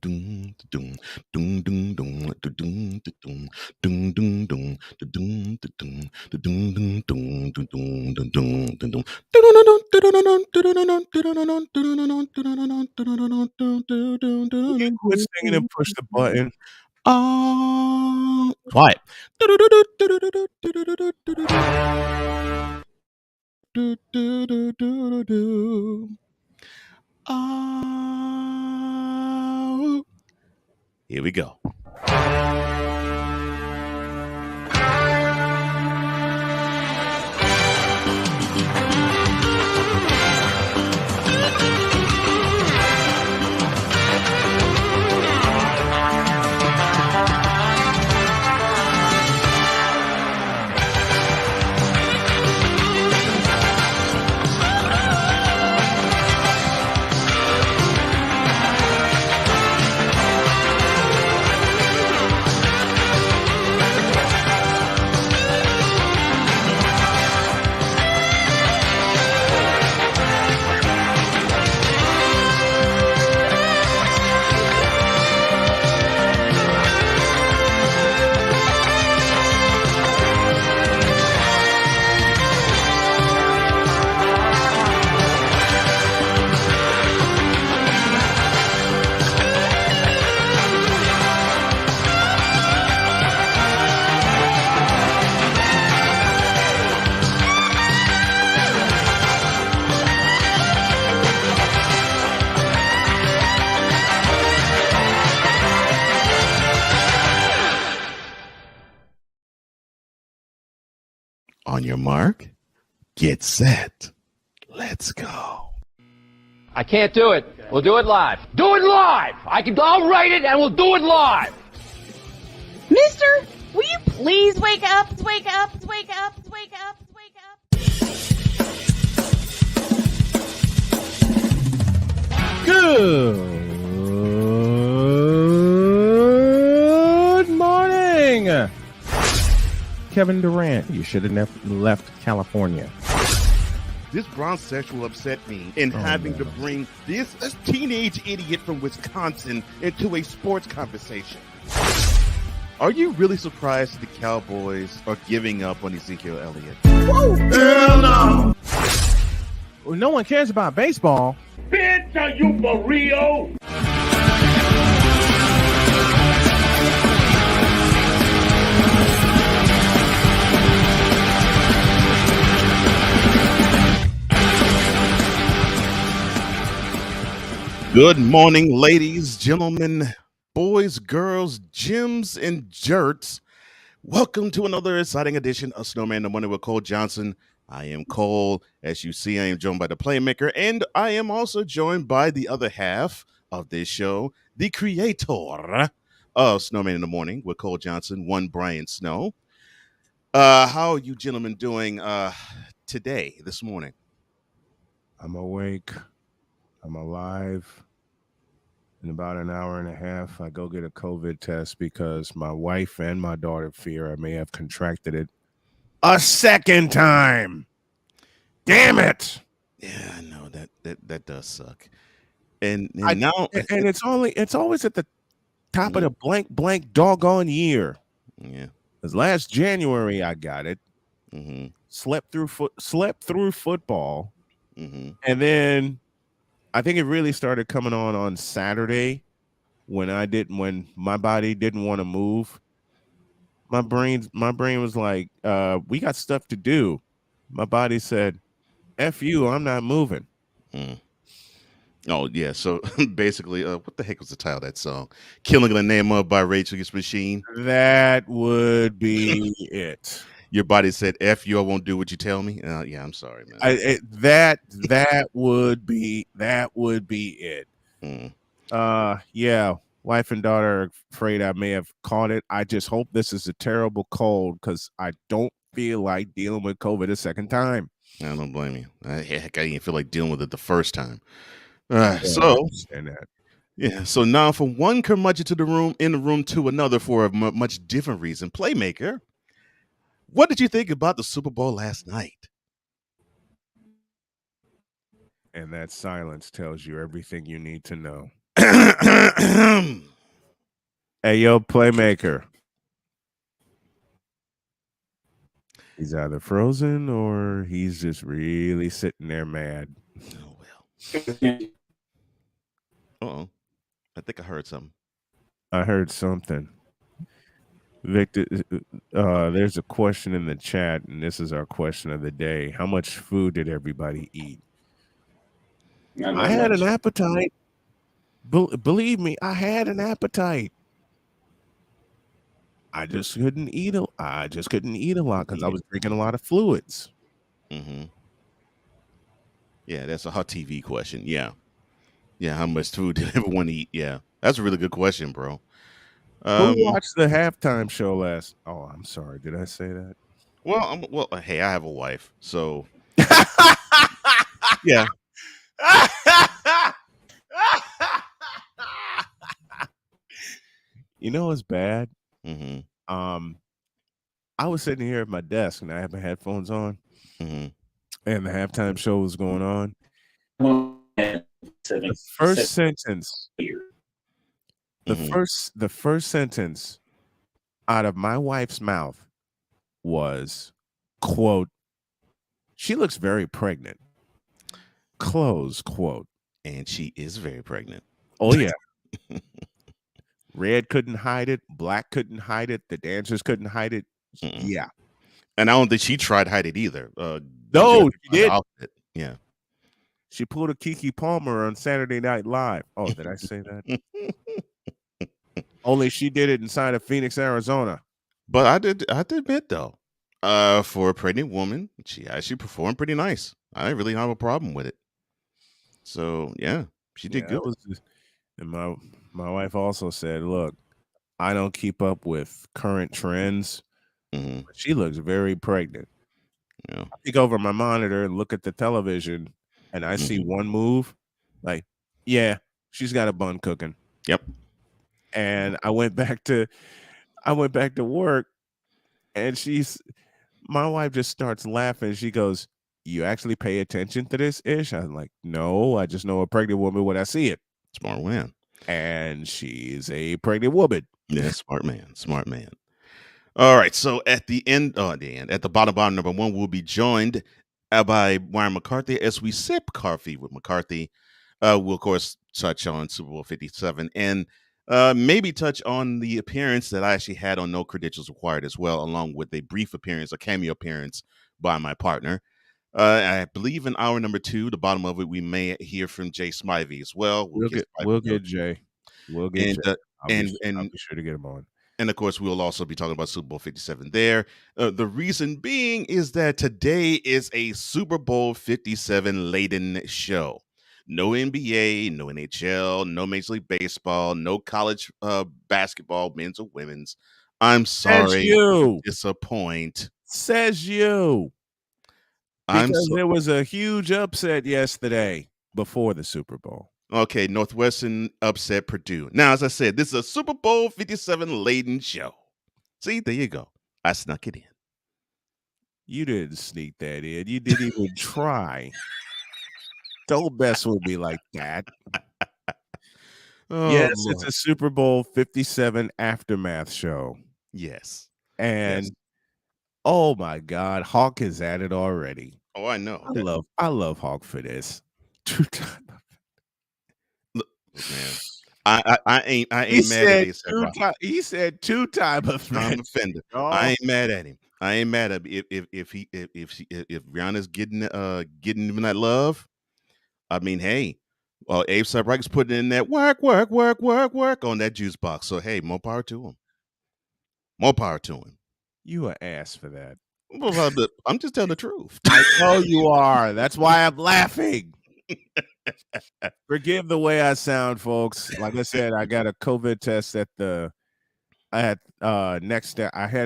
Quit singing and push the button. Quiet. Here we go. On your mark, get set. Let's go. I can't do it. We'll do it live. Do it live! I'll write it and we'll do it live! Mister, will you please wake up, wake up, wake up, wake up, wake up? Good morning. Kevin Durant, you should have left California. This Brownsexual upset me in having to bring this teenage idiot from Wisconsin into a sports conversation. Are you really surprised that the Cowboys are giving up on Ezekiel Elliott? Whoa. Hell no. Well, no one cares about baseball. Bitch, are you for real? Good morning, ladies, gentlemen, boys, girls, Jims, and Jerts. Welcome to another exciting edition of Snowman in the Morning with Cole Johnson. I am Cole. As you see, I am joined by the Playmaker, and I am also joined by the other half of this show, the creator of Snowman in the Morning with Cole Johnson, one Brian Snow. How are you gentlemen doing today, this morning? I'm awake. I'm alive. In about an hour and a half, I go get a COVID test because my wife and my daughter fear I may have contracted it a second time. Damn it! Yeah, I know that does suck. And it's always at the top of the blank doggone year. Yeah, because last January I got it. Mm-hmm. Slept through football, Mm-hmm. and then I think it really started coming on Saturday when my body didn't want to move. My brain was like, we got stuff to do. My body said, F you, I'm not moving. Oh, yeah. So basically, what the heck was the title of that song? Killing the Name Up by Rage Against the Machine. That would be it. Your body said, F you, I won't do what you tell me. Yeah, I'm sorry, man. That would be it. Yeah. Wife and daughter are afraid I may have caught it. I just hope this is a terrible cold because I don't feel like dealing with COVID a second time. I don't blame you. Heck, I didn't feel like dealing with it the first time. So now from one curmudgeon in the room to another for a much different reason. Playmaker, what did you think about the Super Bowl last night? And that silence tells you everything you need to know. Hey, yo, playmaker. He's either frozen or he's just really sitting there mad. Oh well. I think I heard something. I heard something. Victor, there's a question in the chat, and this is our question of the day. How much food did everybody eat? I had an appetite. Believe me, I had an appetite. I just couldn't eat a lot because I was drinking a lot of fluids. Mm-hmm. Yeah, that's a hot TV question. Yeah. Yeah, how much food did everyone eat? Yeah. That's a really good question, bro. Who watched the halftime show last? Oh, I'm sorry. Did I say that? Well, hey, I have a wife, so yeah. You know what's bad? Mm-hmm. I was sitting here at my desk and I had my headphones on, Mm-hmm. and the halftime show was going on. The first sentence, the first sentence out of my wife's mouth was, quote, "She looks very pregnant." Close quote. And she is very pregnant. Oh yeah. Red couldn't hide it. Black couldn't hide it. The dancers couldn't hide it. Mm-mm. Yeah. And I don't think she tried to hide it either. No, she did. Yeah. She pulled a Kiki Palmer on Saturday Night Live. Oh, did I say that? Only she did it inside of Phoenix, Arizona. But I did admit though, for a pregnant woman, she actually performed pretty nice. I didn't really have a problem with it. So yeah, she did good. And my wife also said, "Look, I don't keep up with current trends. Mm-hmm. But she looks very pregnant." Yeah. I peek over my monitor and look at the television, and I see one move. Like, yeah, she's got a bun cooking. Yep. And I went back to work, and my wife just starts laughing. She goes, "You actually pay attention to this ish?" I'm like, "No, I just know a pregnant woman when I see it." Smart man. And she's a pregnant woman. Yeah, smart man. Smart man. All right. So at the bottom, number one, we'll be joined by Warren McCarthy as we sip coffee with McCarthy. We'll of course touch on Super Bowl 57 and maybe touch on the appearance that I actually had on No Credentials Required as well, along with a brief appearance, a cameo appearance by my partner. I believe in hour number 2, the bottom of it, we may hear from Jay Smivey as well. We'll get Jay. We'll get Jay. I'll be sure to get him on. And of course, we'll also be talking about Super Bowl 57 there. The reason being is that today is a Super Bowl 57 laden show. No NBA, no NHL, no Major League Baseball, no college basketball, men's or women's. I'm sorry to disappoint. Says you. Because there was a huge upset yesterday before the Super Bowl. Okay, Northwestern upset Purdue. Now, as I said, this is a Super Bowl 57 laden show. See, there you go. I snuck it in. You didn't sneak that in. You didn't even try. Don't mess with me like that. Yes, Lord. It's a Super Bowl 57 aftermath show. Yes. And oh my God, Hawk is at it already. Oh, I know. I love Hawk for this. 2-time. Look, man. I ain't mad at him. He said 2-time offender. I'm offended. Oh. I ain't mad at him. I ain't mad at him. If Rihanna's getting him that love, I mean, hey, Abe Sabrigh's putting in that work on that juice box. So hey, more power to him. More power to him. You an ass for that. Well, I'm just telling the truth. I know you are. That's why I'm laughing. Forgive the way I sound, folks. Like I said, I got a COVID test I head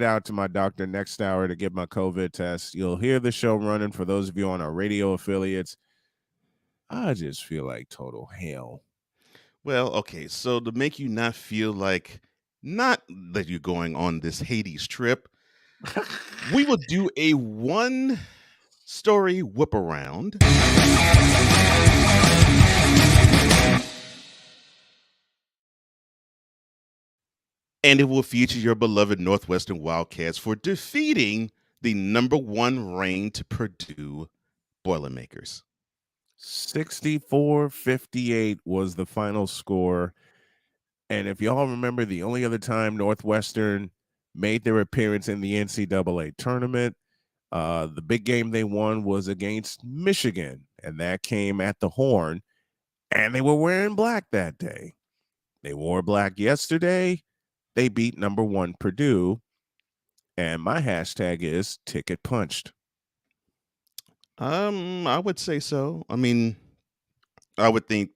out to my doctor next hour to get my COVID test. You'll hear the show running for those of you on our radio affiliates. I just feel like total hell. Well, okay. So to make you not feel like not that you're going on this Hades trip, we will do a 1-story whip around. And it will feature your beloved Northwestern Wildcats for defeating the #1 ranked Purdue Boilermakers. 64-58 was the final score. And if y'all remember, the only other time Northwestern made their appearance in the NCAA tournament, the big game they won was against Michigan, and that came at the Horn. And they were wearing black that day. They wore black yesterday. They beat #1 Purdue. And my hashtag is ticket punched. I would say so. I mean, I would think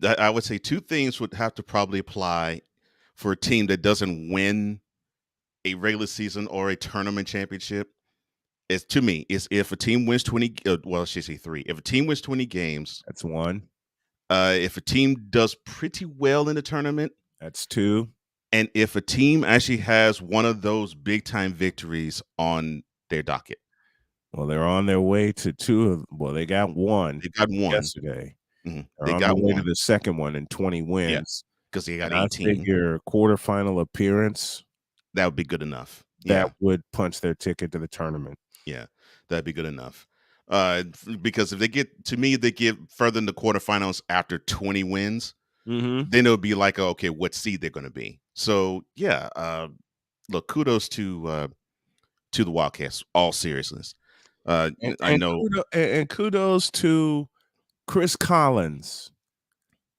I would say two things would have to probably apply for a team that doesn't win a regular season or a tournament championship. Is to me is if a team wins 20, well, I should say three. If a team wins 20 games, That's one. if a team does pretty well in the tournament, That's two. and if a team actually has one of those big time victories on their docket. Well, they're on their way to two of. Well, they got one. They got one yesterday. Mhm. They're They on got the way to one the second one in 20 wins. because they got And I 18. figure quarterfinal appearance That would be good enough. that would punch their ticket to the tournament. Yeah, that'd be good enough. Because if they get to me, they get further in the quarterfinals after 20 wins, Mm-hmm. then it'll be like, okay, what seed they're going to be. So yeah, look, kudos to the Wildcats. All seriousness, I know. Kudos to Chris Collins,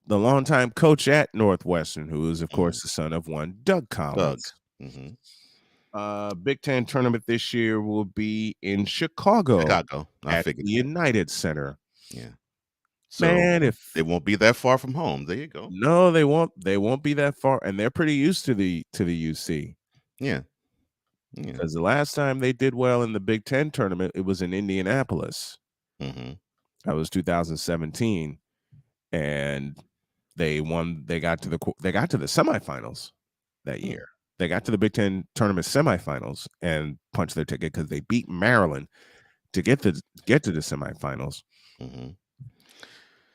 the longtime coach at Northwestern, who is, of course, the son of one Doug Doug. Collins. Mhm. Big Ten tournament this year will be in Chicago I at figured. the United Center. Yeah. So Man, if they won't be that far from home. There you go. no, they won't. They won't be that far, and they're pretty used to the UC. Yeah. Because the last time they did well in the Big Ten tournament, it was in Indianapolis. Mm-hmm. That was 2017, and they won. They got to the semifinals that year. They got to the Big Ten tournament semifinals and punched their ticket because they beat Maryland to get to the semifinals. Mm-hmm.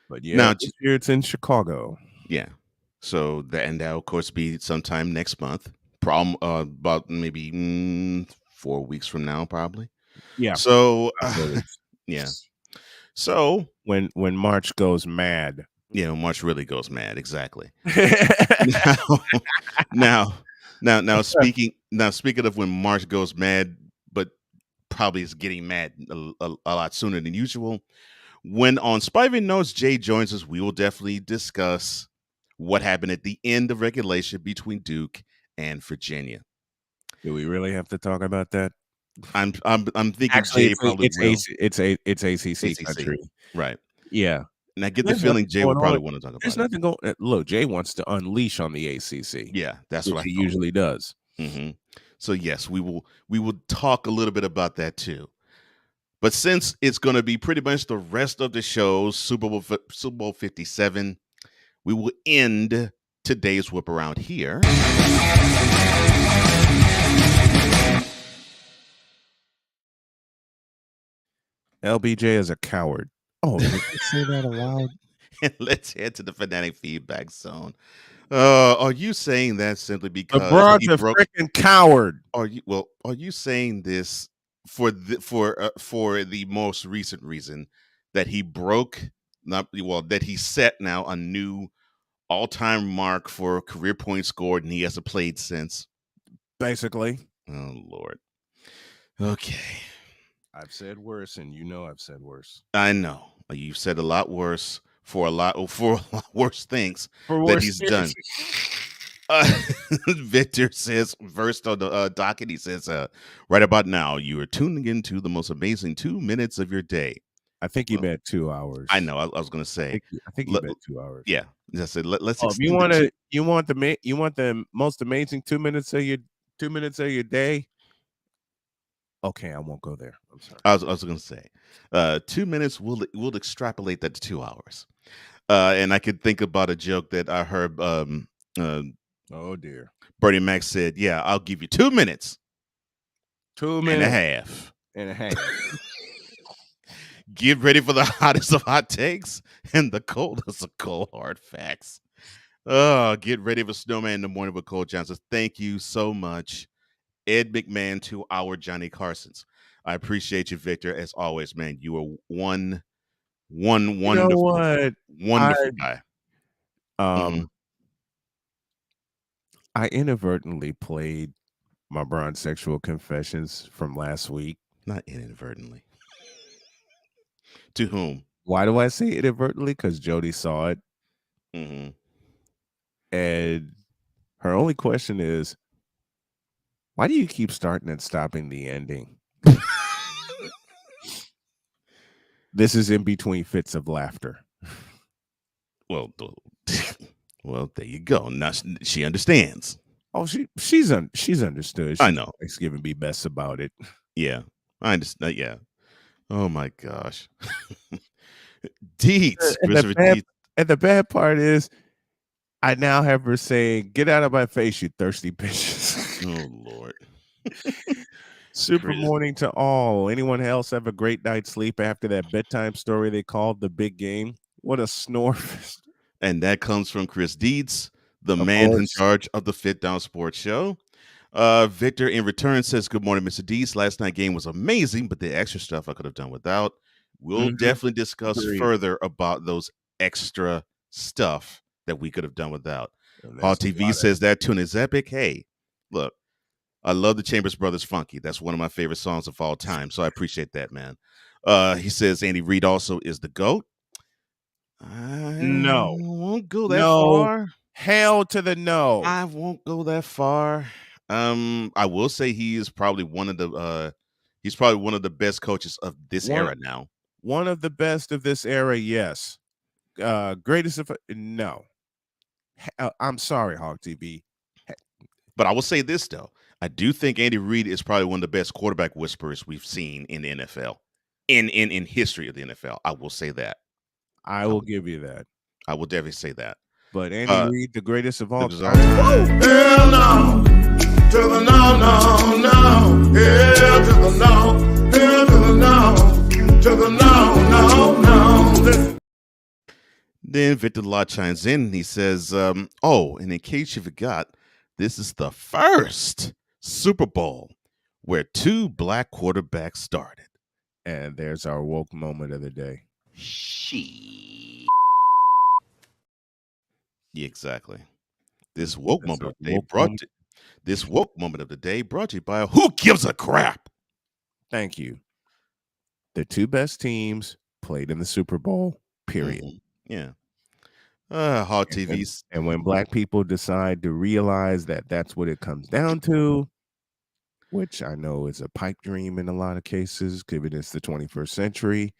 But yeah, Now, this year it's in Chicago. Yeah. So that'll of course be sometime next month. Problem about maybe 4 weeks from now, probably. Yeah. So yeah. So when March goes mad. March really goes mad. Exactly. now speaking of when March goes mad, but probably is getting mad a lot sooner than usual. When on Spivey Notes Jay joins us, we will definitely discuss what happened at the end of regulation between Duke and Virginia. Do we really have to talk about that? I'm thinking actually Jay probably will. It's ACC country, right? Yeah, and I get the feeling Jay will probably want to talk about. There's nothing going. Look, Jay wants to unleash on the ACC. Yeah, that's what he usually does. Mm-hmm. So yes, we will talk a little bit about that too. But since it's going to be pretty much the rest of the shows, Super Bowl 57, we will end today's whip around here. LBJ is a coward. Oh, did you say that aloud? And let's head to the fanatic feedback zone. Are you saying that simply because LeBron's a freaking coward? Are you saying this for the most recent reason that he broke that he set now a new all-time mark for career points scored and he hasn't played since? Basically. Oh Lord. Okay. I've said worse, and I've said worse. I know. You've said a lot worse for a lot worse things that he's done. Victor says, first on the docket, he says, right about now, you are tuning into the most amazing 2 minutes of your day. I think you meant 2 hours. I know. I was going to say. I think you meant 2 hours. Yeah. I said, let's. If you want the most amazing 2 minutes of your day. Okay, I won't go there. I'm sorry. I was going to say, 2 minutes. We'll extrapolate that to 2 hours. And I could think about a joke that I heard. Oh dear. Bernie Mac said, "Yeah, I'll give you 2 minutes. 2 minutes and a half. Get ready for the hottest of hot takes and the coldest of cold hard facts." Oh, get ready for Snowman in the morning with Cole Johnson. Thank you so much, Ed McMahon, to our Johnny Carsons. I appreciate you, Victor, as always, man. You are one You know wonderful, what? I wonderful guy. um I inadvertently played my Bronze Sexual Confessions from last week. Not inadvertently. To whom? Why do I say inadvertently? Because Jody saw it, Mm-hmm. and her only question is, why do you keep starting and stopping the ending? This is in between fits of laughter. Well, well, there you go. Now she understands. Oh, she's understood. I She know. likes giving me best about it. Yeah, I understand. Yeah. Oh my gosh. Deets, And Christopher Deets. the bad part is, I now have her saying, "Get out of my face, you thirsty bitches." Oh Lord. Super Chris. morning to all. Anyone else have a great night's sleep after that bedtime story they called The Big Game? What a snore fest. And that comes from Chris Deets, the Of man in course. charge of the Fit Down Sports Show. Victor in return says, "Good morning, Mr. Deets. Last night game was amazing, but the extra stuff I could have done without." We'll Mhm. definitely discuss Agreed. further about those extra stuff that we could have done without. And Hall there's a TV lot says that tune is epic. Hey, look, I love the Chambers Brothers Funky. That's one of my favorite songs of all time. So I appreciate that, man. He says Andy Reid also is the GOAT. I No. won't go that No. far. Hell to the no. I won't go that far. I will say he is probably one of the he's probably one of the best coaches of this era now. One of the best of this era, yes. Greatest of no. I'm sorry, Hawk TV. But I will say this though. I do think Andy Reid is probably one of the best quarterback whisperers we've seen in the NFL. In history of the NFL. I will say that. I will give you that. I will definitely say that. But Andy Reid, the greatest of all That was time. all time. Hell no, to the no, no, no. Hell to the no, hell to the no, to the no, no, no. Then Victor Law chimes in. He says, "Oh, and in case you forgot, this is the first Super Bowl where two black quarterbacks started." And there's our woke moment of the day. Yeah, exactly. This woke That's moment our of the day woke moment. this woke moment of the day brought to you by Who Gives a Crap? Thank you. The two best teams played in the Super Bowl, period. Mhm. Yeah. Hard TVs. And when black people decide to realize that that's what it comes down to, which I know is a pipe dream in a lot of cases, given it's the 21st century.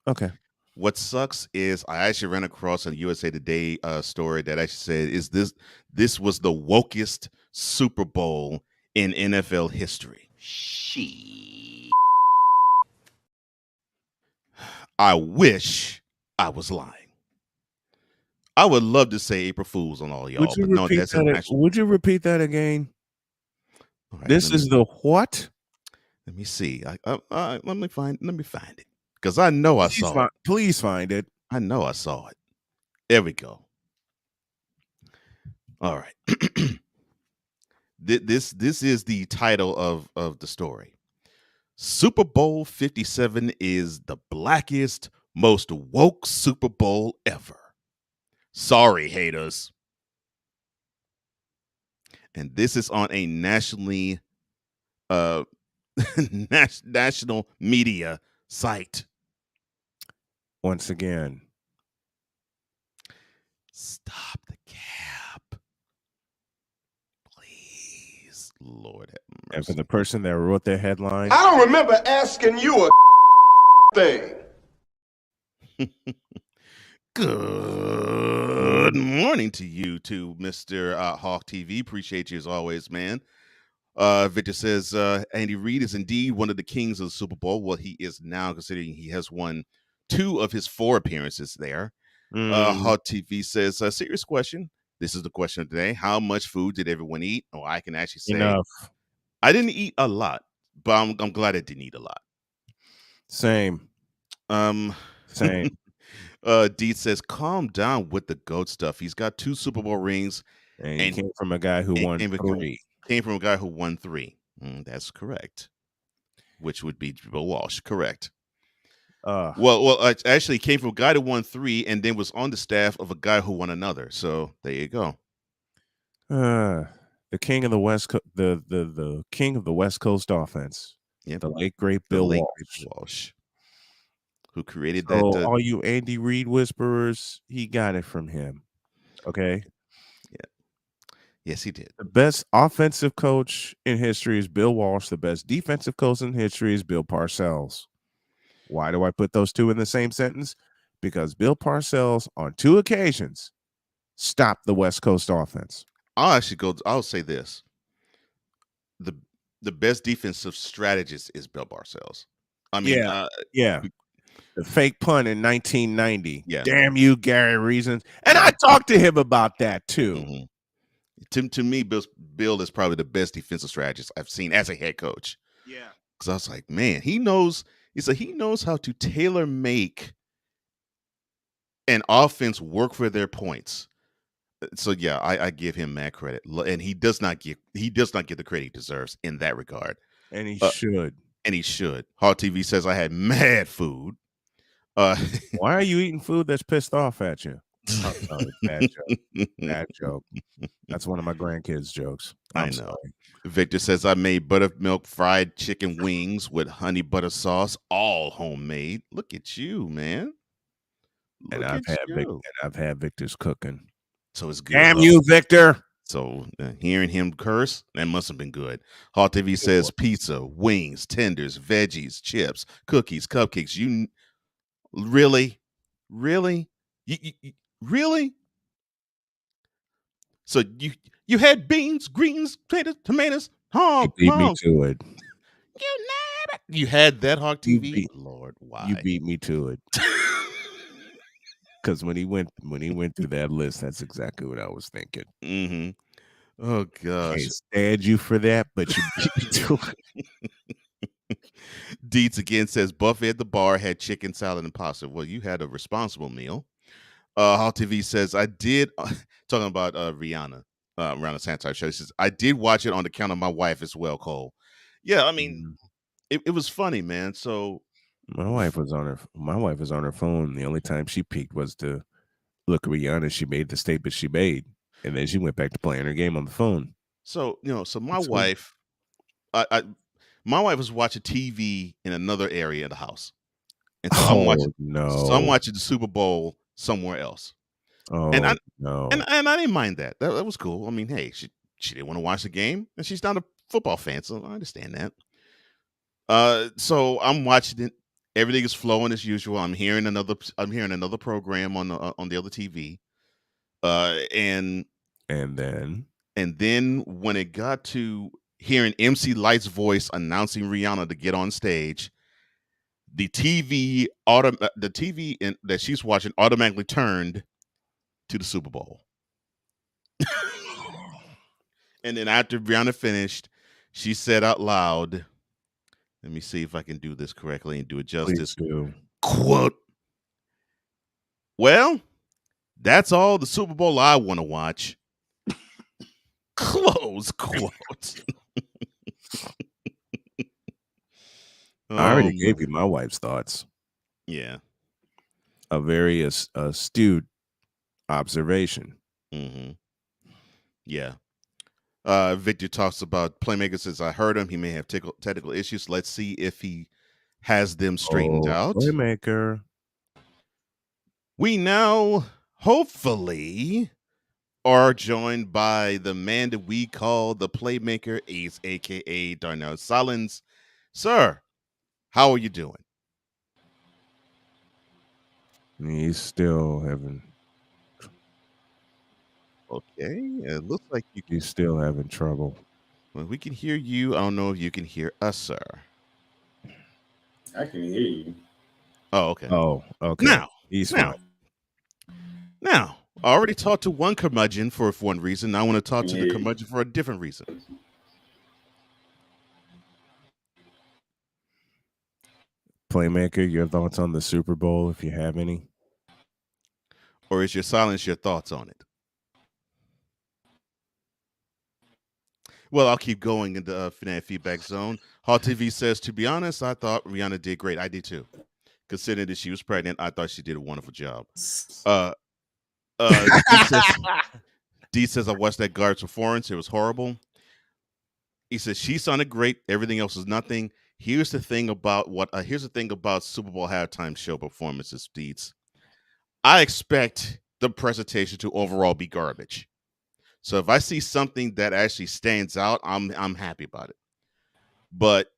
Okay. What sucks is I actually ran across a USA Today story that actually said, this was the wokest Super Bowl in NFL history. I wish I was lying. I would love to say April Fools on all y'all, Would you but no, repeat that's an that? actual. Would you repeat that again? All right, This is the what? Let me see. Let me find it because I know I saw it. Please find it. I know I saw it. There we go. All right. This is the title of the story. Super Bowl 57 is the blackest, most woke Super Bowl ever. Sorry, haters. And this is on a nationally national media site. Once again, stop the cap. Please, Lord have mercy. And for the person that wrote their headline, I don't remember asking you a thing. Good morning to you too, Mr. Hawk TV. Appreciate you as always, man. Victor says Andy Reid is indeed one of the kings of the Super Bowl. Well, he is now, considering he has won 2 of his 4 appearances there. Hawk TV says, serious question. This is the question of the day. How much food did everyone eat? Oh, I can actually say enough. I didn't eat a lot, but I'm glad I didn't eat a lot. Same. Same. Deet says, "Calm down with the goat stuff. He's got 2 Super Bowl rings, And he and came from a guy who it won three. came from a guy who won 3. That's correct. Which would be Bill Walsh. Correct. Uh, Actually, he came from a guy who won 3, and then was on the staff of a guy who won another. So there you go. the king of the the king of the West Coast offense. Yep. The late great The Bill late Walsh. Bill Walsh, who created So that. all you Andy Reid whisperers, he got it from him. Okay. Yes, he did. The best offensive coach in history is Bill Walsh. The best defensive coach in history is Bill Parcells. Why do I put those two in the same sentence? Because Bill Parcells, on 2 occasions, stopped the West Coast offense. I'll say this: the best defensive strategist is Bill Parcells. I mean, Yeah. The fake punt in 1990. Yeah. Damn you, Gary Reasons. And I talked to him about that too. Mm-hmm. To me, Bill is probably the best defensive strategist I've seen as a head coach. Yeah. Because I was like, man, he knows how to tailor make an offense work for their points. So yeah, I give him mad credit, and he does not get the credit he deserves in that regard. And he should. And he should. Hot TV says I had mad food. Why are you eating food that's pissed off at you? I'm sorry, bad joke. Bad joke. That's one of my grandkids' jokes. I know. Sorry. Victor says I made buttermilk fried chicken wings with honey butter sauce, all homemade. Look at you, man. And I've had Victor's cooking. So it's good. Damn you, Victor. So hearing him curse, that must have been good. Hot TV says pizza, wings, tenders, veggies, chips, cookies, cupcakes. You really? You really? So you had beans, greens, potatoes, tomatoes. You beat me to it. You had that, Hawk TV. Lord, why? You beat me to it. Because when he went through that list, that's exactly what I was thinking. Mm-hmm. Oh gosh, can't stand you for that, but you beat me to it. Deets again says buffet at the bar had chicken salad and pasta. Well, you had a responsible meal. Hall TV says I did talking about Rihanna Santar show. She says I did watch it on the count of my wife as well, Cole. Yeah, I mean it was funny, man. So my wife was on her phone. The only time she peeked was to look at Rihanna. She made the statement she made, and then she went back to playing her game on the phone. So my wife, my wife was watching TV in another area of the house, and so I'm watching the Super Bowl somewhere else. Oh, and I no. and I didn't mind that. That was cool. I mean, hey, she didn't want to watch the game, and she's not a football fan, so I understand that. So I'm watching it. Everything is flowing as usual. I'm hearing another program on the other TV. And then when it got to hearing MC Light's voice announcing Rihanna to get on stage, the TV that she's watching automatically turned to the Super Bowl. And then after Rihanna finished, she said out loud, let me see if I can do this correctly and do it justice. Quote, well, that's all the Super Bowl I want to watch. Close quote. I already gave you my wife's thoughts. Yeah. A very astute observation. Mm-hmm. Yeah. Victor talks about Playmaker says, I heard him. He may have technical issues. Let's see if he has them straightened out. Playmaker. We now hopefully are joined by the man that we call the Playmaker, Ace, aka Darnell Solins. Sir, how are you doing? He's still having. Okay, it looks like he's still having trouble. Well, we can hear you. I don't know if you can hear us, sir. I can hear you. Oh, okay. Oh, okay. Now, he's fine. Now, I already talked to one curmudgeon for one reason. Now I want to talk to the curmudgeon for a different reason. Playmaker, your thoughts on the Super Bowl, if you have any? Or is your silence your thoughts on it? Well, I'll keep going in the Fanatic feedback zone. Hall TV says, to be honest, I thought Rihanna did great. I did too. Considering that she was pregnant, I thought she did a wonderful job. Uh, D says, I watched that guard's performance. It was horrible. He says she sounded great. Everything else was nothing. Here's the thing about Super Bowl halftime show performances, Deeds. I expect the presentation to overall be garbage. So if I see something that actually stands out, I'm happy about it. But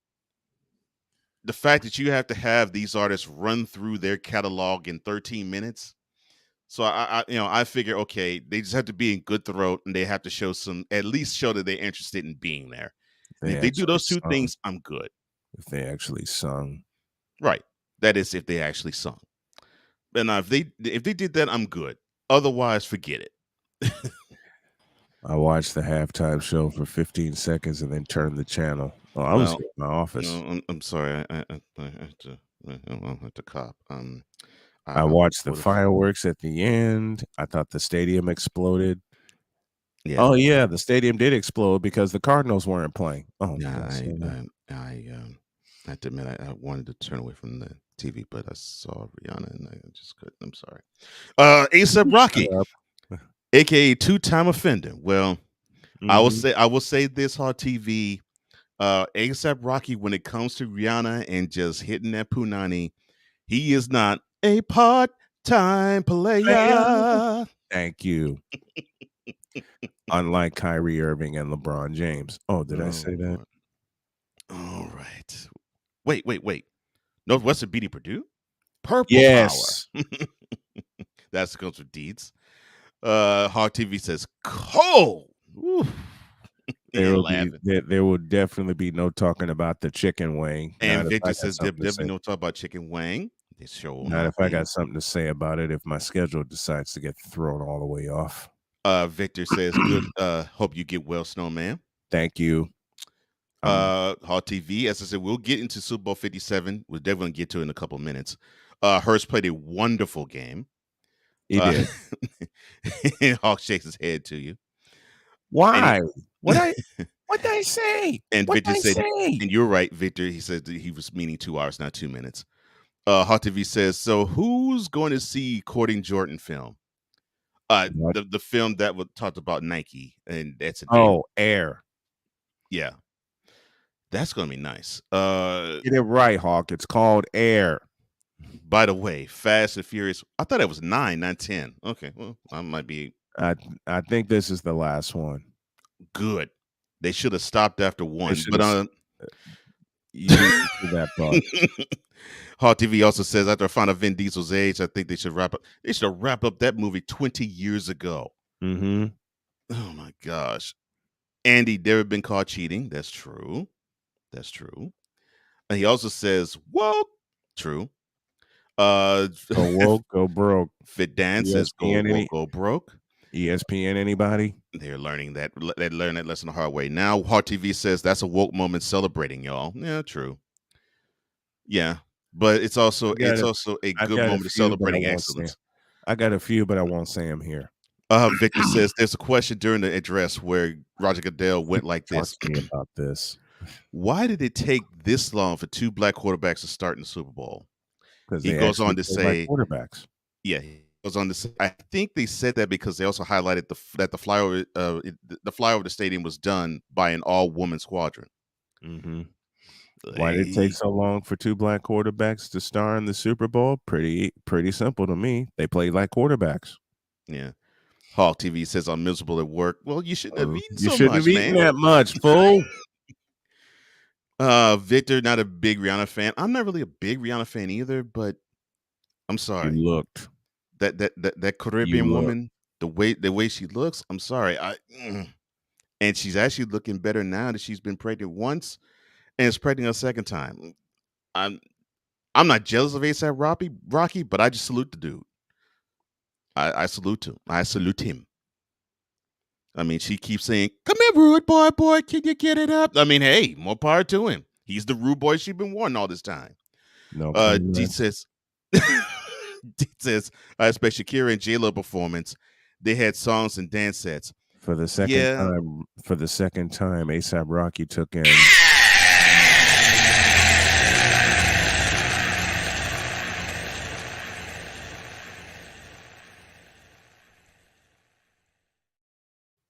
the fact that you have to have these artists run through their catalog in 13 minutes. So I figure, okay, they just have to be in good throat and they have to at least show that they're interested in being there. And if they do those two things, I'm good. If they actually sung. Right. That is if they actually sung. But now if they did that, I'm good. Otherwise, forget it. I watched the halftime show for 15 seconds and then turned the channel. Oh, I was in my office. No, I'm sorry. I have to cop. I watched the fireworks at the end. I thought the stadium exploded. Yeah. Oh yeah, the stadium did explode because the Cardinals weren't playing. Oh yeah, I have to admit I wanted to turn away from the TV, but I saw Rihanna and I just couldn't. I'm sorry. A$AP Rocky, aka two-time offender. Well, I will say this, Hot TV. A$AP Rocky, when it comes to Rihanna and just hitting that punani, he is not a part-time player. Thank you. Unlike Kyrie Irving and LeBron James. Oh, did I say that? All right. Wait. Northwestern beating Purdue? Purple yes. Power. That's goes for Deeds. Hawk TV says cold. There will definitely be no talking about the chicken wing. And Victor says there'll be no talk about chicken wing. Not if I got something to say about it, if my schedule decides to get thrown all the way off. Victor says, good. Hope you get well, Snowman. Thank you. Hall TV, as I said, we'll get into Super Bowl 57. We'll definitely get to it in a couple of minutes. Hurst played a wonderful game. He did. Hawk shakes his head to you. Why? What did I say? And Victor said, and you're right, Victor. He said that he was meaning 2 hours, not 2 minutes. Hawk TV says, so who's going to see Courting Jordan film? The film that was talked about Nike, and that's Air. Yeah, that's gonna be nice. Get it right, Hawk. It's called Air. By the way, Fast and Furious. I thought it was 9, not 10. Okay, well, I might be. I think this is the last one. Good. They should have stopped after 1. But you didn't do that part. Hawk TV also says, after I found out Vin Diesel's age, I think they should wrap up. They should have wrapped up that movie 20 years ago. Mm-hmm. Oh my gosh. Andy never been caught cheating. That's true. And he also says, woke. True. Go woke, go broke. Fit Dan says, go woke, go broke. ESPN, anybody? They're learning that. They learn that lesson the hard way. Now, Hawk TV says that's a woke moment celebrating, y'all. Yeah, true. Yeah. But it's also a good moment of celebrating excellence. I got a few, but I won't say them here. Victor says there's a question during the address where Roger Goodell went like this. Talk to me about this. Why did it take this long for 2 black quarterbacks to start in the Super Bowl? Because he goes on to say quarterbacks. Yeah, he goes on to say, I think they said that because they also highlighted that the flyover of the stadium was done by an all-woman squadron. Mm-hmm. Why did it take so long for 2 black quarterbacks to star in the Super Bowl? Pretty simple to me. They played like quarterbacks. Yeah. Hawk TV says I'm miserable at work. Well, you shouldn't have eaten so much, You shouldn't have eaten that much, fool. Victor, not a big Rihanna fan. I'm not really a big Rihanna fan either, but I'm sorry. You looked. That Caribbean woman, the way she looks, I'm sorry. And she's actually looking better now that she's been pregnant once and is pregnant a second time. I'm not jealous of A$AP Rocky, but I just salute the dude. I salute him. I salute him. I mean, she keeps saying, "Come here, rude boy, can you get it up?" I mean, hey, more power to him. He's the rude boy she's been wanting all this time. No, D says, It says, I expect Shakira and J-Lo performance. They had songs and dance sets. For the second time, ASAP Rocky took in.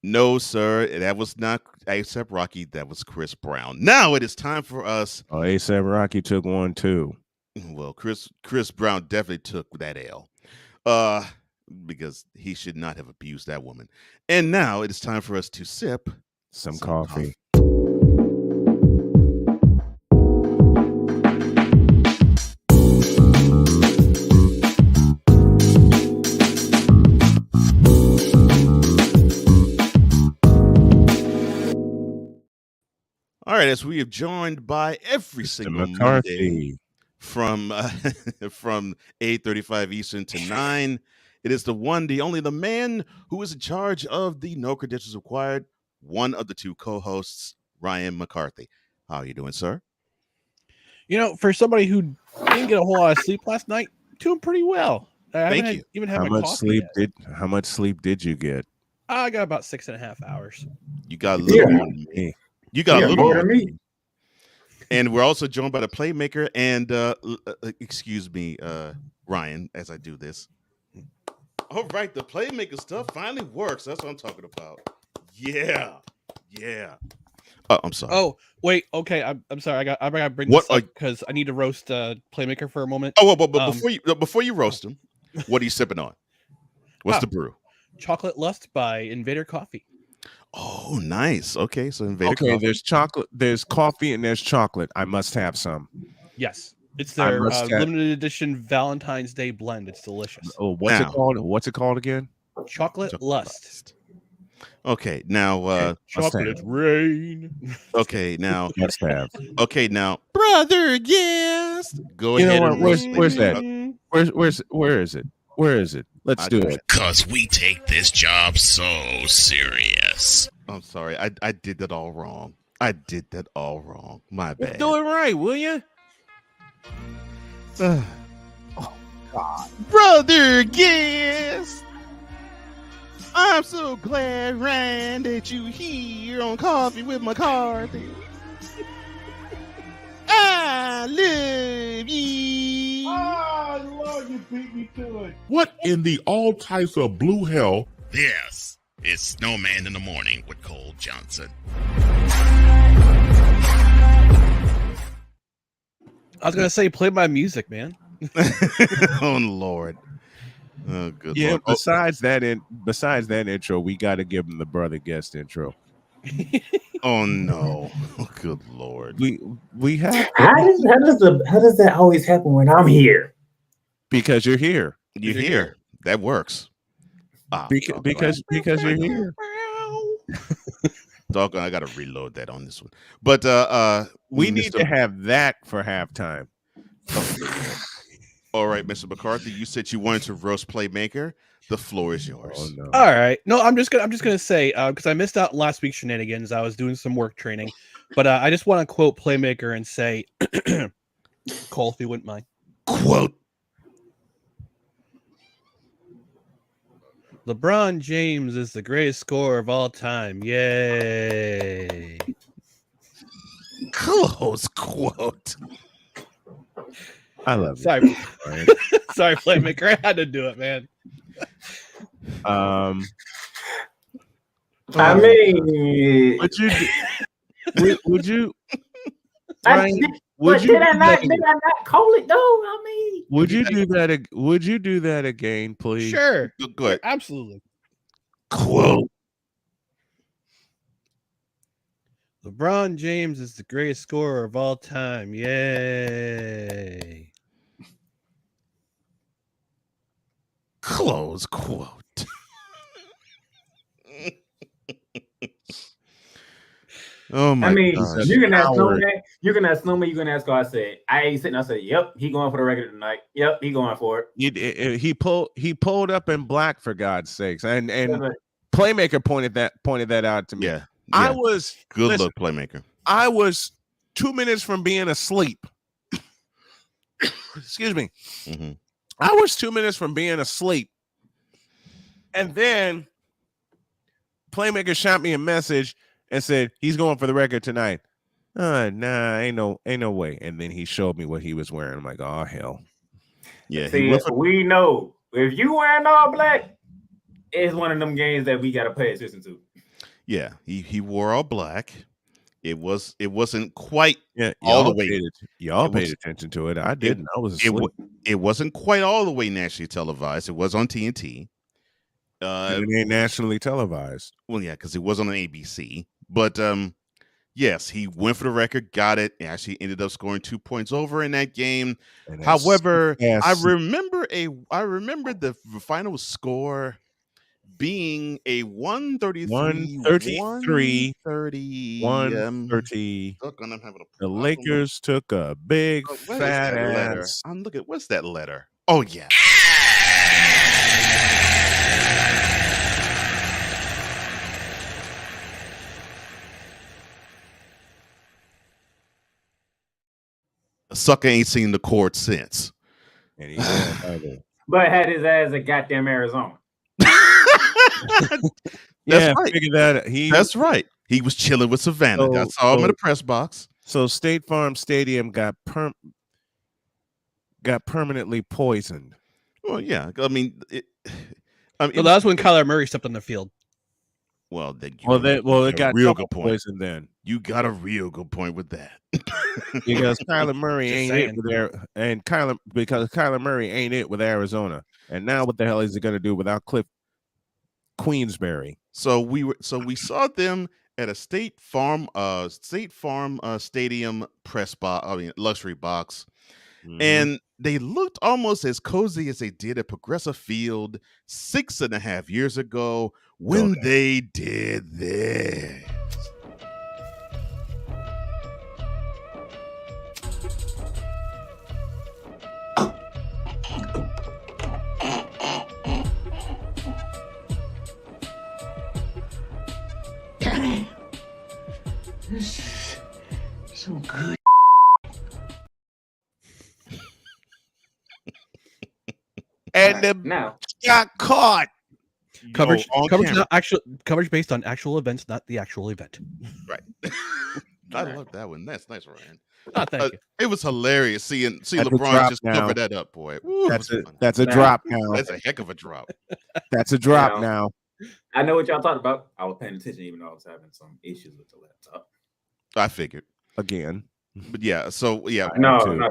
No, sir, that was not ASAP Rocky. That was Chris Brown. Now it is time for us. Oh, ASAP Rocky took one too. Well, Chris Brown definitely took that L. Because he should not have abused that woman. And now it is time for us to sip some coffee. All right, as we have joined by every single Monday from 8:35 Eastern to 9, it is the one, the only, the man who is in charge of the No Credentials Required, one of the two co-hosts, Ryan McCarthy. How are you doing, sir? You know, for somebody who didn't get a whole lot of sleep last night, doing pretty well. Thank you. Even had how much sleep did you get? I got about 6.5 hours. You got a little more than me. You got a little more than me. And we're also joined by the Playmaker and excuse me, Ryan, as I do this. All right, the Playmaker stuff finally works. That's what I'm talking about. Yeah. Oh, I'm sorry. Oh, wait. Okay, I'm sorry. I gotta bring this up because I need to roast Playmaker for a moment. Oh, well, but before you roast him, what are you sipping on? What's the brew? Chocolate Lust by Invader Coffee. Oh, nice. Okay, so Invader Okay, Coffee. there's chocolate, there's coffee, and there's chocolate. I must have some. Yes, it's their limited edition Valentine's Day blend. It's delicious. Oh, what's it called? What's it called again? Chocolate Lust. Okay, now chocolate rain. Okay, now must have. Okay, now brother, yes. Go ahead. Where's that? Where is it? Where is it? Let's do it. Because we take this job so serious. I'm sorry. I did that all wrong. My bad. Do it right, will you? Oh, God. Brother, yes. I'm so glad, Ryan, that you here on Coffee with McCarthy. I love you. Oh, Lord, you beat me to it. What in the all types of blue hell? Yes, it's Snowman in the Morning with Cole Johnson. I was gonna say, play my music, man. Oh Lord. Oh, good. Yeah. Lord. Besides that intro, we got to give him the brother guest intro. Oh no. Oh, good Lord. We have. How does that always happen when I'm here? Because you're here. You're here. That works. Because you're here. Dog, I gotta reload that on this one. But we need to have that for halftime. All right, Mr. McCarthy, you said you wanted to roast Playmaker. The floor is yours. Oh, no. All right. No, I'm just gonna say because I missed out last week's shenanigans. I was doing some work training, but I just want to quote Playmaker and say, Cole, if you wouldn't mind. Quote. LeBron James is the greatest scorer of all time. Yay. Close quote. I love it. Sorry. Sorry, Playmaker. I had to do it, man. I mean, would you Ryan, did I not call it though? I mean, would you do that? Would you do that again, please? Sure. Go ahead. Absolutely. Quote. LeBron James is the greatest scorer of all time. Yay. Close quote. Oh my! I mean, God. you can ask Snowman. You can ask Snowman. You can ask. I said, I ain't sitting. I said, "Yep, he going for the record tonight. Yep, he going for it." He pulled up in black, for God's sakes, and Playmaker pointed that out to me. Yeah. I was good look, Playmaker. I was 2 minutes from being asleep. Excuse me. Mm-hmm. I was 2 minutes from being asleep. And then Playmaker shot me a message and said he's going for the record tonight. Nah, ain't no way. And then he showed me what he was wearing. I'm like, oh hell. Yeah, See, we know if you wearing all black, it's one of them games that we gotta pay attention to. Yeah, he wore all black. It wasn't quite all the way. Y'all paid attention to it. I didn't. I was asleep. It wasn't quite all the way nationally televised. It was on TNT. It ain't nationally televised. Well, yeah, because it was on ABC. But yes, he went for the record, got it, and actually ended up scoring 2 points over in that game. However, I remember the final score being a 133. The Lakers took a big fat ass. I'm looking. What's that letter? Oh yeah. A sucker ain't seen the court since. And he but had his ass at goddamn Arizona. That's right. That's right. He was chilling with Savannah. I saw him in the press box. So State Farm Stadium got permanently poisoned. Well, yeah. I mean, so that was when Kyler Murray stepped on the field. Well, it got real good point. Poison then. You got a real good point with that. Because Kyler Murray ain't it with Kyler Murray ain't it with Arizona. And now what the hell is he going to do without Cliff Queensberry? So we saw them at a State Farm Stadium press box, luxury box. Mm-hmm. And they looked almost as cozy as they did at Progressive Field 6.5 years ago when they did this. So good. And the got caught. Coverage based on actual events, not the actual event. Right. I love that one. That's nice, Ryan. Oh, thank you. It was hilarious seeing LeBron just cover that up, boy. Ooh, that's a drop now. That's a heck of a drop. That's a drop now. I know what y'all talking about. I was paying attention even though I was having some issues with the laptop. I figured. Again. But yeah, so yeah. No, when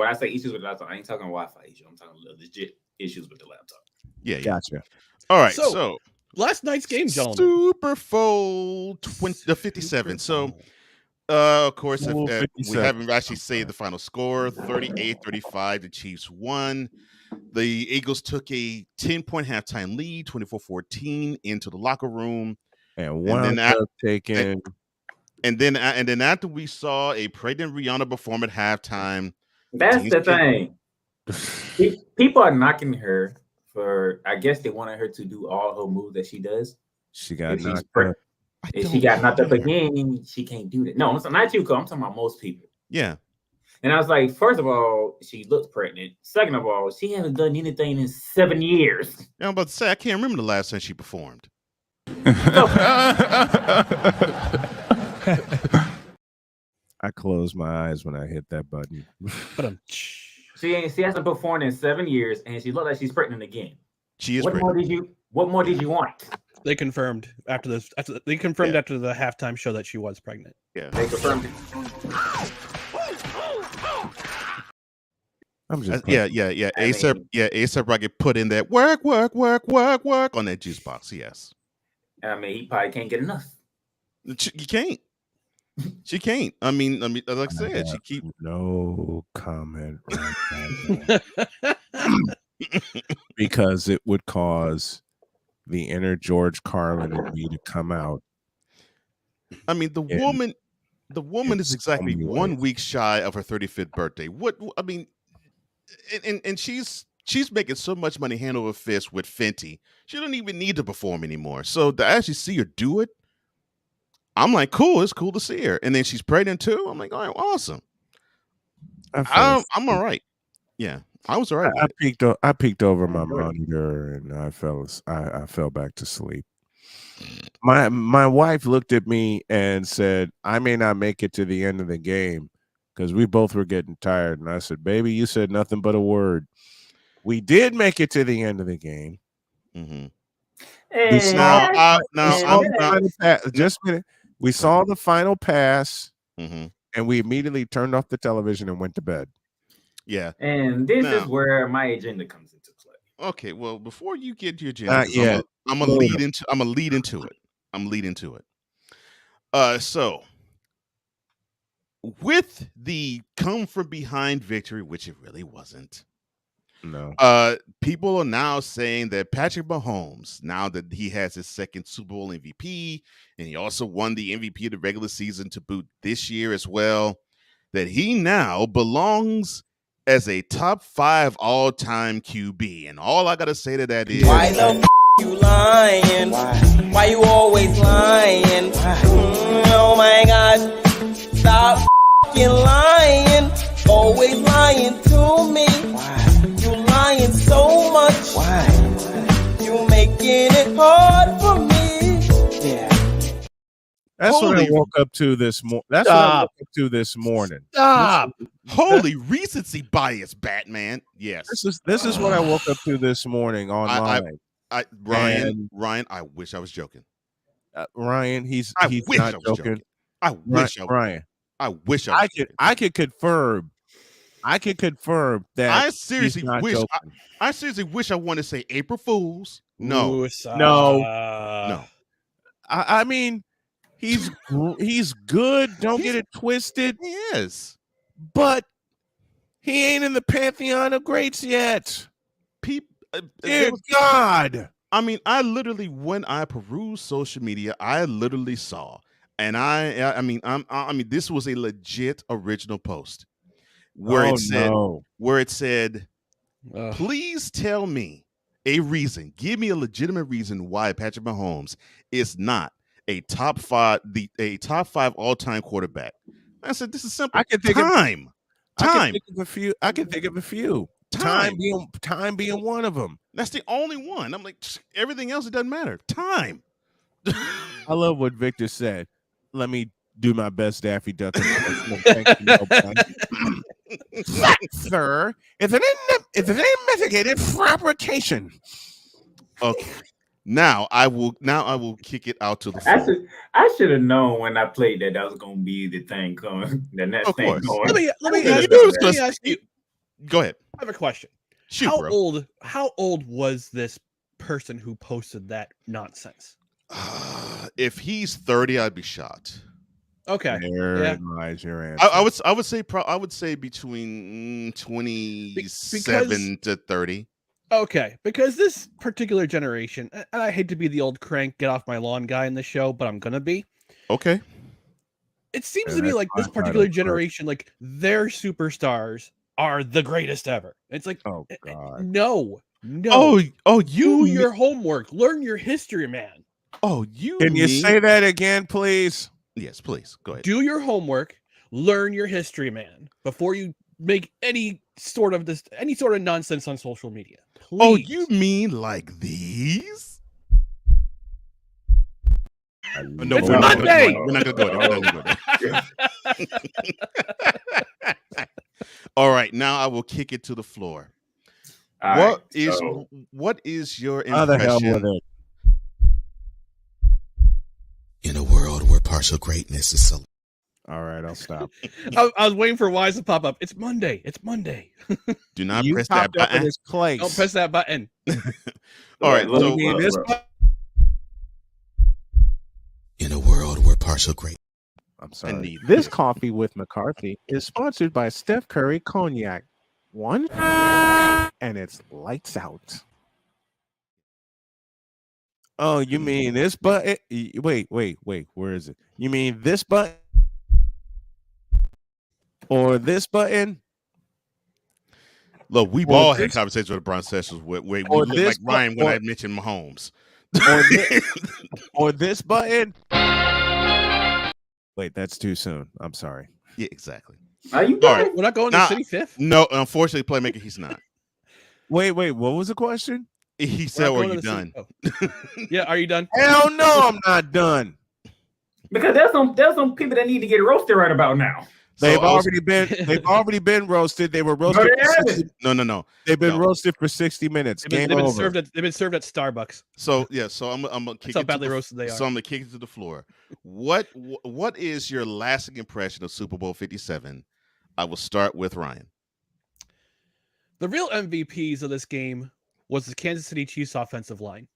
I say issues with the laptop, I ain't talking Wi-Fi issues. I'm talking legit issues with the laptop. Yeah. Gotcha. All right, so last night's game, gentlemen. Super Bowl 57. So of course, we haven't actually said the final score. 38-35, the Chiefs won. The Eagles took a 10-point halftime lead, 24-14, into the locker room. And then after we saw a pregnant Rihanna perform at halftime. That's the thing. People are knocking her for, I guess they wanted her to do all her moves that she does. She got knocked up. If she got knocked up again, she can't do that. No, it's not you, I'm talking about most people. Yeah. And I was like, first of all, she looks pregnant. Second of all, she hasn't done anything in 7 years. Yeah, I'm about to say, I can't remember the last time she performed. I closed my eyes when I hit that button. She hasn't performed in 7 years, and she looked like she's pregnant again. She is pregnant. What more did you want? They confirmed after the halftime show that she was pregnant. Yeah, they confirmed it. I'm just ASAP Rocky put in that work on that juice box. Yes. I mean, he probably can't get enough. You can't. She can't. I mean, like I said, she keep no comment right because it would cause the inner George Carlin in me to come out. I mean, the woman is exactly 1 week shy of her 35th birthday. What I mean, and she's making so much money hand over fist with Fenty. She don't even need to perform anymore. So to actually see her do it, I'm like, cool. It's cool to see her. And then she's pregnant too. I'm like, all right, awesome. I'm all right. Yeah. I was all right I with it. I peeked over my enjoyed it. monitor and I fell back to sleep. My wife looked at me and said, "I may not make it to the end of the game," because we both were getting tired. And I said, "Baby, you said nothing but a word." We did make it to the end of the game. Mm-hmm. We saw we saw the now, final pass. Just a minute. We saw the final pass, mm-hmm. and we immediately turned off the television and went to bed. Yeah. And this Now, is where my agenda comes into play. okay. Well, before you get your agenda, Not 'cause yet. I'm gonna lead into it. I'm lead into it. So with the come from behind victory, which it really wasn't. No. People are now saying that Patrick Mahomes, now that he has his second Super Bowl MVP, and he also won the MVP of the regular season to boot this year as well, that he now belongs as a top 5 all-time QB. And all I gotta say to that is, why the you lying? Why you always lying? Oh my gosh, stop lying. Always lying to me. You lying so much. You making it hard for me. That's what I Holy- woke up to this morning. That's what I woke up to this morning. Stop. holy recency bias, Batman. Yes. This is what I woke up to this morning online. Ryan, I wish I was joking. Ryan, he's wish not I was joking. I wish I was Ryan, I wish I was joking. I could confirm. I could confirm that I he's seriously not wish joking. I seriously wish I wanted to say April Fools. No. Ooh, No. I mean, he's good. Don't get it twisted. He is. But he ain't in the pantheon of greats yet. Dear God. I mean, I literally, when I perused social media, I literally saw, and I mean, this was a legit original post where it said, please tell me a reason, give me a legitimate reason why Patrick Mahomes is not a top 5 all-time quarterback. I said, this is simple. I can think Time. I can think of a few. Time being one of them. That's the only one. I'm like, everything else, it doesn't matter. Time. I love what Victor said. Let me do my best Daffy Duck. Thank you, sir. It's an investigative fabrication. Okay. Now I will kick it out to the floor. I should have known when I played that was gonna be the thing going. The next Of thing course. going. Let me ask you. Go ahead. I have a question. Shoot, bro. How old was this person who posted that nonsense? If he's 30, I'd be shocked. Okay. Therein lies your answer. I would say between 27 to 30. Okay, because this particular generation, and I hate to be the old crank, get off my lawn guy in the show, but I'm gonna be. Okay. It seems to me like this particular generation, like their superstars are the greatest ever. It's like, oh God, no. You do your homework, learn your history, man. Can you say that again, please? Yes, please. Go ahead. Do your homework, learn your history, man, before you make any sort of nonsense on social media. Please. Oh, you mean like these? No, it's Monday. We're not gonna go there. All right, now I will kick it to the floor. What is your impression? How the hell with it? In a world where partial greatness is so. All right, I'll stop. I was waiting for Wise to pop up. It's Monday. It's Monday. Do not press that button. Don't press that button. All right. In a world where partial great. I'm sorry. This coffee with McCarthy is sponsored by Steph Curry Cognac. And it's lights out. Oh, you mean this button? Wait. Where is it? You mean this button? Or this button? Look, we've all had conversations with LeBron sessions where we look like Ryan when I mentioned Mahomes. Or this button? Wait, that's too soon. I'm sorry. Yeah, exactly. Are you all right? We're not going to City Fifth? No, unfortunately, playmaker, he's not. Wait. What was the question? He We're said, not "Are going you to the done?" city- Oh. Yeah, are you done? Hell no, I'm not done. Because there's some people that need to get roasted right about now. They've So I was- already been roasted. They were roasted. No, they for 60 haven't. No. They've been No. roasted for 60 minutes. They've Game been over. served at Starbucks. So yeah, so I'm gonna kick That's how it to badly the, roasted they are. So I'm gonna kick it to the floor. What is your lasting impression of Super Bowl 57? I will start with Ryan. The real MVPs of this game was the Kansas City Chiefs offensive line.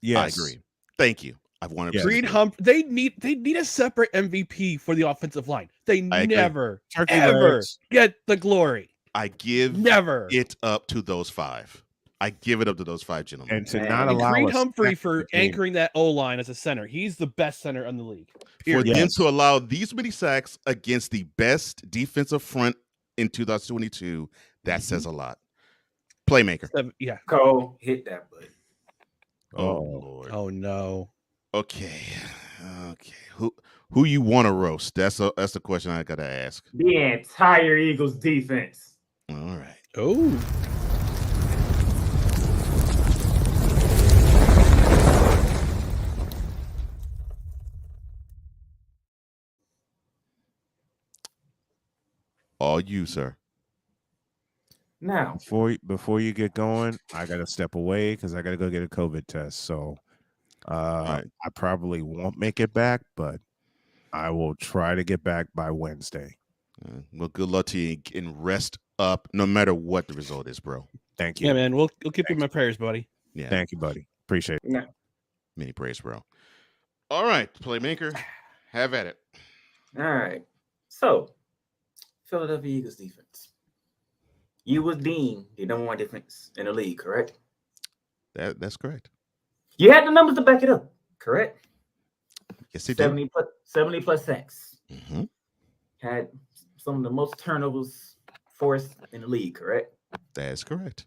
Yes. I agree. Thank you. I've 100%. Yes. Reed They need a separate MVP for the offensive line. They I agree. never Turkey ever legs. get the glory. I give Never. it up to those 5. I give it up to those 5 gentlemen. And to Man. not And allow Creed a Humphrey sack for in the game. anchoring that O line as a center. He's the best center in the league. For Period. them Yes. to allow these many sacks against the best defensive front in 2022, that says a lot. Playmaker. Yeah. Cole, hit that button. Oh Lord. Oh no. Okay. Who you want to roast? That's the question I gotta ask. The entire Eagles defense. All right. Oh. All you, sir. Now, Before you get going, I gotta step away because I gotta go get a COVID test. So right. I probably won't make it back, but I will try to get back by Wednesday. Well, good luck to you and rest up no matter what the result is, bro. Thank you. Yeah, man. We'll keep you in my prayers, buddy. Yeah. Thank you, buddy. Appreciate it. no. Many praise, bro. All right, Playmaker, have at it. All right. So, Philadelphia Eagles defense. You was deemed the number 1 defense in the league, correct? That's correct. You had the numbers to back it up, correct? Yes, he did. 70 plus sacks. Mm-hmm. Had some of the most turnovers forced in the league, correct? That's correct.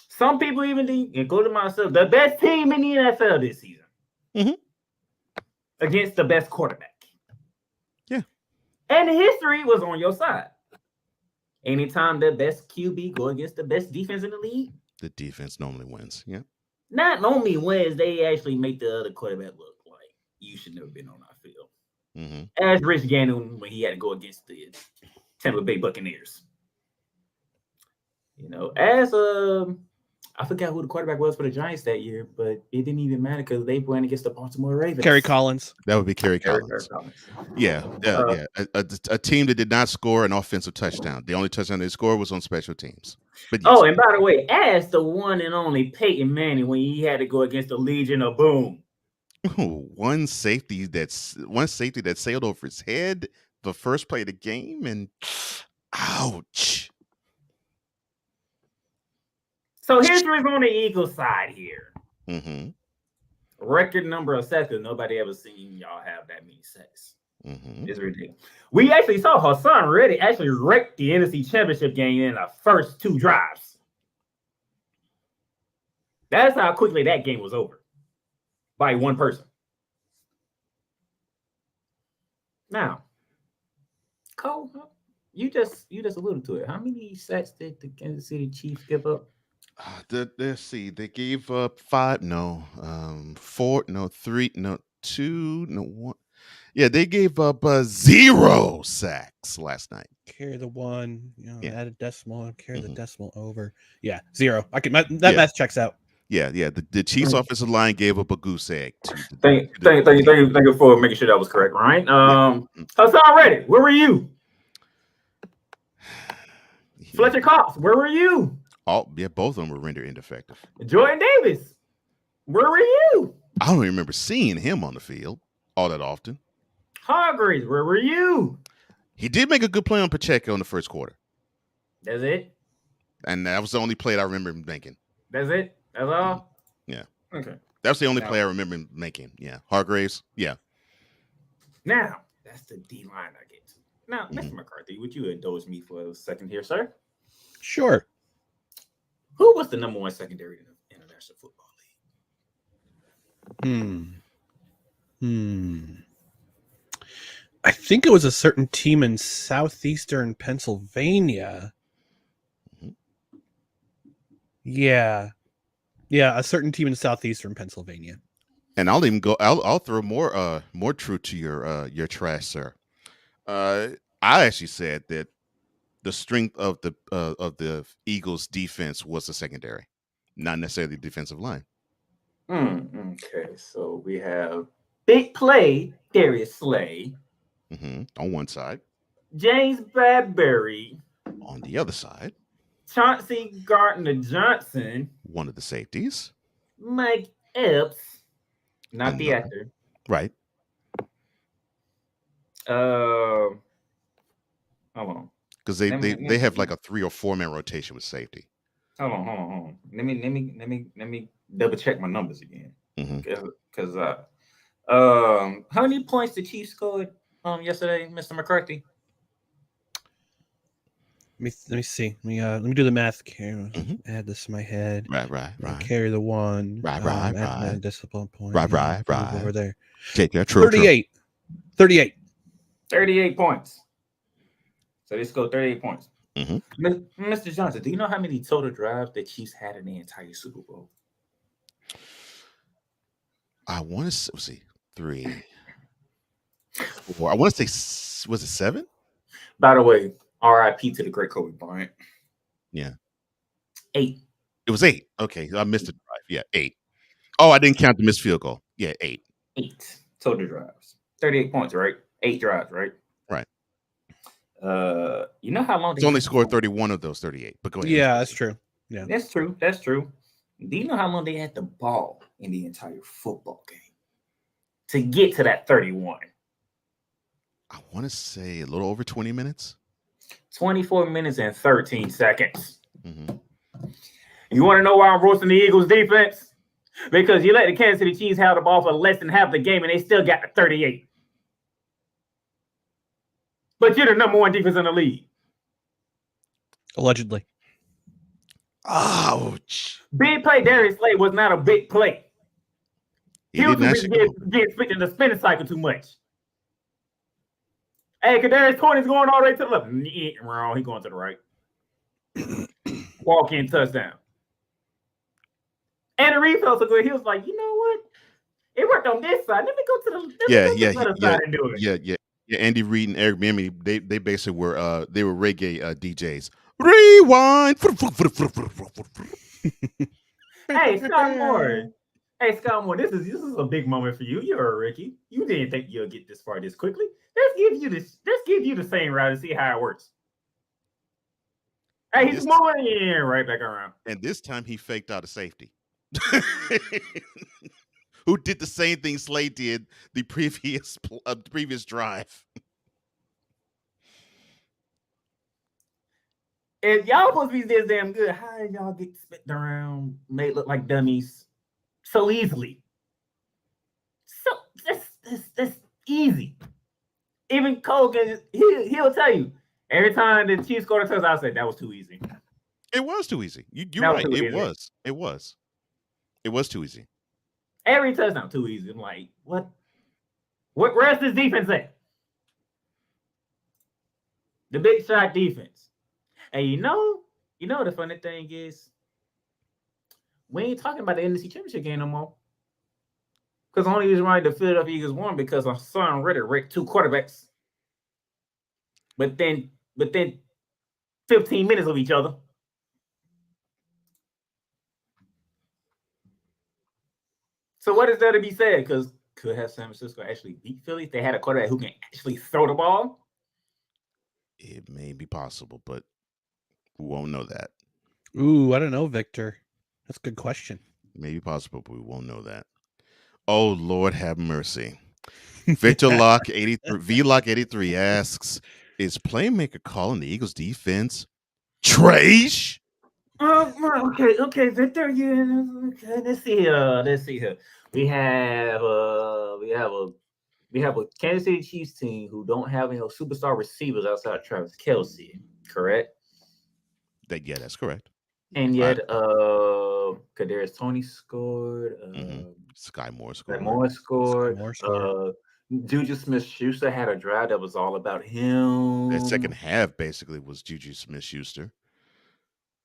Some people even including myself, the best team in the NFL this season. Mhm. Against the best quarterback. Yeah. And the history was on your side. Anytime the best QB go against the best defense in the league, The defense normally wins. Yeah. not only wins, they actually make the other quarterback look like you should never been on our field. Mm-hmm. As Rich Gannon when he had to go against the Tampa Bay Buccaneers. You know, as I forgot who the quarterback was for the Giants that year, but it didn't even matter because they went against the Baltimore Ravens. Kerry Collins. That would be Kerry Kerry Collins. Collins. Yeah. A team that did not score an offensive touchdown. The only touchdown they scored was on special teams. But yes. Oh, and by the way, as the one and only Peyton Manning when he had to go against the Legion of Boom. one safety that sailed over his head the first play of the game, and ouch. So history's on the Eagles side here. Mm-hmm. Record number of sacks, because nobody ever seen y'all have that many sacks. Mm-hmm. It's ridiculous. We actually saw Hassan Reddick actually wreck the NFC Championship game in the first 2 drives. That's how quickly that game was over. By one person. Now, Cole, you just alluded to it. How many sacks did the Kansas City Chiefs give up? Let's see. They gave up 5, no, 4, no, 3, no, 2, no, 1. Yeah, they gave up 0 sacks last night. Carry the 1, Yeah. add a decimal, carry the Mhm. decimal over. Yeah, 0. That math checks out. Yeah. The Chiefs offensive line gave up a goose egg. Thank you for making sure that was correct, Ryan. Hassan Reddick, where were you? Fletcher Cox, where were you? Both of them were rendered ineffective. Jordan Davis, where were you? I don't remember seeing him on the field all that often. Hargreaves, where were you? He did make a good play on Pacheco in the first quarter, That's it. and that was the only play I remember him making. That's it. That's all. Yeah. Okay. That's the only play I remember him making. Yeah, Hargraves. Yeah. Now that's the D line I get to. Now, Mr. McCarthy, would you indulge me for a second here, sir? Sure. Who was the number 1 secondary in the International Football League? I think it was a certain team in southeastern Pennsylvania. Yeah. Yeah, a certain team in southeastern Pennsylvania. And I'll even go. I'll throw more truth to your trash, sir. I actually said that the strength of the Eagles' defense was the secondary, not necessarily the defensive line. Okay, so we have big play Darius Slay, On one side, James Bradbury, on the other side, Chauncey Gardner Johnson, one of the safeties, Mike Epps, not the Another. actor. Right. Hold on. Because Let me- they have like a 3 or 4 man rotation with safety. Hold on. Let me double check my numbers again. Because how many points the Chiefs scored yesterday, Mr. McCarthy? Let me see. Let me do the math here. Add this to my head. Right. Carry the one. Right. Add the discipline point. Right. Over there. Take that. True. 38. 38. 38 points. So they scored 38 points. Mm-hmm. Mr. Johnson, do you know how many total drives the Chiefs had in the entire Super Bowl? I want to see 3, 4. I want to say, was it 7? By the way, RIP to the great Kobe Bryant. Yeah. 8. It was 8. Okay, I missed a drive. Yeah, 8. Oh, I didn't count the missed field goal. Yeah, 8. 8 total drives. 38 points, right? 8 drives, right? Right. You know how long they only scored 31 of those 38. But go ahead. Yeah, that's true. Yeah, that's true. That's true. Do you know how long they had the ball in the entire football game to get to that 31? I want to say a little over 20 minutes. 24 minutes and 13 seconds. You want to know why I'm roasting the Eagles defense? Because you let the Kansas City Chiefs have the ball for less than half the game and they still got the 38. But you're the number 1 defense in the league. Allegedly. Ouch. Big play Darius Slay was not a big play. He was getting spit in the spinning cycle too much. Hey, Kadarius Tony's going all the way to the left. Wrong, he going to the right. Walk-in touchdown. And the Reed felt so good. He was like, you know what? It worked on this side. Let me go to the other side and do it. Yeah. Andy Reid and Eric Bieniemy, they basically were reggae DJs. Rewind. Hey, Scott Moore. This is a big moment for you. You're a rookie. You didn't think you'll get this far this quickly. Let's give you the same route and see how it works. Hey, he's moving in right back around. And this time he faked out a safety. Who did the same thing Slade did the previous drive. If y'all supposed to be this damn good, how did y'all get spit around, made look like dummies so easily? So that's easy. Even Cole he'll tell you every time the Chiefs scored a touchdown, I said that was too easy. It was too easy. You're right. It was too easy. Every touchdown too easy. I'm like, what? Where's this defense at? The big shot defense. And you know the funny thing is, we ain't talking about the NFC Championship game no more. Because the only reason why the Philadelphia Eagles won because our son Ritter wrecked 2 quarterbacks. But then 15 minutes of each other. So what is there to be said? Because could have San Francisco actually beat Philly if they had a quarterback who can actually throw the ball? It may be possible, but we won't know that. Ooh, I don't know, Victor. That's a good question. It may be possible, but we won't know that. Oh, Lord have mercy. Victor Lock 83 VLock 83 asks, is playmaker calling the Eagles defense trash? Okay, Victor. Yeah, okay. Let's see here. We have a Kansas City Chiefs team who don't have any superstar receivers outside Travis Kelce, correct? Yeah, that's correct. And yet, Kadarius Toney scored. Sky Moore scored. Juju Smith-Schuster had a drive that was all about him. That second half basically was Juju Smith-Schuster.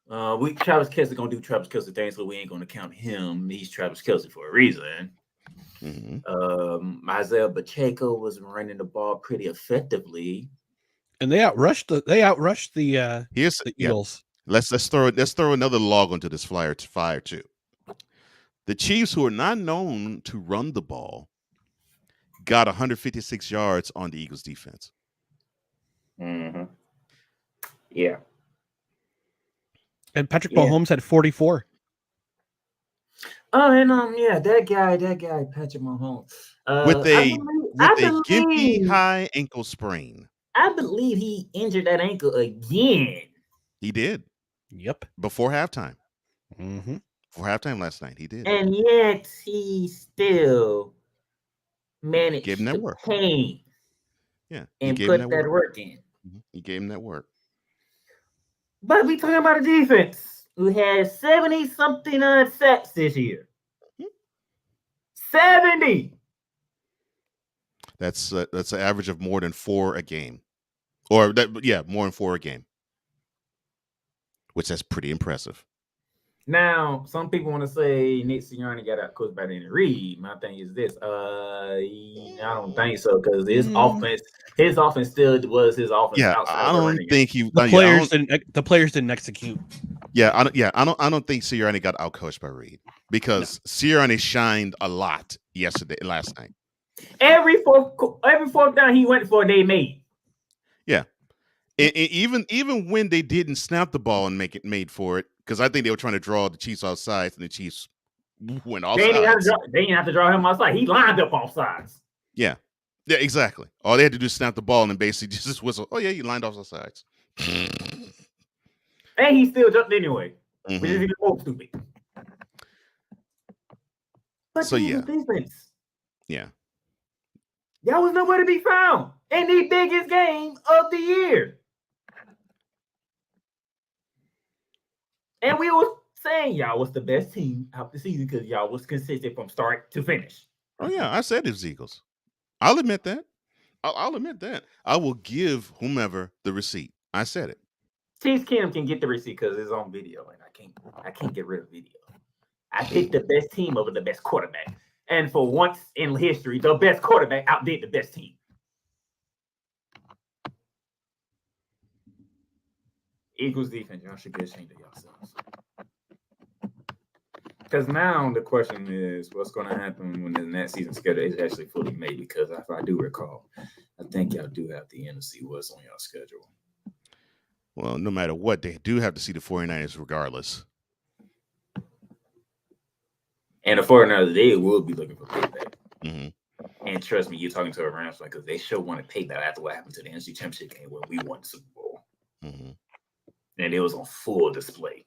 Travis Kelce gonna do Travis Kelce things, so we ain't gonna count him. He's Travis Kelce for a reason. Isaiah Pacheco was running the ball pretty effectively, and they outrushed the Eagles. Let's throw another log onto this fire too. The Chiefs, who are not known to run the ball, got 156 yards on the Eagles defense. Yeah. And Patrick Mahomes had 44. Oh, and that guy, Patrick Mahomes, with a gimpy high ankle sprain. I believe he injured that ankle again. He did. Yep. Before halftime. Before halftime last night, he did. And yet he still managed to work. Pain. Yeah. And put that work in. He gave him that work. But we talking about a defense who has 70-something sacks this year. 70. That's an average of more than 4 a game. Or more than 4 a game. Which that's pretty impressive. Now, some people want to say Nick Sirianni got out coached by Andy Reid. My thing is this: I don't think so, because his offense still was his offense. Yeah, I don't think he. The players didn't execute. Yeah, I don't think Sirianni got out coached by Reid, because Sirianni shined a lot last night. Every fourth down he went for, they made. Yeah. And even when they didn't snap the ball and make it made for it, because I think they were trying to draw the Chiefs offsides, and the Chiefs went offsides. They didn't have to draw him offside. He lined up offsides. Yeah, exactly. All they had to do is snap the ball and basically just whistle. Oh yeah, you lined off offsides. And he still jumped anyway, which is even more stupid. But defense. Yeah. Y'all was nowhere to be found in the biggest game of the year. And we were saying y'all was the best team out the season because y'all was consistent from start to finish. Oh, yeah. I said it was Eagles. I'll admit that. I'll admit that. I will give whomever the receipt. I said it. Chiefs Kim can get the receipt because it's on video, and I can't get rid of video. I picked the best team over the best quarterback. And for once in history, the best quarterback outdid the best team. Eagles defense, y'all should get ashamed of yourselves. Because now the question is, what's going to happen when the next season schedule is actually fully made? Because if I do recall, I think y'all do have the NFC West on y'all schedule. Well, no matter what, they do have to see the 49ers regardless. And the 49ers, they will be looking for payback. And trust me, you're talking to a Rams fan, because they sure want to pay that after what happened to the NFC Championship game where we won the Super Bowl. And it was on full display.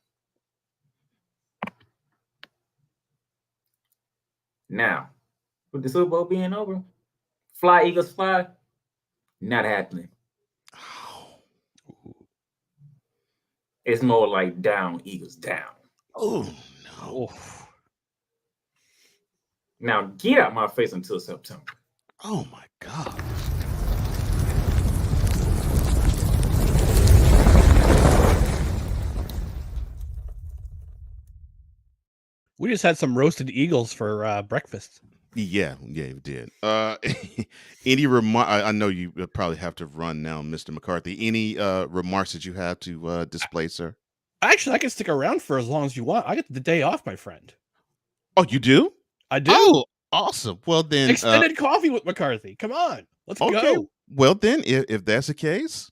Now, with the Super Bowl being over, fly, Eagles, fly, not happening. It's more like down, Eagles, down. Oh, no. Now, get out my face until September. Oh, my God. We just had some roasted eagles for breakfast. Yeah, we did. Any remark? I know you probably have to run now, Mr. McCarthy. Any remarks that you have to display, sir? Actually, I can stick around for as long as you want. I get the day off, my friend. Oh, you do? I do. Oh, awesome. Well, then extended coffee with McCarthy. Come on, let's go. Well, then, if that's the case,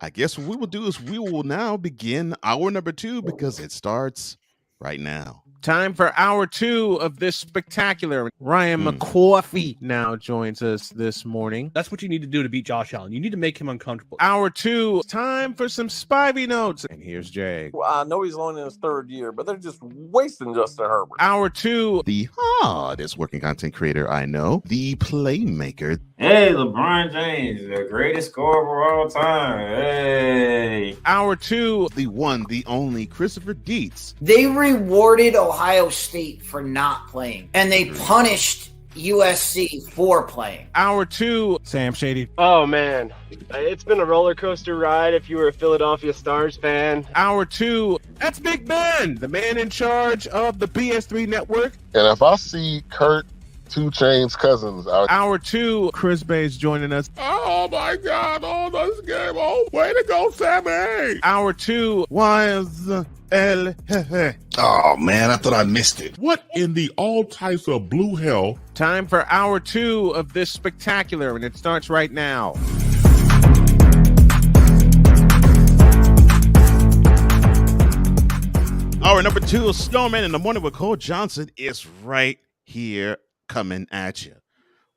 I guess what we will do is we will now begin hour number 2 because it starts right now. Time for hour 2 of this spectacular. Ryan McCoffey now joins us this morning. That's what you need to do to beat Josh Allen. You need to make him uncomfortable. Hour 2, time for some Spivey notes. And here's Jay. Well, I know he's only in his 3rd year, but they're just wasting Justin Herbert. Hour 2, the hardest working content creator I know, the playmaker. Hey, LeBron James, the greatest scorer of all time. Hey. Hour 2, the one, the only Christopher Dietz. They rewarded Ohio State for not playing, and they punished USC foreplaying. Hour 2, Sam Shady. Oh man, it's been a roller coaster ride if you were a Philadelphia Stars fan. Hour 2, that's Big Ben, the man in charge of the BS3 network. And if I see Kurt 2 Chainz Cousins out. Hour 2, Chris Bay's joining us. Oh my God, this game. Oh, way to go, Sammy. Hour 2, YSL. Oh man, I thought I missed it. What in the all types of blue hell? Time for hour 2 of this spectacular, and it starts right now. Hour number 2 of Snowman in the Morning with Cole Johnson is right here coming at you.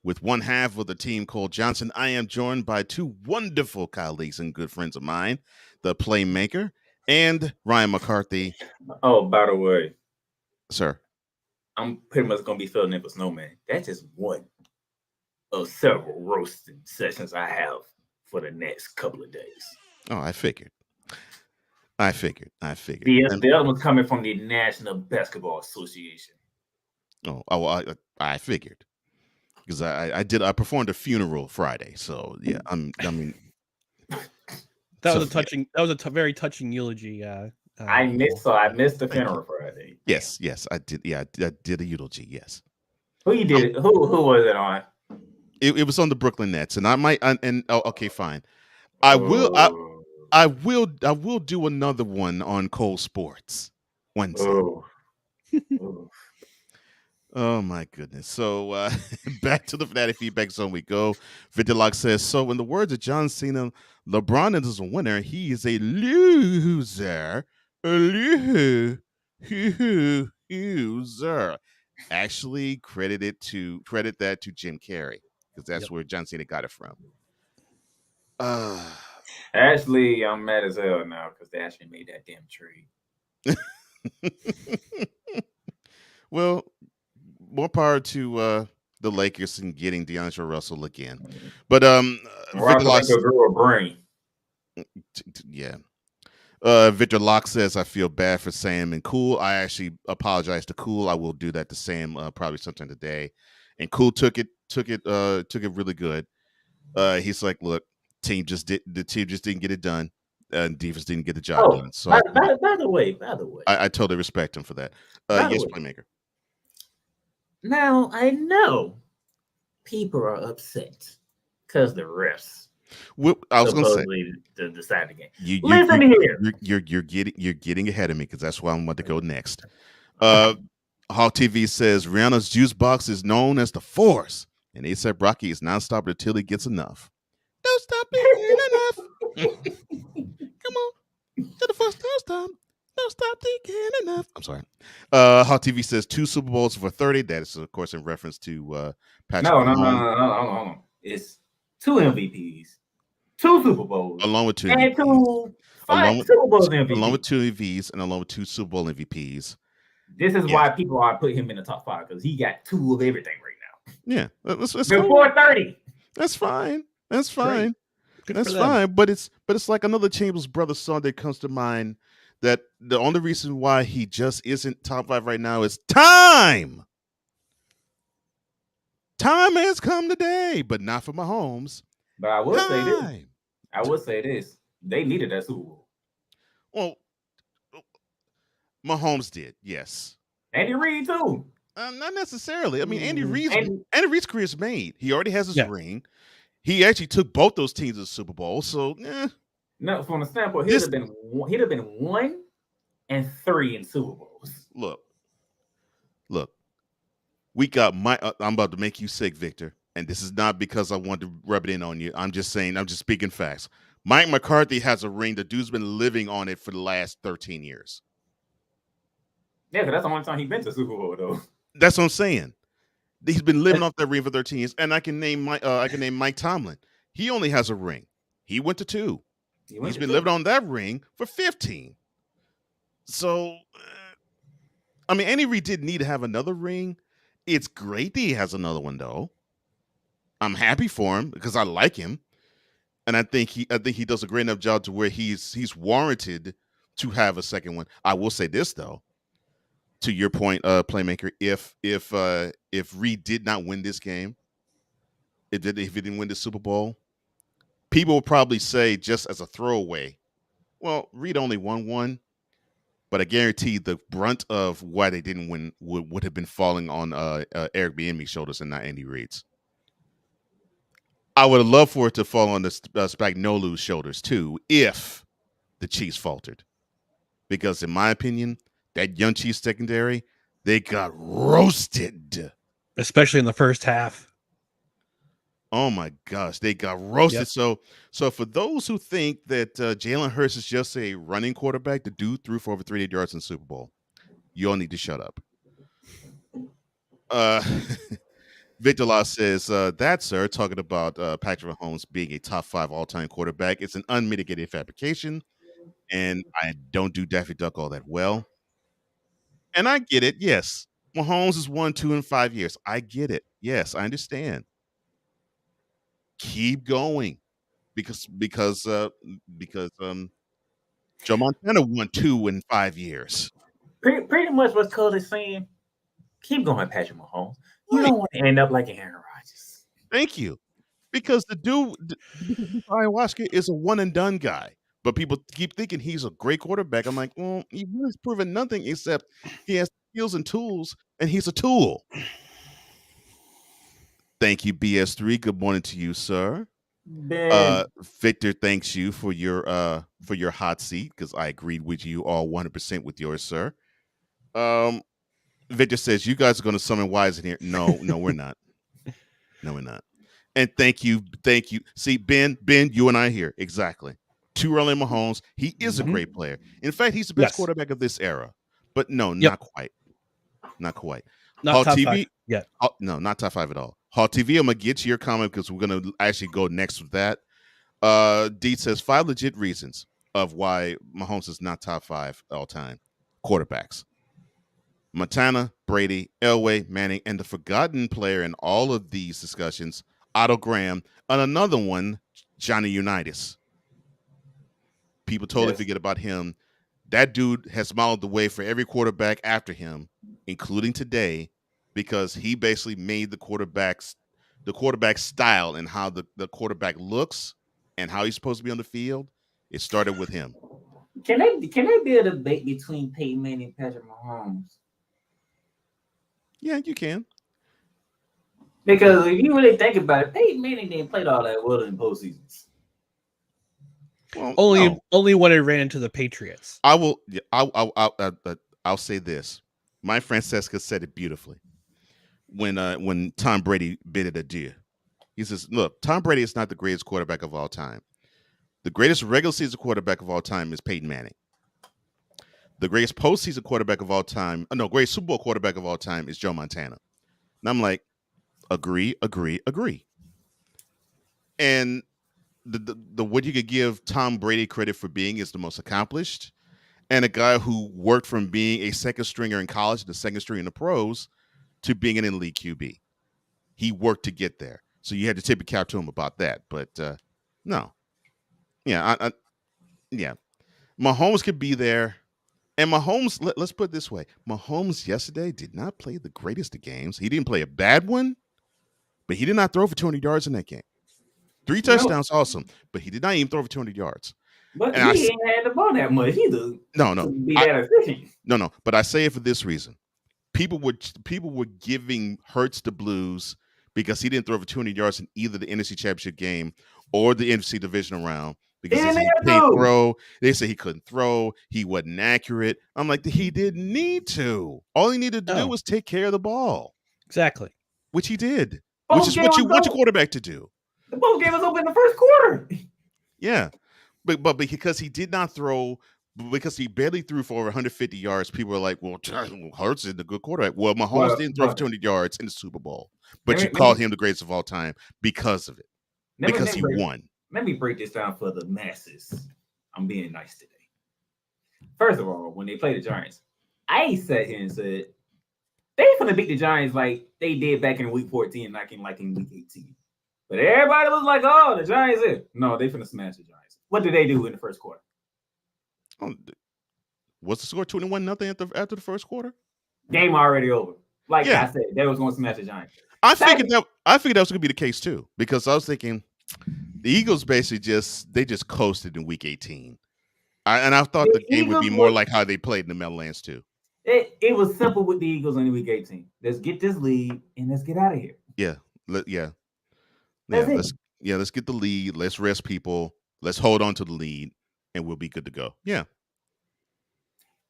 With one half of the team, Cole Johnson, I am joined by 2 wonderful colleagues and good friends of mine, the Playmaker and Ryan McCarthy. Oh, by the way, sir, I'm pretty much going to be filling in for Snowman. That's just one of several roasting sessions I have for the next couple of days. Oh, I figured. The other one's coming from the National Basketball Association. I figured. Because I performed a funeral Friday, so yeah, That was a very touching eulogy. I missed the funeral Friday. Yes, I did. Yeah, I did a eulogy. Yes. Who you did it? Who was it on? It was on the Brooklyn Nets, and I might. Okay, fine. I will do another one on Cole Sports Wednesday. Oh my goodness. So back to the Fanatic Feedback Zone we go. Vidilog says, so in the words of John Cena, LeBron is a winner. He is a loser. A loser. Actually, credit that to Jim Carrey, because that's where John Cena got it from. Actually, I'm mad as hell now because they actually made that damn trade. Well, more power to the Lakers in getting DeAndre Russell again. But Victor grew a brain. Yeah. Victor Locke says, I feel bad for Sam and Cool. I actually apologize to Cool. I will do that to Sam probably sometime today. And Cool took it really good. He's like, look, the team just didn't get it done. And defense didn't get the job done. So by the way, I totally respect him for that. Yes, Playmaker. Now I know people are upset because the refs. I was going to say to decide the game. Listen here, you're getting ahead of me because that's why I'm about to go next. Hawk TV says Rihanna's juice box is known as the Force, and ASAP Rocky is nonstop until he gets enough. Don't stop being enough. Come on, to the first time. Don't stop thinking enough. I'm sorry. Hot TV says 2 Super Bowls for 30. That is, of course, in reference to Patrick. No. It's 2 MVPs, 2 Super Bowls, along with 2 and MVPs. 2 Super Bowls MVPs, along with 2 MVPs, and along with 2 Super Bowl MVPs. This is why people are putting him in the top 5 because he got 2 of everything right now. Yeah, let's before 30. That's fine. That's fine. Good That's fine. But it's like another Chambers Brothers song that comes to mind. That the only reason why he just isn't top 5 right now is time. Time has come today, but not for Mahomes. But I will say this. They needed that Super Bowl. Well, Mahomes did, yes. Andy Reid too. Not necessarily. I mean, Andy Reid's career is made. He already has his ring. He actually took both those teams to the Super Bowl. So, No, from the standpoint, he'd have been 1 and 3 in Super Bowls. Look. We got I'm about to make you sick, Victor, and this is not because I want to rub it in on you. I'm just speaking facts. Mike McCarthy has a ring. The dude's been living on it for the last 13 years. Yeah, because that's the only time he's been to Super Bowl, though. That's what I'm saying. He's been living off that ring for 13 years, and I can name Mike Tomlin. He only has a ring. He went to 2. He's been living on that ring for 15. So, I mean, Andy Reid didn't need to have another ring. It's great that he has another one, though. I'm happy for him because I like him, and I think he does a great enough job to where he's warranted to have a second one. I will say this though, to your point, playmaker, if Reed did not win this game, if he didn't win the Super Bowl, people would probably say just as a throwaway, well, Reed only won one, but I guarantee the brunt of why they didn't win would have been falling on Eric Bieniemy's shoulders and not Andy Reid's. I would have loved for it to fall on the Spagnuolo's shoulders too, if the Chiefs faltered. Because in my opinion, that young Chiefs secondary, they got roasted. Especially in the first half. Oh my gosh, they got roasted. Yep. So for those who think that Jalen Hurts is just a running quarterback, the dude threw for over 300 yards in the Super Bowl. You all need to shut up. Victor Law says, that, sir, talking about Patrick Mahomes being a top 5 all-time quarterback, it's an unmitigated fabrication, and I don't do Daffy Duck all that well. And I get it, yes. Mahomes has won 2 in 5 years. I get it. Yes, I understand. Keep going. Because Joe Montana won 2 in 5 years. Pretty much what Cole is saying. Keep going, Patrick Mahomes. You don't want to end up like Aaron Rodgers. Thank you. Because the dude, ayahuasca is a one and done guy. But people keep thinking he's a great quarterback. I'm like, well, he's proven nothing except he has skills and tools, and he's a tool. Thank you, BS3. Good morning to you, sir. Victor thanks you for your hot seat, because I agreed with you all 100% with yours, sir. Victor says, you guys are going to summon Wise in here. No, we're not. No, we're not. And thank you. See, Ben, you and I here. Exactly. Too early Mahomes. He is a great player. In fact, he's the best quarterback of this era. But no, not quite. Not quite. Not top 5 yet. No, not top 5 at all. Hall TV, I'm going to get to your comment because we're going to actually go next with that. Deed says 5 legit reasons of why Mahomes is not top 5 all-time quarterbacks. Montana, Brady, Elway, Manning, and the forgotten player in all of these discussions, Otto Graham, and another one, Johnny Unitas. People totally forget about him. That dude has modeled the way for every quarterback after him, including today, because he basically made the quarterback style and how the quarterback looks and how he's supposed to be on the field. It started with him. Can there be a debate between Peyton Manning and Patrick Mahomes? Yeah, you can. Because if you really think about it, Peyton Manning didn't play all that well in postseasons. Well, only when it ran into the Patriots. I'll say this. My Francesca said it beautifully when Tom Brady bid it adieu. He says, look, Tom Brady is not the greatest quarterback of all time. The greatest regular season quarterback of all time is Peyton Manning. The greatest postseason quarterback of all time, greatest Super Bowl quarterback of all time is Joe Montana. And I'm like, agree. And the what you could give Tom Brady credit for being is the most accomplished, and a guy who worked from being a second stringer in college to the second string in the pros to being an elite QB. He worked to get there. So you had to tip a cap to him about that. But no. Yeah, yeah. Mahomes could be there. And Mahomes, let's put it this way. Mahomes yesterday did not play the greatest of games. He didn't play a bad one, but he did not throw for 200 yards in that game. 3 touchdowns, awesome. But he did not even throw for 200 yards. But and he ain't had the ball that much either. No. Be that efficient. No. But I say it for this reason. People were giving Hurts the blues because he didn't throw for 200 yards in either the NFC Championship game or the NFC Divisional round. Because he couldn't throw. They say he couldn't throw. He wasn't accurate. I'm like, he didn't need to. All he needed to do was take care of the ball. Exactly. Which he did. Which is what you want your quarterback to do. The ball game was open in the first quarter. Yeah. But because he did not throw, because he barely threw for over 150 yards, people are like, well, Hurts is the good quarterback. Well, Mahomes didn't throw for 200 yards in the Super Bowl. But you called him the greatest of all time because of it. Because he won. Let me break this down for the masses. I'm being nice today. First of all, when they play the Giants, I sat here and said, they finna beat the Giants like they did back in week 14, like in week 18. But everybody was like, oh, the Giants is. No, they finna smash the Giants. What did they do in the first quarter? What's the score? 21-0 after the first quarter? Game already over. Like Yeah. I said, they was going to smash the Giants. I figured that was going to be the case too, because I was thinking the Eagles basically just coasted in Week 18, and I thought the game would be more like how they played in the Meadowlands too. It was simple with the Eagles in Week 18. Let's get this lead and let's get out of here. Let's get the lead. Let's rest people. Let's hold on to the lead, and we'll be good to go. Yeah.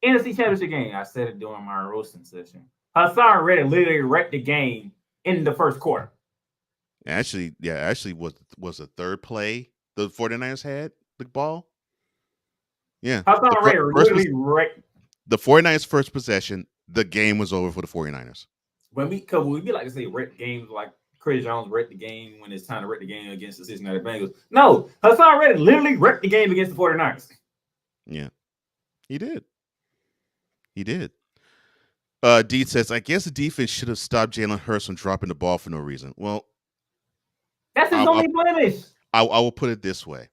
NFC Championship game. I said it during my roasting session. Hassan Reddick literally wrecked the game in the first quarter. Actually was the third play the 49ers had the ball. Yeah. Hassan Reddick literally wrecked. The 49ers' first possession, the game was over for the 49ers. When we like to say wreck games like Chris Jones wrecked the game when it's time to wreck the game against the Cincinnati Bengals. No, Hassan Reddick literally wrecked the game against the 49ers. Yeah. He did. Deed says, I guess the defense should have stopped Jalen Hurts from dropping the ball for no reason. Well, that's his only blemish. I will put it this way.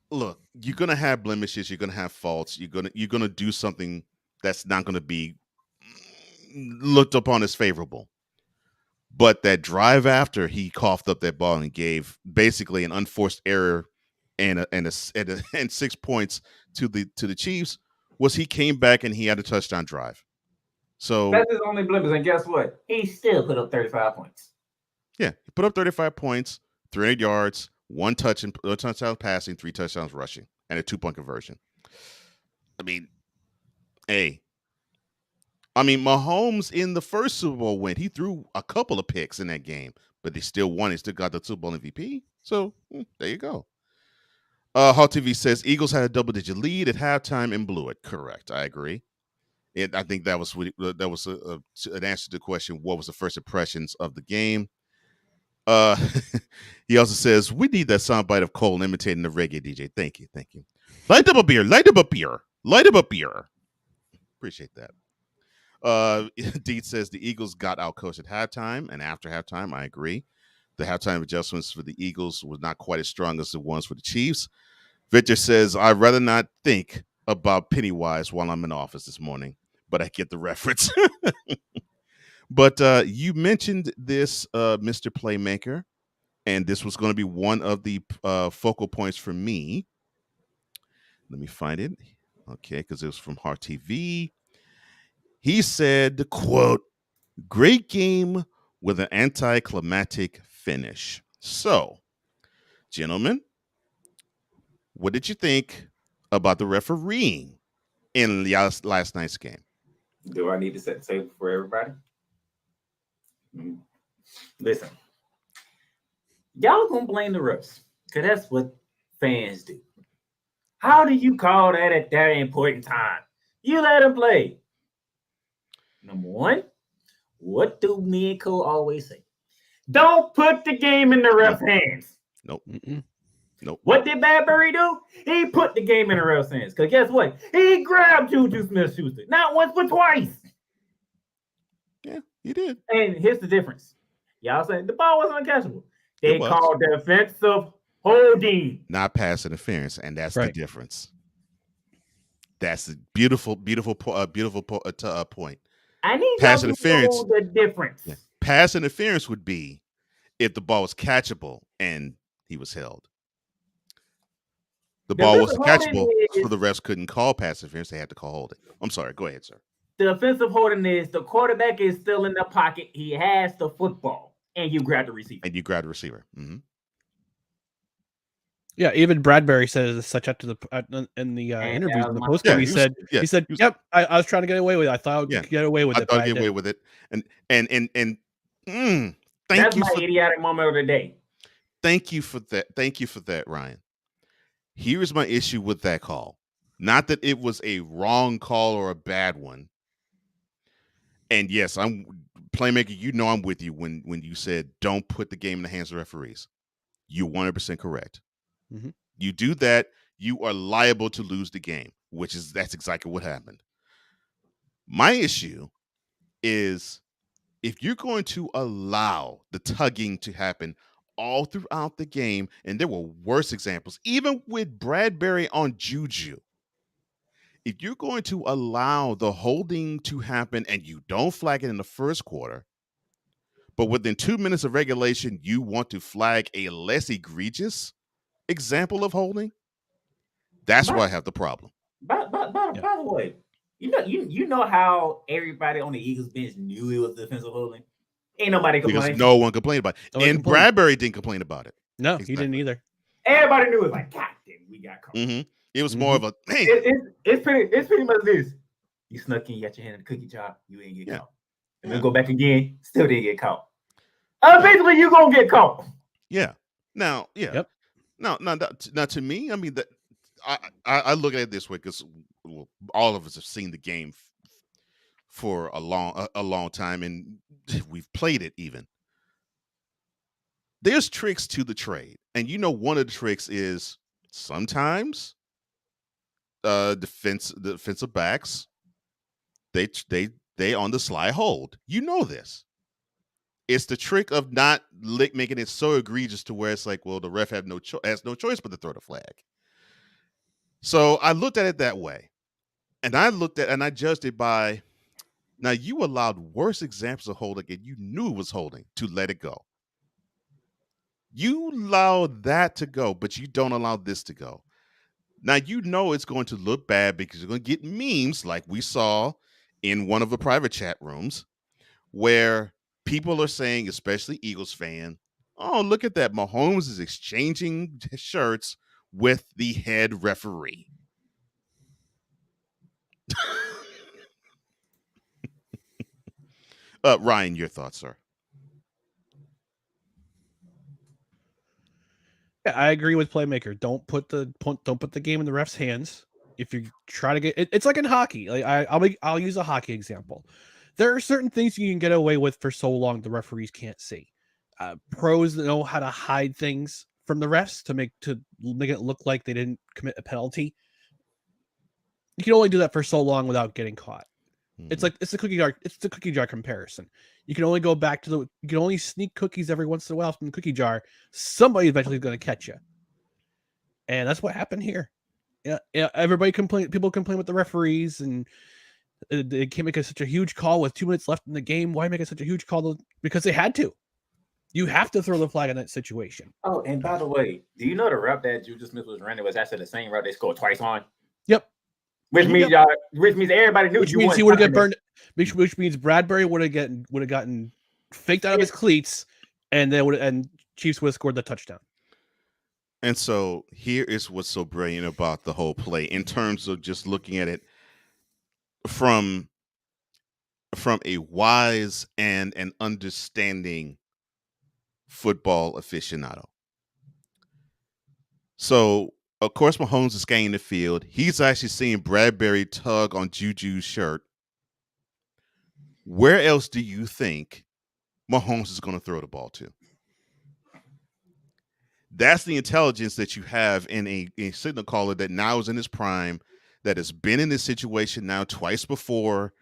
Look, you're gonna have blemishes, you're gonna have faults, you're gonna do something that's not gonna be looked upon as favorable. But that drive after he coughed up that ball and gave basically an unforced error and 6 points to the Chiefs was he came back and he had a touchdown drive. So that's his only blemish, and guess what? He still put up 35 points. Yeah, he put up 35 points, 300 yards, one touchdown passing, 3 touchdowns rushing, and a 2-point conversion. I mean, Mahomes in the first Super Bowl win, he threw a couple of picks in that game, but they still won. He still got the Super Bowl MVP. So there you go. Hot TV says Eagles had a double-digit lead at halftime and blew it. Correct, I agree. I think that was an answer to the question. What was the first impressions of the game? He also says we need that soundbite of Cole imitating the reggae DJ. Thank you. Light up a beer. Appreciate that. Deed says the Eagles got outcoached at halftime, and after halftime, I agree. The halftime adjustments for the Eagles was not quite as strong as the ones for the Chiefs. Victor says, I'd rather not think about Pennywise while I'm in office this morning, but I get the reference. But you mentioned this, Mr. Playmaker, and this was going to be one of the focal points for me. Let me find it. Okay, because it was from Heart TV. He said, quote, great game with an anticlimactic finish. So, gentlemen, what did you think about the refereeing in last night's game? Do I need to set the table for everybody? Listen, y'all gonna blame the refs because that's what fans do. How do you call that at that important time? You let them play. Number one, what do me and Cole always say? Don't put the game in the ref's hands. Nope. What did Badbury do? He put the game in the ref's hands. Because guess what? He grabbed Juju Smith-Schuster. Not once, but twice. Yeah, he did. And here's the difference. Y'all saying the ball wasn't uncatchable. They called defensive holding. Not pass interference, and that's the difference. That's a beautiful point. I need pass y'all interference. To know the difference. Yeah. Pass interference would be if the ball was catchable and he was held. The ball wasn't catchable, so the refs couldn't call pass interference. They had to call holding. I'm sorry. Go ahead, sir. The offensive holding is the quarterback is still in the pocket. He has the football, and you grab the receiver. Mm-hmm. Yeah, even Bradbury said as such after in the interviews in the post game. He said, "Yep, I was trying to get away with it. I thought I could get away with it. I thought I'd get away with it." And that's my idiotic moment of the day. Thank you for that, Ryan. Here's my issue with that call. Not that it was a wrong call or a bad one. And yes, I'm Playmaker. You know I'm with you when you said don't put the game in the hands of referees. You're 100% correct. Mm-hmm. You do that, you are liable to lose the game, that's exactly what happened. My issue is if you're going to allow the tugging to happen all throughout the game, and there were worse examples, even with Bradbury on Juju, if you're going to allow the holding to happen and you don't flag it in the first quarter, but within 2 minutes of regulation, you want to flag a less egregious example of holding, that's where I have the problem. By the way, you know how everybody on the Eagles bench knew it was defensive holding. Ain't nobody Because complained. no one complained about it. Nobody And complained. Bradbury didn't complain about it. No, he didn't either. Everybody knew it was like, God damn, we got caught. It was more of a man. It's pretty much this. You snuck in, you got your hand in the cookie jar, you ain't get caught. And then go back again, still didn't get caught. Eventually, you gonna get caught. Yeah. Now, yeah. Yep. Now, to me, I mean that I look at it this way because all of us have seen the game for a long time, and we've played it even. There's tricks to the trade, and one of the tricks is sometimes defensive backs they on the sly hold. You know this. It's the trick of not making it so egregious to where it's like, well, the ref has no choice but to throw the flag. So I looked at it that way, and I judged it by. Now you allowed worse examples of holding, and you knew it was holding to let it go. You allow that to go, but you don't allow this to go. Now it's going to look bad because you're going to get memes like we saw in one of the private chat rooms where people are saying, especially Eagles fan, oh, look at that. Mahomes is exchanging shirts with the head referee. Ryan, your thoughts, sir? Yeah, I agree with Playmaker. Don't put the game in the ref's hands. If you try to get it's like in hockey. Like I'll use a hockey example. There are certain things you can get away with for so long the referees can't see. Pros know how to hide things from the refs to make it look like they didn't commit a penalty. You can only do that for so long without getting caught. It's like it's the cookie jar comparison. You can only go back to you can only sneak cookies every once in a while from the cookie jar. Somebody eventually is going to catch you, and that's what happened here. Yeah, people complain with the referees, and they can't make such a huge call with 2 minutes left in the game. Why make it such a huge call? Because they had to. You have to throw the flag in that situation. Oh, and by the way, do you know the route that Juju Smith was running was actually the same route they scored twice on? Yep. Which means everybody knew. Which means he would have burned. Which means Bradbury would have gotten faked out of his cleats, and Chiefs would have scored the touchdown. And so here is what's so brilliant about the whole play in terms of just looking at it from a wise and an understanding football aficionado. So, of course, Mahomes is scanning the field. He's actually seeing Bradbury tug on Juju's shirt. Where else do you think Mahomes is going to throw the ball to? That's the intelligence that you have in a signal caller that now is in his prime, that has been in this situation now twice before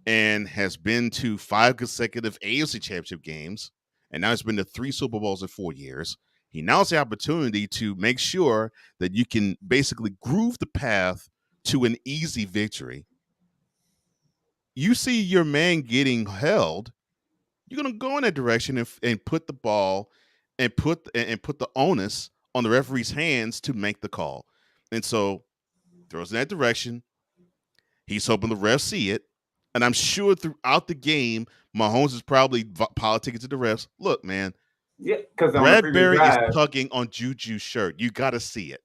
and has been to 5 consecutive AFC Championship games, and now has been to 3 Super Bowls in 4 years. He now has the opportunity to make sure that you can basically groove the path to an easy victory. You see your man getting held, you're going to go in that direction and put the ball and put the onus on the referee's hands to make the call. And so throws in that direction. He's hoping the refs see it. And I'm sure throughout the game, Mahomes is probably politicking to the refs. Look, man. Yeah, because Bradbury is tugging on Juju's shirt. You got to see it.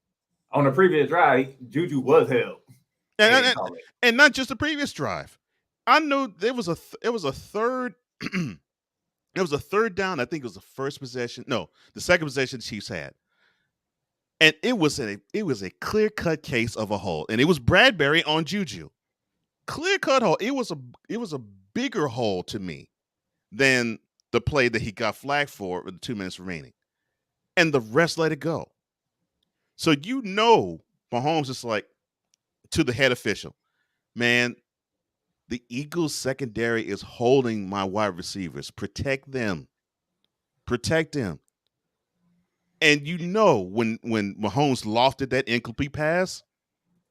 On the previous drive, Juju was held. And not just the previous drive. I know there was a third it was a third down. I think it was the first possession. No, the second possession the Chiefs had. And it was a clear-cut case of a hold. And it was Bradbury on Juju. Clear-cut hold. It was a bigger hold to me than the play that he got flagged for with the 2 minutes remaining. And the rest let it go. So Mahomes is like to the head official, man, the Eagles secondary is holding my wide receivers. Protect them. Protect them. And when Mahomes lofted that incomplete pass,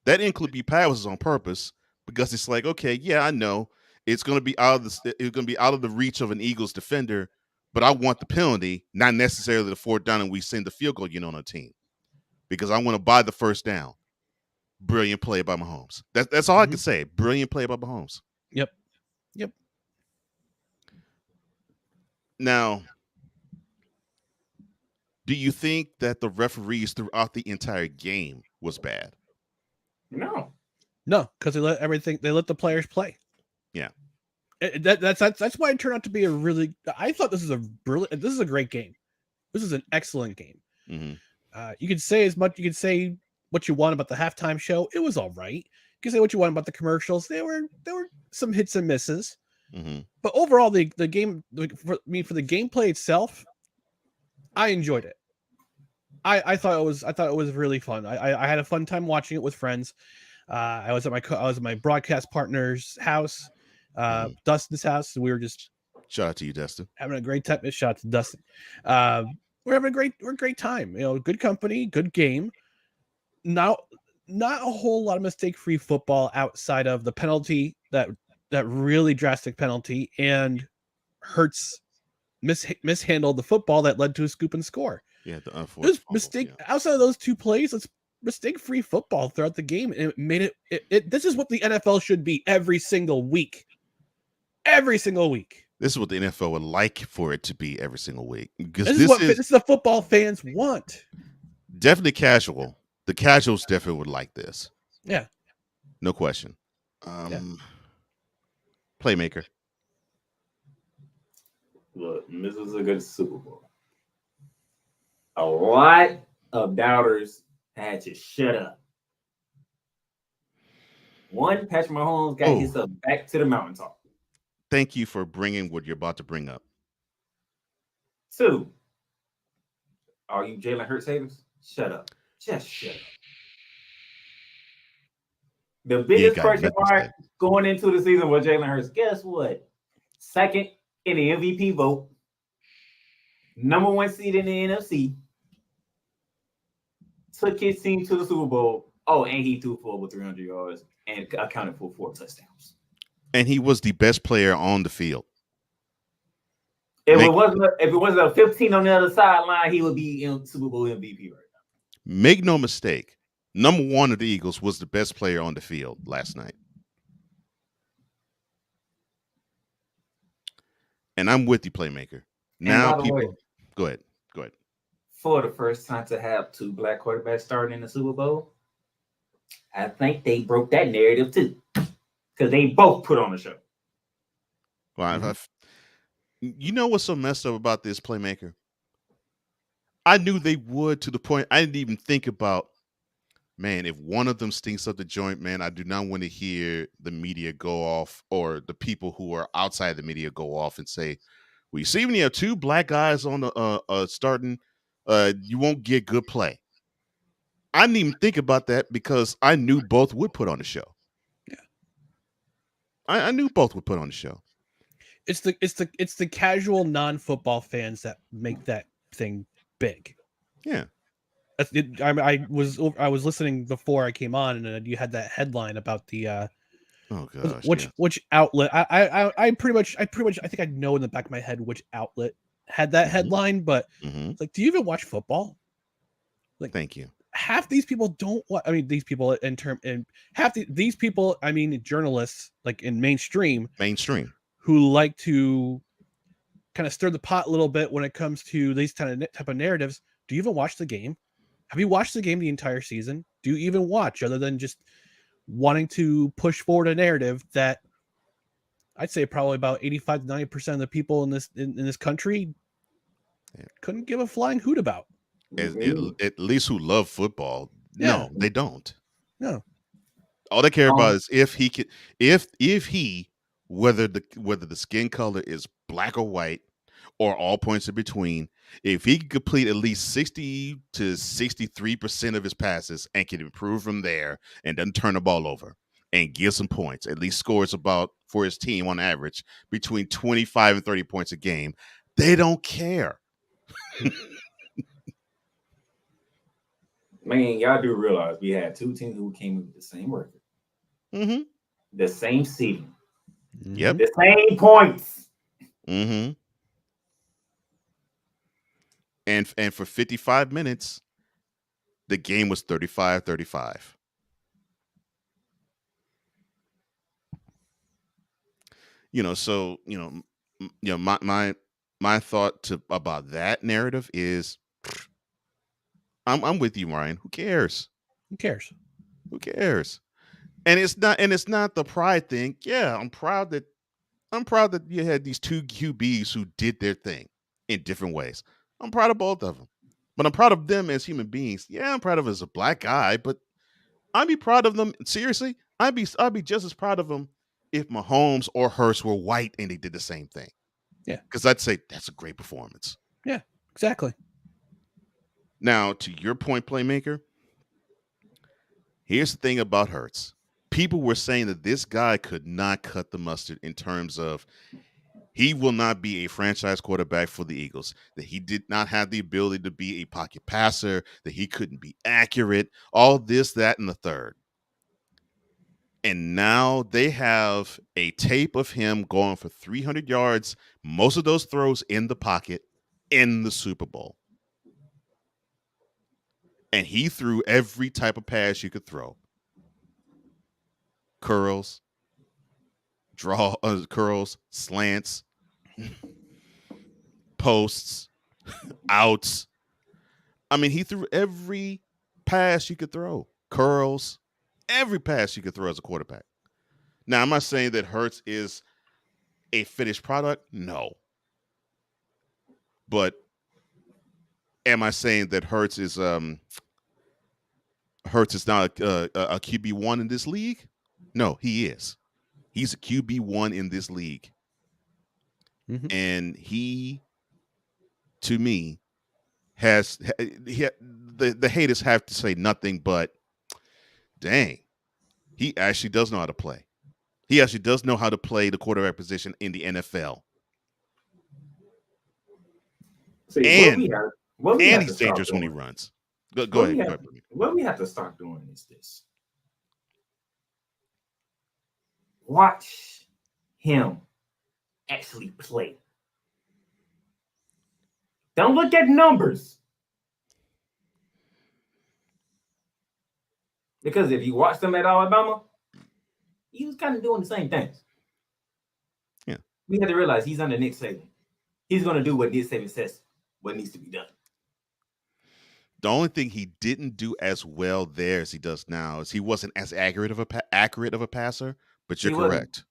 that incomplete pass was on purpose because it's like, okay, yeah, I know it's going to be out of the reach of an Eagles defender, but I want the penalty, not necessarily the fourth down, and we send the field goal unit on a team because I want to buy the first down. Brilliant play by Mahomes. That's all I can say. Brilliant play by Mahomes. Yep. Now, do you think that the referees throughout the entire game was bad? No, because they let the players play. Yeah. That's why it turned out to be a really. I thought this is a great game. This is an excellent game. Mm-hmm. You can say what you want about the halftime show. It was all right. You can say what you want about the commercials. There were some hits and misses. Mm-hmm. But overall, the game for the gameplay itself, I enjoyed it. I thought it was really fun. I had a fun time watching it with friends. I was at my broadcast partner's house, Dustin's house. We were just shout out to you, Dustin. Having a great time. Shout out to Dustin. We're having a great time. Good company, good game. Not a whole lot of mistake-free football outside of the penalty that really drastic penalty, and Hurts mishandled the football that led to a scoop and score. Yeah, the unfortunate mistake outside of those two plays. It's mistake-free football throughout the game, and it made it. This is what the NFL should be every single week. Every single week. This is what the NFL would like for it to be every single week. Because this is the football fans want. Definitely casual. The casuals definitely would like this. Yeah. No question. Playmaker. Look, this was a good Super Bowl. A lot of doubters had to shut up. One, Patrick Mahomes got himself back to the mountaintop. Thank you for bringing what you're about to bring up. Two, are you Jalen Hurts haters? Shut up. Just shut up. The biggest question mark going into the season was Jalen Hurts. Guess what? Second in the MVP vote. Number 1 seed in the NFC. Took his team to the Super Bowl. Oh, and he threw for over 300 yards and accounted for 4 touchdowns. And he was the best player on the field. If it wasn't a 15 on the other sideline, he would be in Super Bowl MVP right now. Make no mistake. Number 1 of the Eagles was the best player on the field last night. And I'm with you, Playmaker. Now, people, go ahead. For the first time to have 2 black quarterbacks starting in the Super Bowl, I think they broke that narrative too, because they both put on the show. Well, you know what's so messed up about this, Playmaker? I knew they would, to the point I didn't even think about, man, if one of them stinks up the joint, man, I do not want to hear the media go off, or the people who are outside the media go off and say, well, you see, when you have 2 black guys on the starting, you won't get good play. I didn't even think about that because I knew both would put on the show. Yeah, I knew both would put on the show. It's the casual non-football fans that make that thing big. Yeah. I was listening before I came on, and you had that headline about the which outlet. I pretty much I think I know in the back of my head which outlet had that headline, but it's like, do you even watch football? Like, thank you. Half these people don't watch. I mean, these people these people. I mean, journalists like in mainstream who like to kind of stir the pot a little bit when it comes to these type of narratives. Do you even watch the game? Have you watched the game the entire season? Do you even watch, other than just wanting to push forward a narrative that I'd say probably about 85 to 90% of the people in this country couldn't give a flying hoot about? At least who love football. Yeah. No, they don't. No. All they care about is if he whether the skin color is black or white or all points in between, if he can complete at least 60 to 63% of his passes and can improve from there and doesn't turn the ball over and give some points, at least scores about for his team on average between 25 and 30 points a game, they don't care. Man, y'all do realize we had two teams who came in with the same record, Mm-hmm. the same seeding, Yep. the same points. Mm-hmm. And for 55 minutes, the game was 35-35. So my thought about that narrative is, I'm with you, Ryan. Who cares? Who cares? Who cares? And it's not the pride thing. Yeah, I'm proud that you had these two QBs who did their thing in different ways. I'm proud of both of them. But I'm proud of them as human beings. Yeah, I'm proud of as a black guy, but I'd be proud of them. Seriously, I'd be just as proud of them if Mahomes or Hurst were white and they did the same thing. Yeah. Because I'd say that's a great performance. Yeah, exactly. Now, to your point, playmaker, here's the thing about Hurts. People were saying that this guy could not cut the mustard in terms of he will not be a franchise quarterback for the Eagles, that he did not have the ability to be a pocket passer, that he couldn't be accurate, all this, that, and the third. And now they have a tape of him going for 300 yards, most of those throws in the pocket in the Super Bowl. And he threw every type of pass you could throw. Curls, curls, slants, posts, outs. I mean, he threw every pass you could throw. Curls, every pass you could throw as a quarterback. Now, I'm not saying that Hurts is a finished product. No. But am I saying that Hurts is not a QB1 in this league? No, he is. He's a QB1 in this league. Mm-hmm. And he, to me, the haters have to say nothing but, dang, he actually does know how to play. He actually does know how to play the quarterback position in the NFL. See, And he's he's dangerous when he runs. Go ahead. Go ahead. What we have to start doing is this. Watch him actually play. Don't look at numbers. Because if you watch them at Alabama, he was kind of doing the same things. Yeah. We had to realize he's under Nick Saban. He's going to do what Nick Saban says, what needs to be done. The only thing he didn't do as well there as he does now is he wasn't as accurate of a passer, but you're correct.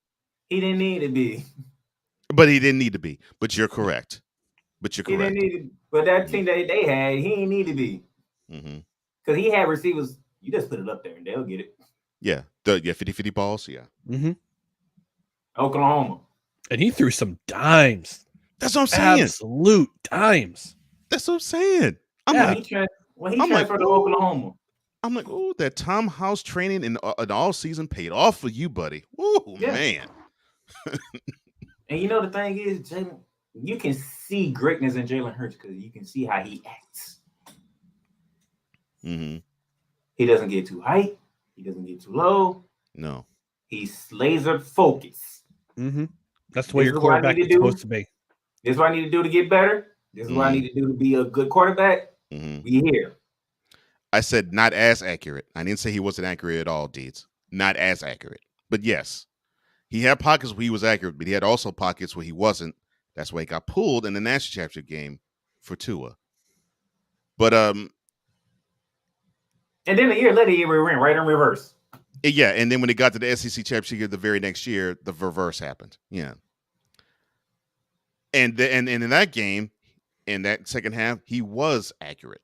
He didn't need to be. But he didn't need to be. But you're correct. He didn't need to, but that team that they had, he didn't need to be. Because he had receivers, you just put it up there and they'll get it. Yeah. 50-50 balls, yeah. Mm-hmm. Oklahoma. And he threw some dimes. That's what I'm saying. Absolute dimes. That's what I'm saying. He transferred to Oklahoma. I'm like, oh, that Tom House training in all season paid off for you, buddy. Oh, yeah. Man. And you know the thing is, Jalen, you can see greatness in Jalen Hurts because you can see how he acts. Mm-hmm. He doesn't get too high. He doesn't get too low. No. He's laser focused. Mm-hmm. That's the way your quarterback is supposed to be. This is what I need to do to get better. This is what I need to do to be a good quarterback. We here. I said not as accurate. I didn't say he wasn't accurate at all, Deeds. Not as accurate. But yes, he had pockets where he was accurate, but he had also pockets where he wasn't. That's why he got pulled in the national championship game for Tua. But and then a year later, he went right in reverse. Yeah, and then when it got to the SEC championship the very next year, the reverse happened. Yeah. And in that game, in that second half, he was accurate.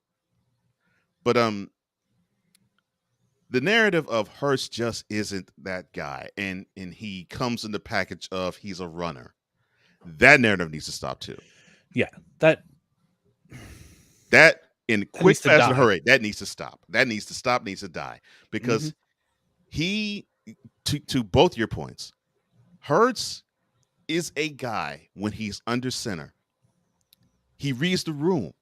But the narrative of Hurst just isn't that guy, and he comes in the package of he's a runner. That narrative needs to stop too. Yeah, that in quick, fast, and hurry. That needs to stop. That needs to stop. Needs to die because he, to both your points, Hurts is a guy when he's under center. He reads the room.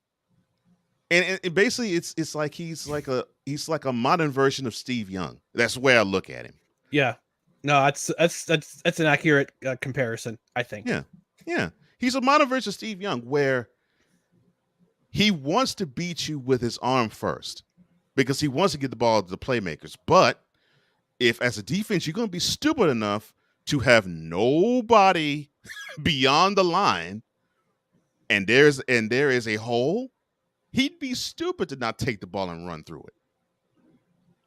And basically, it's like he's like a modern version of Steve Young. That's the way I look at him. Yeah, no, that's an accurate comparison, I think. Yeah. He's a modern version of Steve Young, where he wants to beat you with his arm first because he wants to get the ball to the playmakers. But if, as a defense, you're going to be stupid enough to have nobody beyond the line, and there is a hole, he'd be stupid to not take the ball and run through it.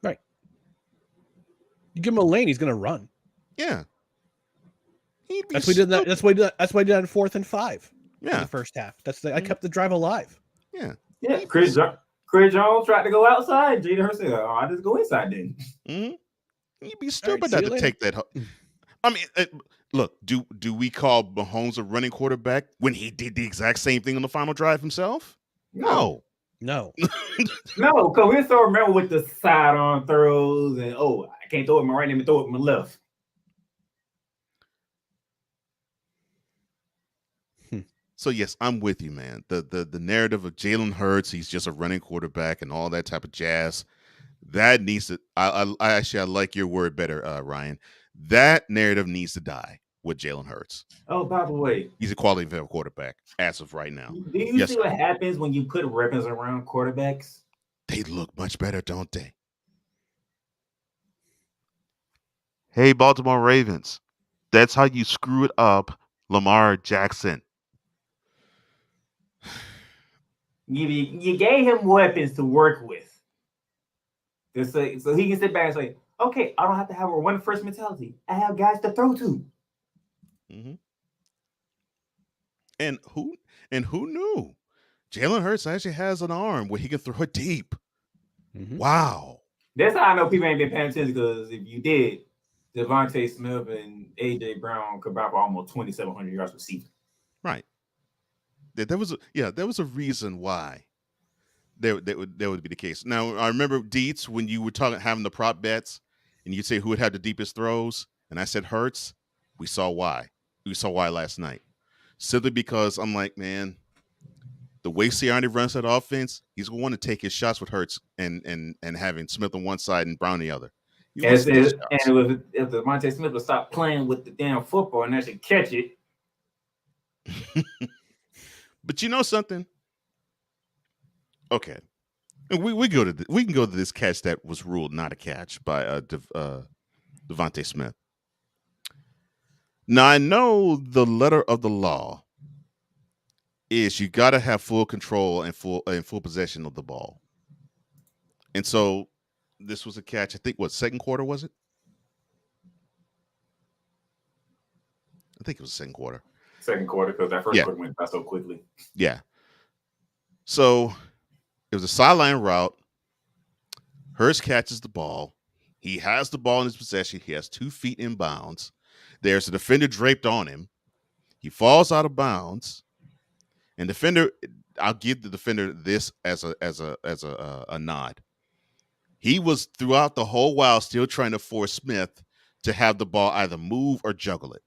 Right. You give him a lane, he's going to run. Yeah. That's what he did. That's what he did. That's what he did on 4th and 5. Yeah. In the first half. I kept the drive alive. Yeah. Yeah. Chris Jones tried to go outside. Jalen Hurts said, "I just go inside then." Mm-hmm. You'd be stupid not to take that. I mean, look. Do we call Mahomes a running quarterback when he did the exact same thing on the final drive himself? No. No, because we still remember with the sidearm throws and I can't throw it my right, let me throw it my left. So yes, I'm with you, man. The narrative of Jalen Hurts, he's just a running quarterback and all that type of jazz, that needs to. I like your word better, Ryan. That narrative needs to die with Jalen Hurts. Oh, by the way, he's a quality quarterback as of right now. Do you see what happens when you put weapons around quarterbacks? They look much better, don't they? Hey, Baltimore Ravens, that's how you screw it up, Lamar Jackson. You gave him weapons to work with. So he can sit back and say, okay, I don't have to have a run first mentality. I have guys to throw to. Mm-hmm. And who knew? Jalen Hurts actually has an arm where he can throw it deep. Mm-hmm. Wow. That's how I know people ain't been paying attention, because if you did, Devontae Smith and A.J. Brown combined for almost 2,700 yards receiving. Right. There was a reason why that would be the case. Now, I remember, Dietz, when you were having the prop bets, and you'd say who would have the deepest throws, and I said Hurts. We saw why. We saw why last night. Simply because I'm like, man, the way Sirianni runs that offense, he's going to want to take his shots with Hurts and having Smith on one side and Brown on the other. And if Devontae Smith would stop playing with the damn football and actually catch it. But you know something? Okay. We can go to this catch that was ruled not a catch by Devontae Smith. Now, I know the letter of the law is you got to have full control and full possession of the ball. And so this was a catch, I think, second quarter was it? I think it was second quarter. Second quarter, because that first quarter went by so quickly. Yeah. So it was a sideline route. Hurts catches the ball. He has the ball in his possession. He has 2 feet in bounds. There's a defender draped on him. He falls out of bounds. And I'll give the defender this as a nod. He was throughout the whole while still trying to force Smith to have the ball either move or juggle it.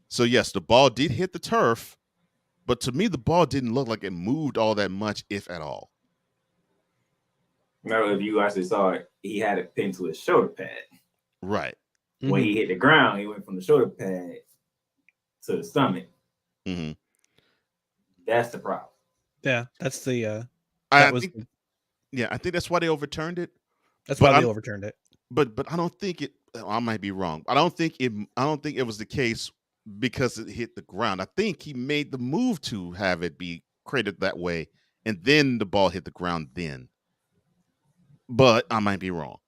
So yes, the ball did hit the turf, but to me, the ball didn't look like it moved all that much, if at all. Now, if you actually saw it, he had it pinned to his shoulder pad. Right. When he hit the ground, he went from the shoulder pad to the stomach. Mm-hmm. That's the problem. Yeah, that's the. I think that's why they overturned it. That's why they overturned it. But I don't think it. I might be wrong. I don't think it was the case because it hit the ground. I think he made the move to have it be created that way, and then the ball hit the ground. But I might be wrong.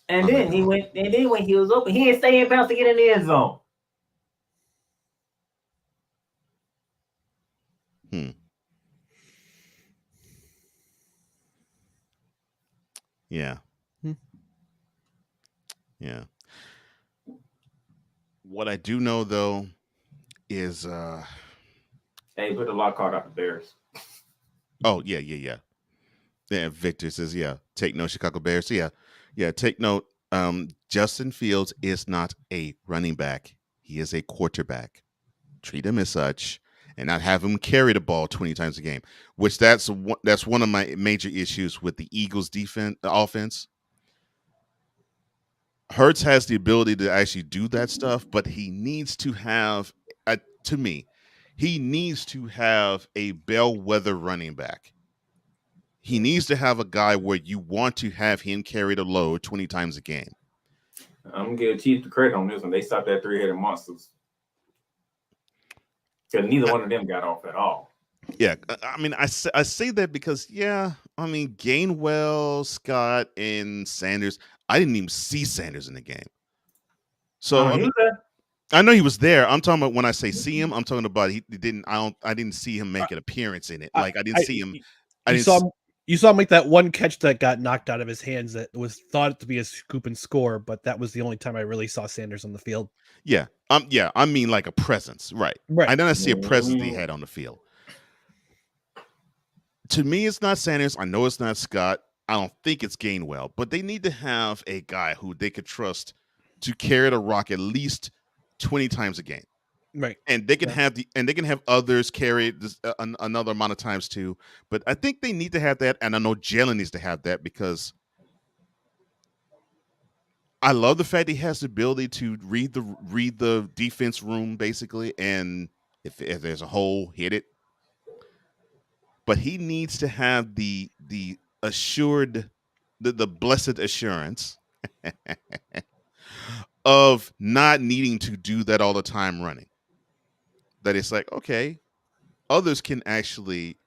And then when he was open, he didn't stay in bounds to get in the end zone. Yeah. Yeah. What I do know though is hey, put the lock card out the Bears. Oh, yeah. Yeah, Victor says, take note, Chicago Bears. Yeah, take note. Justin Fields is not a running back. He is a quarterback. Treat him as such. and not have him carry the ball 20 times a game, which that's one of my major issues with the Eagles offense. Hurts has the ability to actually do that stuff, but he needs to have, to me, he needs to have a bellwether running back. He needs to have a guy where you want to have him carry the load 20 times a game. I'm gonna give Chiefs the credit on this one. They stopped that three-headed monsters because neither one of them got off at all. Yeah, I mean, I say that because, I mean, Gainwell, Scott, and Sanders. I didn't even see Sanders in the game, so I know he was there. I'm talking about when I say see him, I'm talking about he didn't. I didn't see him make an appearance in it. Like I didn't see him. You saw him make that one catch that got knocked out of his hands that was thought to be a scoop and score, but that was the only time I really saw Sanders on the field. Yeah, I mean, like a presence, right? I didn't see a presence he had on the field. To me, it's not Sanders. I know it's not Scott. I don't think it's Gainwell, but they need to have a guy who they could trust to carry the rock at least 20 times a game. Right. And they can have others carry this, another amount of times too. But I think they need to have that, and I know Jalen needs to have that because I love the fact he has the ability to read the defense room basically, and if there's a hole, hit it. But he needs to have the assured, the blessed assurance of not needing to do that all the time running. That it's like, okay, others can actually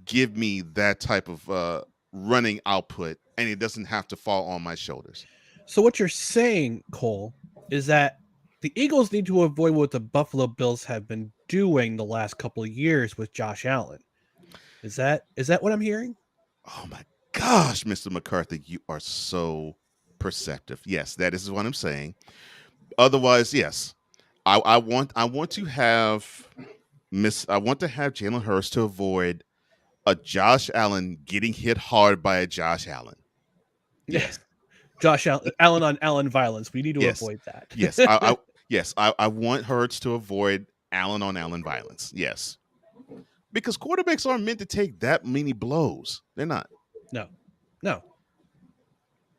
give me that type of running output, and it doesn't have to fall on my shoulders. So what you're saying, Cole, is that the Eagles need to avoid what the Buffalo Bills have been doing the last couple of years with Josh Allen. Is that what I'm hearing? Oh my gosh, Mr. McCarthy, you are so perceptive. Yes, that is what I'm saying. Otherwise, yes, I want to have Jalen Hurts to avoid a Josh Allen getting hit hard by a Josh Allen. Yes, Josh Allen on Allen violence. We need to avoid that. Yes, I want Hurts to avoid Allen on Allen violence. Yes. Because quarterbacks aren't meant to take that many blows. They're not. No.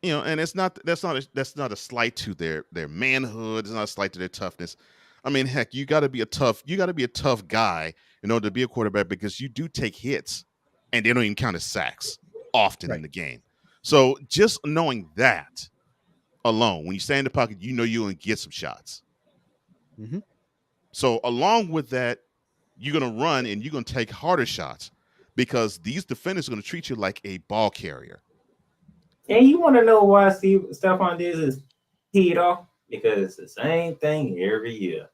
You know, and that's not a slight to their manhood. It's not a slight to their toughness. I mean, heck, you got to be a tough guy in order to be a quarterback because you do take hits, and they don't even count as sacks often in the game. So just knowing that alone, when you stand in the pocket, you know you're going to get some shots. Mm-hmm. So along with that, you're going to run and you're going to take harder shots because these defenders are going to treat you like a ball carrier. And you want to know why Stephon Diggs is teed off? Because it's the same thing every year.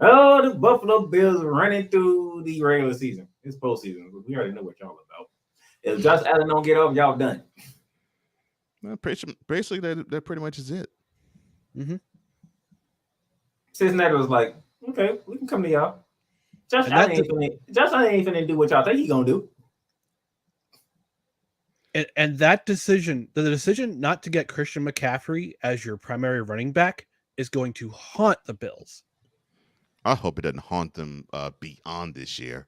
Oh, the Buffalo Bills are running through the regular season. It's postseason. We already know what y'all about. If Josh Allen don't get off, y'all done. Well, basically, that pretty much is it. Mm-hmm. Cincinnati was like, okay, we can come to y'all. Josh Allen ain't finna do what y'all think he's gonna do. And that decision, the decision not to get Christian McCaffrey as your primary running back, is going to haunt the Bills. I hope it doesn't haunt them beyond this year,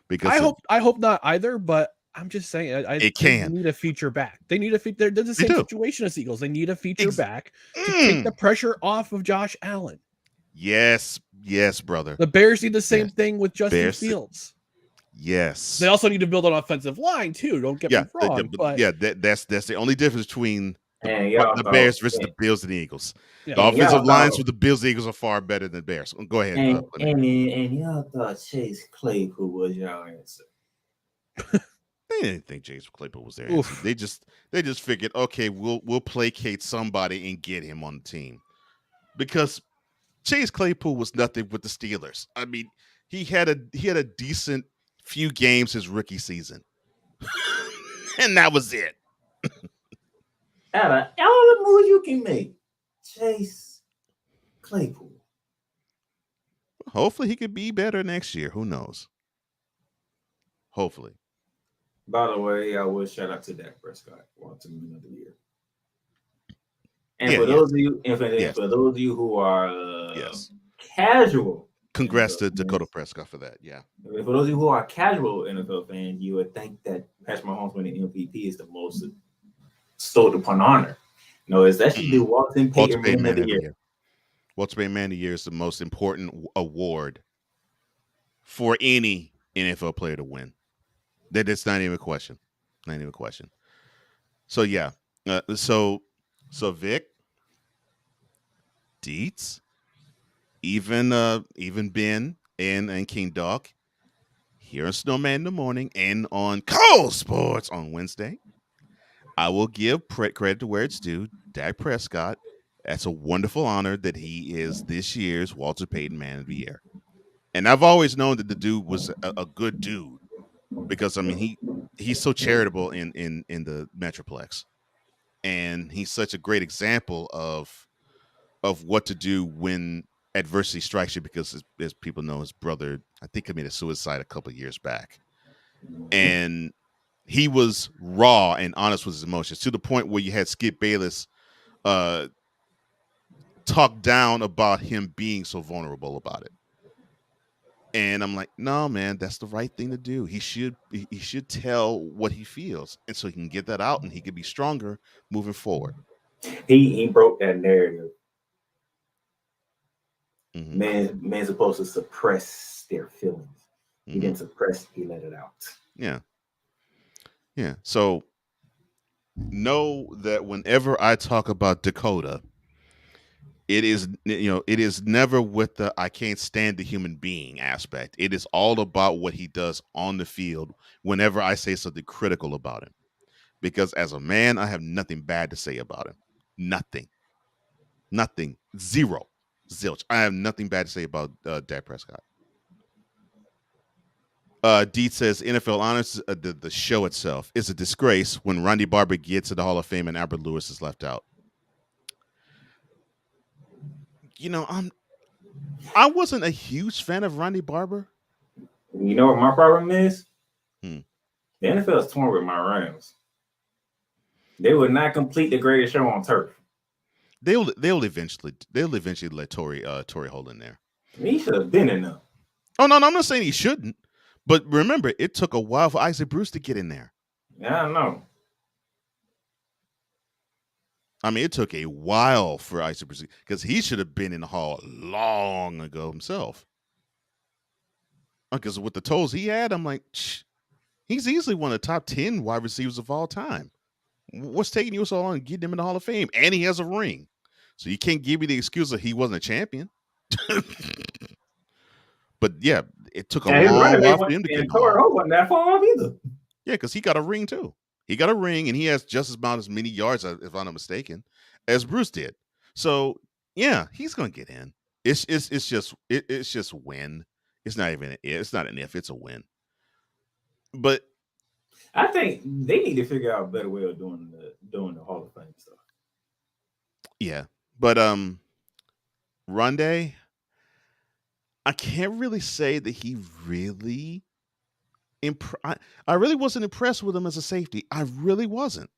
because I hope not either. But I'm just saying, they need a feature back. They need a feature. They're the same situation as Eagles. They need a feature back to take the pressure off of Josh Allen. Yes, brother. The Bears need the same thing with Justin Fields. Yes. They also need to build an offensive line too. Don't get me wrong. That's the only difference between the Bears versus the Bills and the Eagles. Yeah. The offensive lines with the Bills and Eagles are far better than the Bears. Go ahead. And y'all thought Chase Claypool was y'all answer. They didn't think Chase Claypool was their answer. They just figured, okay, we'll placate somebody and get him on the team, because Chase Claypool was nothing with the Steelers. I mean, he had a decent few games his rookie season, and that was it. Out of all the moves you can make, Chase Claypool. Hopefully, he could be better next year. Who knows? Hopefully. By the way, I will shout out to Dak Prescott for another year. And for those of you, for those of you who are casual Congrats to NFL Dakota fans. Prescott for that. Yeah. For those of you who are casual NFL fans, you would think that Patrick Mahomes winning MVP is the most stowed upon honor. No, it's actually the Walton Walter Payton Payton Man of Man the of the Year. Year. Walter Payton Man of the Year is the most important award for any NFL player to win. That's not even a question. Not even a question. So yeah. So Vic, Dietz, even Ben and King Dog here on Snowman in the morning and on Cole Sports on Wednesday. I will give credit to where it's due. Dak Prescott. That's a wonderful honor that he is this year's Walter Payton Man of the Year. And I've always known that the dude was a good dude because I mean he's so charitable in the Metroplex, and he's such a great example of what to do when adversity strikes you. Because as people know, his brother I think committed suicide a couple of years back, and he was raw and honest with his emotions to the point where you had Skip Bayless talk down about him being so vulnerable about it. And I'm like, no, man, that's the right thing to do. He should tell what he feels, and so he can get that out, and he can be stronger moving forward. He broke that narrative. Man's supposed to suppress their feelings. He didn't suppress; he let it out. Yeah. So know that whenever I talk about Dakota, it is never with the I can't stand the human being aspect. It is all about what he does on the field whenever I say something critical about him. Because as a man, I have nothing bad to say about him. Nothing. Zero. Zilch. I have nothing bad to say about Dak Prescott. Deet says NFL honors the show itself is a disgrace when Randy Barber gets to the Hall of Fame and Albert Lewis is left out. I wasn't a huge fan of Randy Barber. You know what my problem is? The NFL is torn with my Rams. They would not complete the greatest show on turf. They'll eventually let Torrey hold in there. He should have been in there. Oh no, I'm not saying he shouldn't. But remember, it took a while for Isaac Bruce to get in there. Yeah, I know. I mean, it took a while for Isaac Bruce because he should have been in the Hall long ago himself. Because with the totals he had, I'm like, he's easily one of the top 10 wide receivers of all time. What's taking you so long to get him in the Hall of Fame? And he has a ring. So you can't give me the excuse that he wasn't a champion. But yeah, it took a long while for him to get in the Hall. Wasn't that far off either. Yeah, because he got a ring too. He got a ring, and he has just about as many yards, if I'm not mistaken, as Bruce did. So yeah, he's gonna get in. It's just win. It's not even it's not an if, it's a win. But I think they need to figure out a better way of doing the Hall of Fame stuff. Yeah, but Rondé, I can't really say that he really I really wasn't impressed with him as a safety. I really wasn't.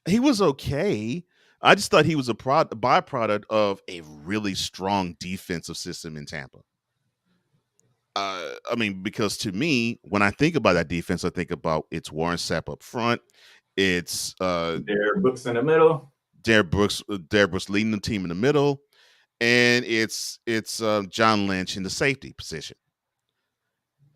He was okay. I just thought he was a byproduct of a really strong defensive system in Tampa. I mean, because to me, when I think about that defense, I think about it's Warren Sapp up front. It's Derrick Brooks in the middle. Derrick Brooks leading the team in the middle, and it's John Lynch in the safety position.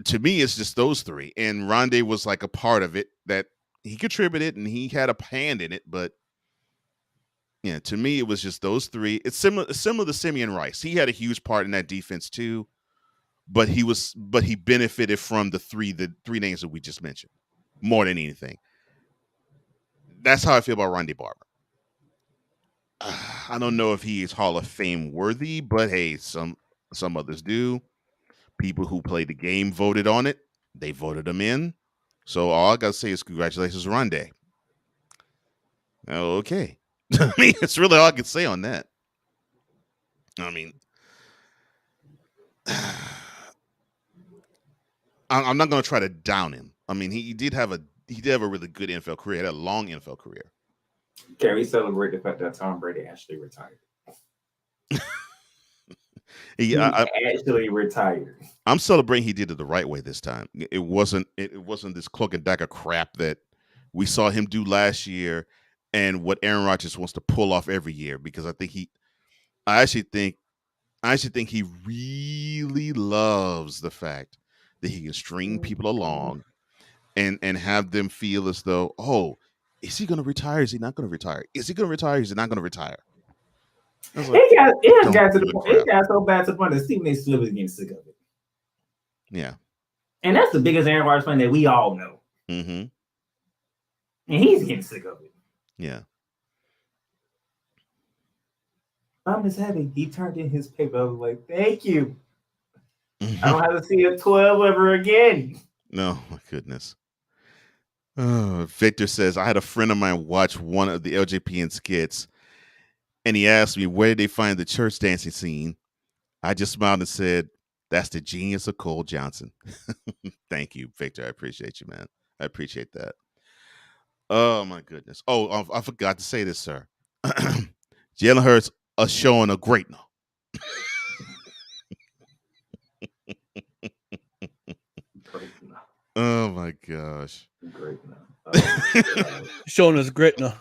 To me, it's just those three, and Rondé was like a part of it that he contributed and he had a hand in it. But yeah, to me, it was just those three. It's similar to Simeon Rice. He had a huge part in that defense too, but he benefited from the three names that we just mentioned more than anything. That's how I feel about Randy Barber. I don't know if he is Hall of Fame worthy, but hey, some others do. People who played the game voted on it. They voted him in. So all I got to say is congratulations, Rondé. Okay. I mean, it's really all I can say on that. I mean, I'm not going to try to down him. I mean, he did have a really good NFL career. He had a long NFL career. Can we celebrate the fact that Tom Brady actually retired? He actually retired. I'm celebrating he did it the right way this time. It wasn't this cloak and dagger crap that we saw him do last year and what Aaron Rodgers wants to pull off every year, because I actually think he really loves the fact that he can string people along and have them feel as though, oh, is he going to retire? Is he not going to retire? Is he going to retire? Is he not going to retire? Like, it got to the point. It got so bad to the point that Stephen A. Smith is getting sick of it. Yeah, and that's the biggest Aaron Rodgers fan that we all know. Mm-hmm. And he's getting sick of it. Yeah. I'm just happy he turned in his paper. I was like, thank you. I don't have to see a 12 ever again. No, my goodness. Victor says, I had a friend of mine watch one of the LJPN skits, and he asked me, where did they find the church dancing scene? I just smiled and said, that's the genius of Cole Johnson. Thank you, Victor. I appreciate you, man. I appreciate that. Oh, my goodness. Oh, I forgot to say this, sir. Jalen Hurts are showing a great no. Oh my gosh. Great showing us grit now.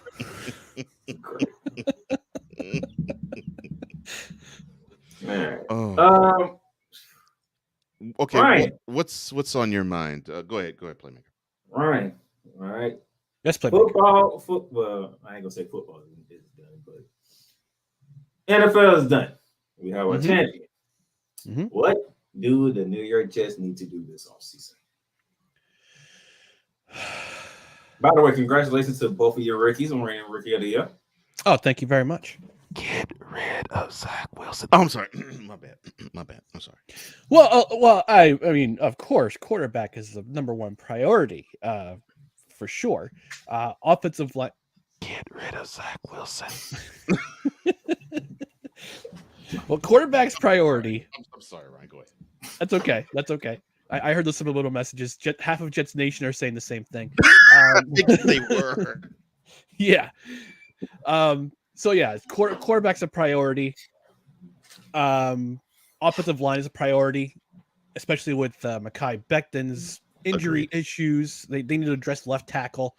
Okay, Ryan. what's on your mind? Go ahead, playmaker. Ryan. All right. Let's play football. Well, I ain't gonna say football is done, but NFL is done. We have our champion. Mm-hmm. What do the New York Jets need to do this offseason? By the way, congratulations to both of your rookies on winning Rookie of the Year. Oh, thank you very much. Get rid of Zach Wilson. Oh, I'm sorry. My bad. I'm sorry. Well, I mean, of course, quarterback is the number one priority, for sure. Offensive line. Get rid of Zach Wilson. Well, quarterback's priority. I'm sorry, Ryan. Go ahead. That's okay. I heard those subliminal messages. Half of Jets Nation are saying the same thing. They were. Yeah. So yeah, quarterback's a priority. Offensive line is a priority, especially with Mekhi Becton's injury issues. They need to address left tackle.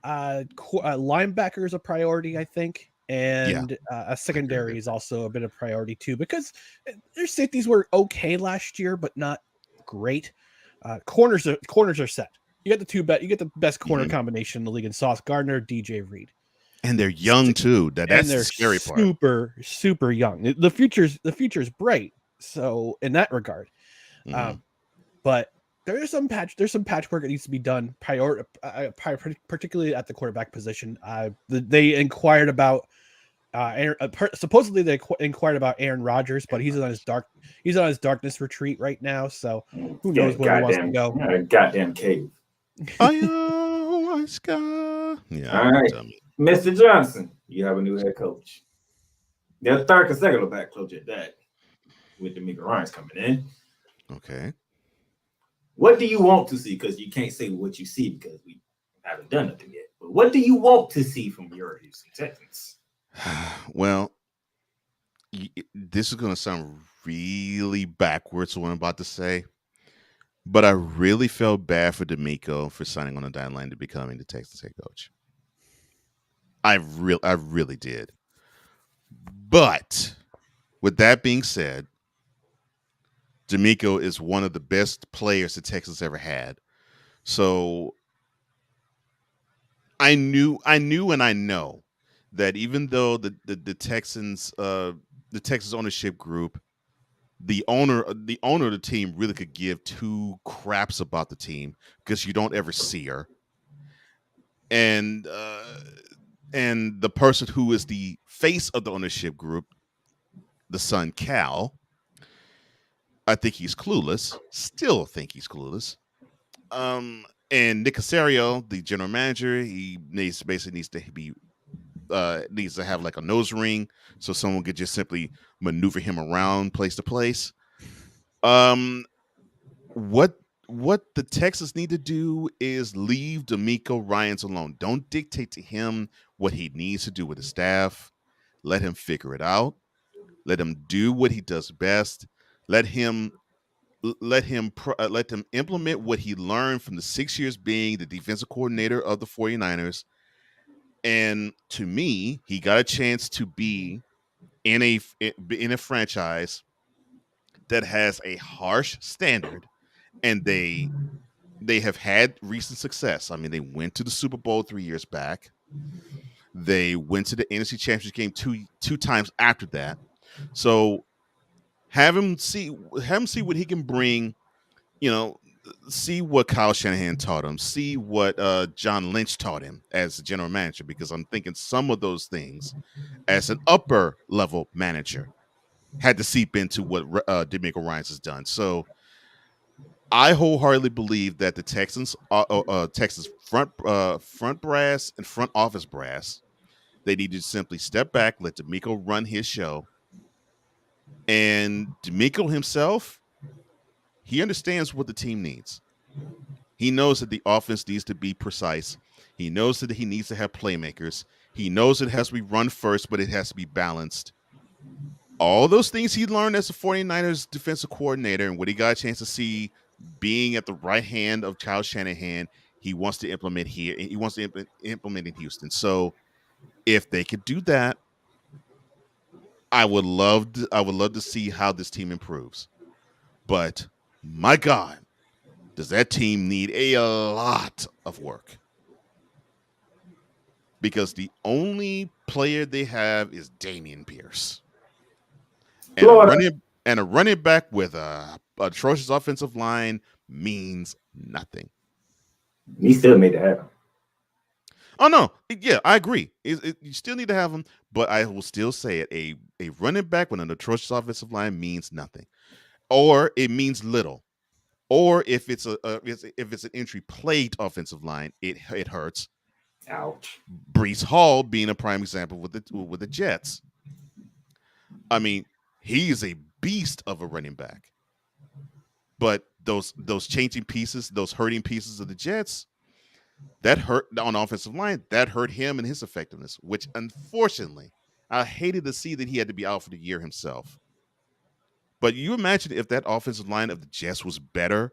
Linebacker is a priority, I think. And a secondary is also a bit of priority too, because their safeties were okay last year, but not great. Corners are set. You got the best corner combination in the league in Sauce Gardner, DJ Reed, and they're young too. That's the scary part. Super young. The future's bright. So in that regard, but there's some patchwork that needs to be done. Particularly at the quarterback position. They inquired about. Supposedly they inquired about Aaron Rodgers, but he's on his darkness retreat right now. So who knows where he wants to go? Goddamn cave. Yeah. All right, Mr. Johnson, you have a new head coach. Their third consecutive back coach at that, with D'Amico Ryans coming in. Okay. What do you want to see? Because you can't say what you see because we haven't done nothing yet. But what do you want to see from your Houston Texans? Well, this is going to sound really backwards, what I'm about to say, but I really felt bad for D'Amico for signing on the dotted line to becoming the Texans head coach. I really did. But with that being said, D'Amico is one of the best players the Texans ever had. So I knew and I know that even though the Texans ownership group, the owner of the team really could give two craps about the team because you don't ever see her, and the person who is the face of the ownership group, the son Cal, I think he's clueless. Still think he's clueless. And Nick Caserio, the general manager, he needs to have like a nose ring so someone could just simply maneuver him around place to place. What the Texans need to do is leave D'Amico Ryans alone. Don't dictate to him what he needs to do with his staff. Let him figure it out. Let him do what he does best. Let him let him implement what he learned from the 6 years being the defensive coordinator of the 49ers. And to me, he got a chance to be in a franchise that has a harsh standard, and they have had recent success. I mean, they went to the Super Bowl 3 years back. They went to the NFC Championship game two times after that. So have him see what he can bring. You know, see what Kyle Shanahan taught him. See what John Lynch taught him as a general manager. Because I'm thinking some of those things, as an upper level manager, had to seep into what DeMeco Ryans has done. So I wholeheartedly believe that the Texans front brass and front office brass, they need to simply step back, let DeMeco run his show. And DeMeco himself, he understands what the team needs. He knows that the offense needs to be precise. He knows that he needs to have playmakers. He knows it has to be run first, but it has to be balanced. All those things he learned as a 49ers defensive coordinator and what he got a chance to see being at the right hand of Kyle Shanahan, he wants to implement here. He wants to implement in Houston. So if they could do that, I would love to see how this team improves. But my God, does that team need a lot of work? Because the only player they have is Dameon Pierce. And a running back with a atrocious offensive line means nothing. He still made it happen. Oh no, yeah, I agree. You still need to have him, but I will still say it: a running back with an atrocious offensive line means nothing, or it means little. Or if it's if it's an entry plate offensive line, it hurts. Ouch. Brees Hall being a prime example with the Jets. I mean, he is a beast of a running back. But those changing pieces, those hurting pieces of the Jets, that hurt on the offensive line. That hurt him and his effectiveness, which unfortunately, I hated to see that he had to be out for the year himself. But you imagine if that offensive line of the Jets was better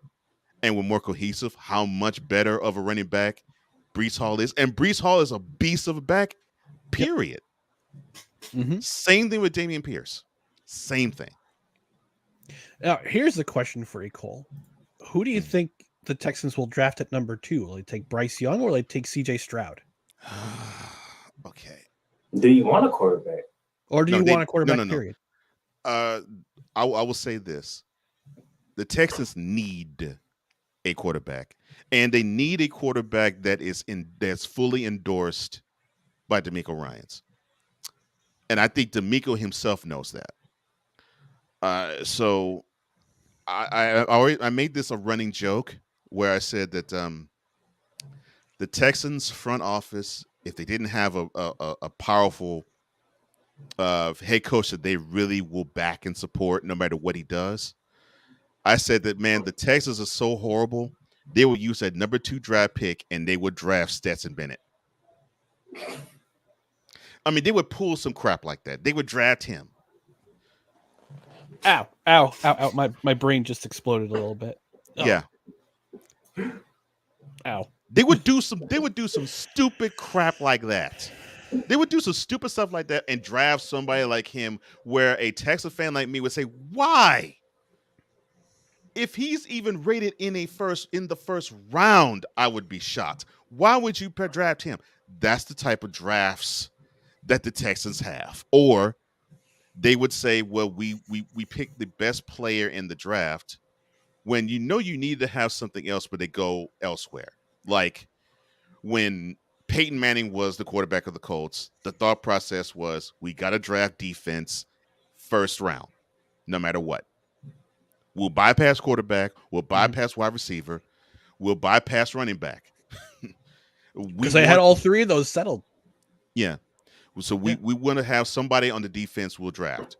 and were more cohesive, how much better of a running back Brees Hall is. And Brees Hall is a beast of a back, period. Yep. Mm-hmm. Same thing with Dameon Pierce. Same thing. Now, here's the question for you, Cole. Who do you think the Texans will draft at number 2? Will they take Bryce Young or will they take CJ Stroud? Okay. Do you want a quarterback? Or do you want a quarterback, period? I will say this. The Texans need a quarterback. And they need a quarterback that's fully endorsed by DeMeco Ryans. And I think DeMeco himself knows that. So I made this a running joke where I said that the Texans front office, if they didn't have a powerful head coach that they really will back and support no matter what he does, I said that, man, the Texans are so horrible, they would use that number 2 draft pick and they would draft Stetson Bennett. I mean, they would pull some crap like that. They would draft him. Ow, ow, ow, ow. My brain just exploded a little bit. Oh. Yeah. Ow. They would do some stupid crap like that. They would do some stupid stuff like that and draft somebody like him where a Texas fan like me would say, why? If he's even rated in the first round, I would be shocked. Why would you draft him? That's the type of drafts that the Texans have. Or they would say, well, we picked the best player in the draft when you need to have something else, but they go elsewhere. Like when Peyton Manning was the quarterback of the Colts, the thought process was we got to draft defense first round, no matter what. We'll bypass quarterback. We'll bypass wide receiver. We'll bypass running back. Because they had all 3 of those settled. Yeah. So we want to have somebody on the defense we'll draft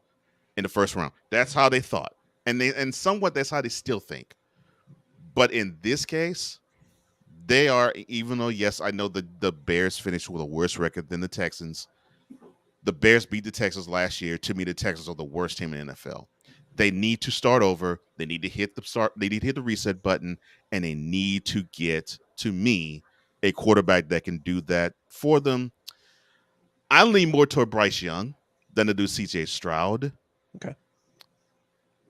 in the first round. That's how they thought. And somewhat that's how they still think. But in this case, they are, even though, yes, I know the Bears finished with a worse record than the Texans, the Bears beat the Texans last year. To me, the Texans are the worst team in the NFL. They need to start over. They need to hit the start. They need to hit the reset button, and they need to get, to me, a quarterback that can do that for them. I lean more toward Bryce Young than to do CJ Stroud. Okay.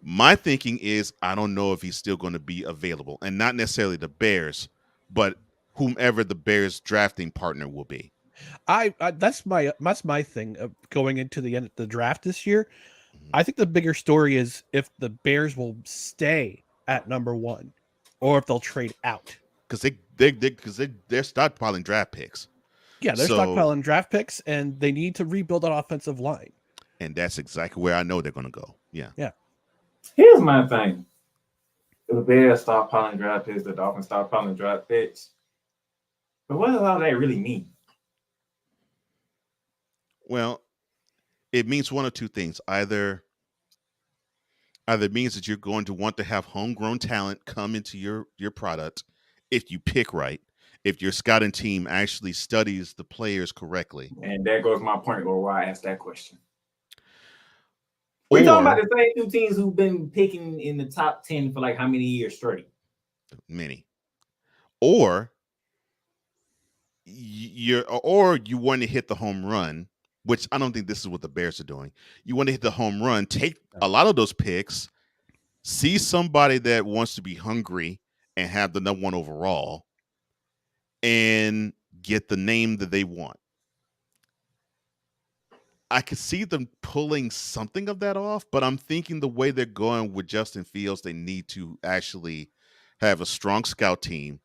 My thinking is I don't know if he's still going to be available, and not necessarily the Bears, but whomever the Bears drafting partner will be. That's my thing of going into the end of the draft this year. I think the bigger story is if the Bears will stay at number 1 or if they'll trade out. Because they're stockpiling draft picks. Yeah, they're stockpiling draft picks, and they need to rebuild that offensive line. And that's exactly where I know they're going to go. Yeah. Yeah. Here's my thing. The Bears stockpiling draft picks, the Dolphins stockpiling draft picks. But what does all that really mean? Well, it means one of two things. Either it means that you're going to want to have homegrown talent come into your product if you pick right, if your scouting team actually studies the players correctly. And there goes my point or why I asked that question. We're talking about the same 2 teams who've been picking in the top 10 for like how many years straight? Many. Or you want to hit the home run, which I don't think this is what the Bears are doing. You want to hit the home run, take a lot of those picks, see somebody that wants to be hungry and have the number 1 overall, and get the name that they want. I could see them pulling something of that off, but I'm thinking the way they're going with Justin Fields, they need to actually have a strong scout team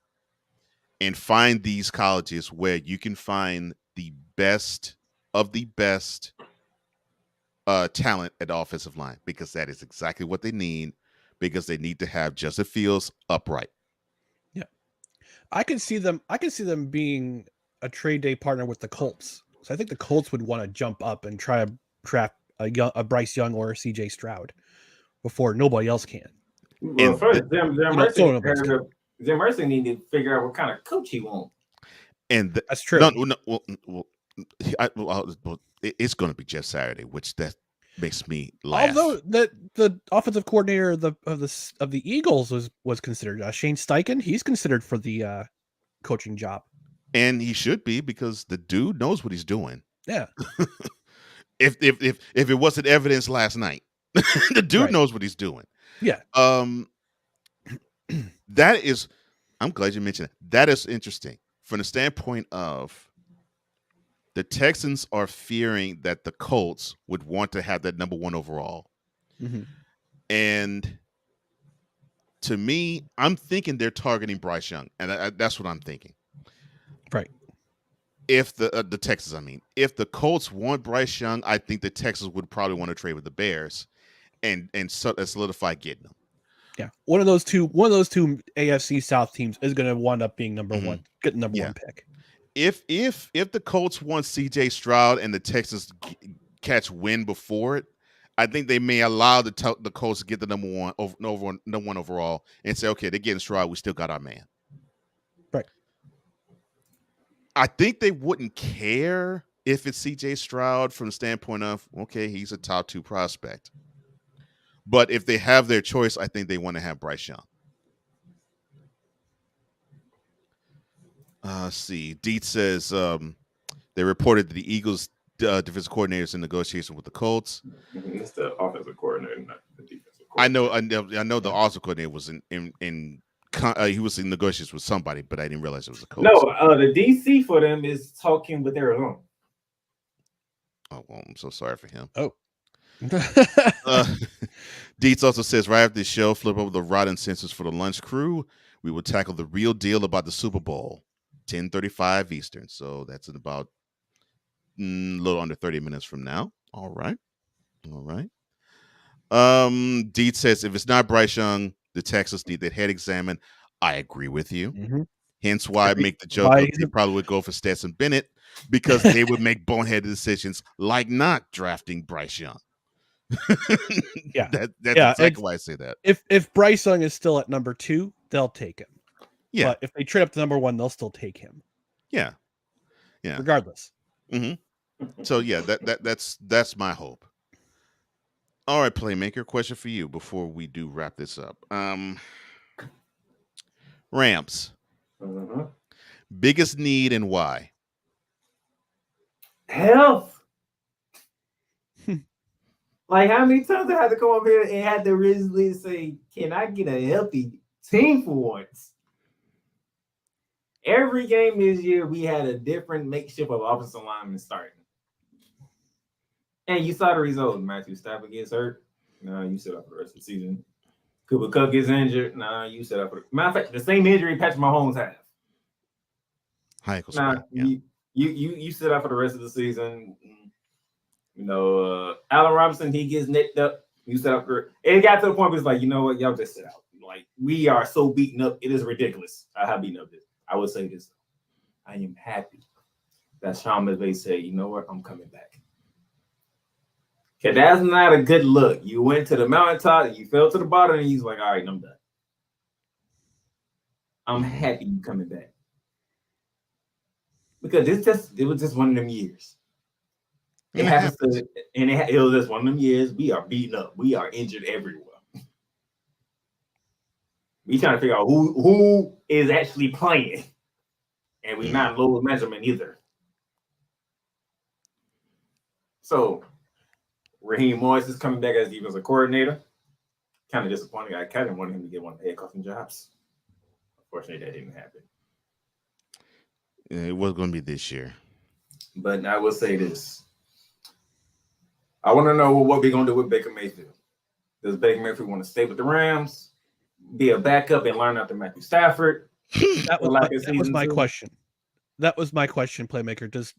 and find these colleges where you can find the best of the best talent at the offensive line, because that is exactly what they need, because they need to have Justin Fields upright. Yeah. I can see them being a trade day partner with the Colts. So I think the Colts would want to jump up and try to draft a Bryce Young or a CJ Stroud before nobody else can. Well, first, Jim Mercy need to figure out what kind of coach he wants. And that's true. It's going to be Jeff Saturday, which that makes me laugh. Although the offensive coordinator of the Eagles was considered Shane Steichen. He's considered for the coaching job. And he should be, because the dude knows what he's doing. Yeah. if it wasn't evidence last night, the dude knows what he's doing. Yeah. That is, I'm glad you mentioned that. That is interesting from the standpoint of the Texans are fearing that the Colts would want to have that number 1 overall. Mm-hmm. And to me, I'm thinking they're targeting Bryce Young, and that's what I'm thinking. Right. If the Texans, if the Colts want Bryce Young, I think the Texans would probably want to trade with the Bears and solidify getting them. Yeah, one of those two AFC South teams is going to wind up being number 1, getting number 1 pick. If the Colts want CJ Stroud and the Texans catch wind before it, I think they may allow the Colts to get the number 1 overall and say, okay, they're getting Stroud, we still got our man. Right. I think they wouldn't care if it's CJ Stroud from the standpoint of, okay, he's a top 2 prospect. But if they have their choice, I think they want to have Bryce Young. See, Deet says they reported that the Eagles defensive coordinator is in negotiation with the Colts. It's the offensive coordinator, not the defensive coordinator. I know the offensive coordinator was he was in negotiations with somebody, but I didn't realize it was the Colts. No, the DC for them is talking with Arizona. Oh, well, I'm so sorry for him. Oh. Deets also says, right after the show, flip over the rotten sensors for the lunch crew. We will tackle the real deal about the Super Bowl, 10:35 Eastern. So that's in about a little under 30 minutes from now. All right. Deet says, if it's not Bryce Young, the Texans need their head examined. I agree with you. Mm-hmm. Hence why I make the joke that they probably would go for Stetson Bennett, because they would make boneheaded decisions like not drafting Bryce Young. Yeah, that's exactly why I say that. If Bryce Young is still at number 2, they'll take him. Yeah, but if they trade up to number 1, they'll still take him. Yeah. Regardless. Mm-hmm. So yeah, that's my hope. All right, Playmaker, question for you before we do wrap this up. Rams, biggest need and why? Health. Like, how many times I had to come up here and had to originally say, can I get a healthy team for once? Every game this year, we had a different makeshift of offensive lineman starting. And you saw the result. Matthew Stafford gets hurt. No, you sit out for the rest of the season. Cooper Kupp gets injured. Nah, you sit out for the matter of fact, the same injury Patrick Mahomes had. High ankle Nah, sprain. Yeah. you sit out for the rest of the season. You know, Allen Robinson, he gets nicked up. You sit out for it. Got to the point where it's like, you know what, y'all just sit out. Like, we are so beaten up, it is ridiculous. I have beaten up this. I would say this. I am happy that Sean McVay said, you know what, I'm coming back. Okay, that's not a good look. You went to the mountaintop and you fell to the bottom, and he's like, all right, I'm done. I'm happy you coming back. Because it was just one of them years. It happens to, and it was just one of them years. We are beaten up. We are injured everywhere. We trying to figure out who is actually playing, and we're not low measurement either. So, Raheem Morris is coming back as defensive coordinator. Kind of disappointing. I kind of wanted him to get one of the head coaching jobs. Unfortunately, that didn't happen. It was going to be this year. But I will say this. I want to know what we're going to do with Baker Mayfield. Does Baker Mayfield want to stay with the Rams, be a backup, and learn after Matthew Stafford? That was my question. That was my question, Playmaker. Does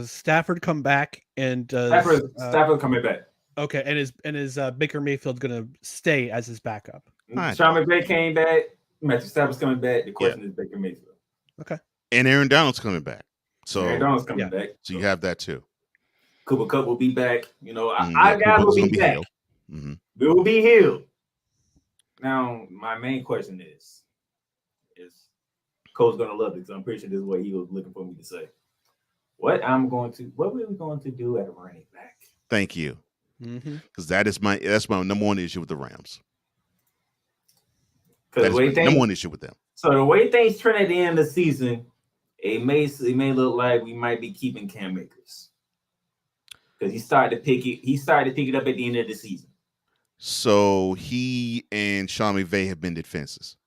Stafford come back, and does Stafford coming back? Okay, and is Baker Mayfield going to stay as his backup? Sean McVay came back. Matthew Stafford's coming back. The question is Baker Mayfield. Okay. And Aaron Donald's coming back. So Aaron Donald's coming back. So you have that too. Cooper Kupp will be back. You know, our guys will be back. Mm-hmm. We will be healed. Now, my main question is Cole's gonna love it because I'm pretty sure this is what he was looking for me to say. What are we going to do at running back? Thank you. Because that's my number one issue with the Rams. That's my number one issue with them. So the way things trend at the end of the season, it may look like we might be keeping Cam Akers. Because he started to pick it up at the end of the season. So he and Sean McVay have bended fences.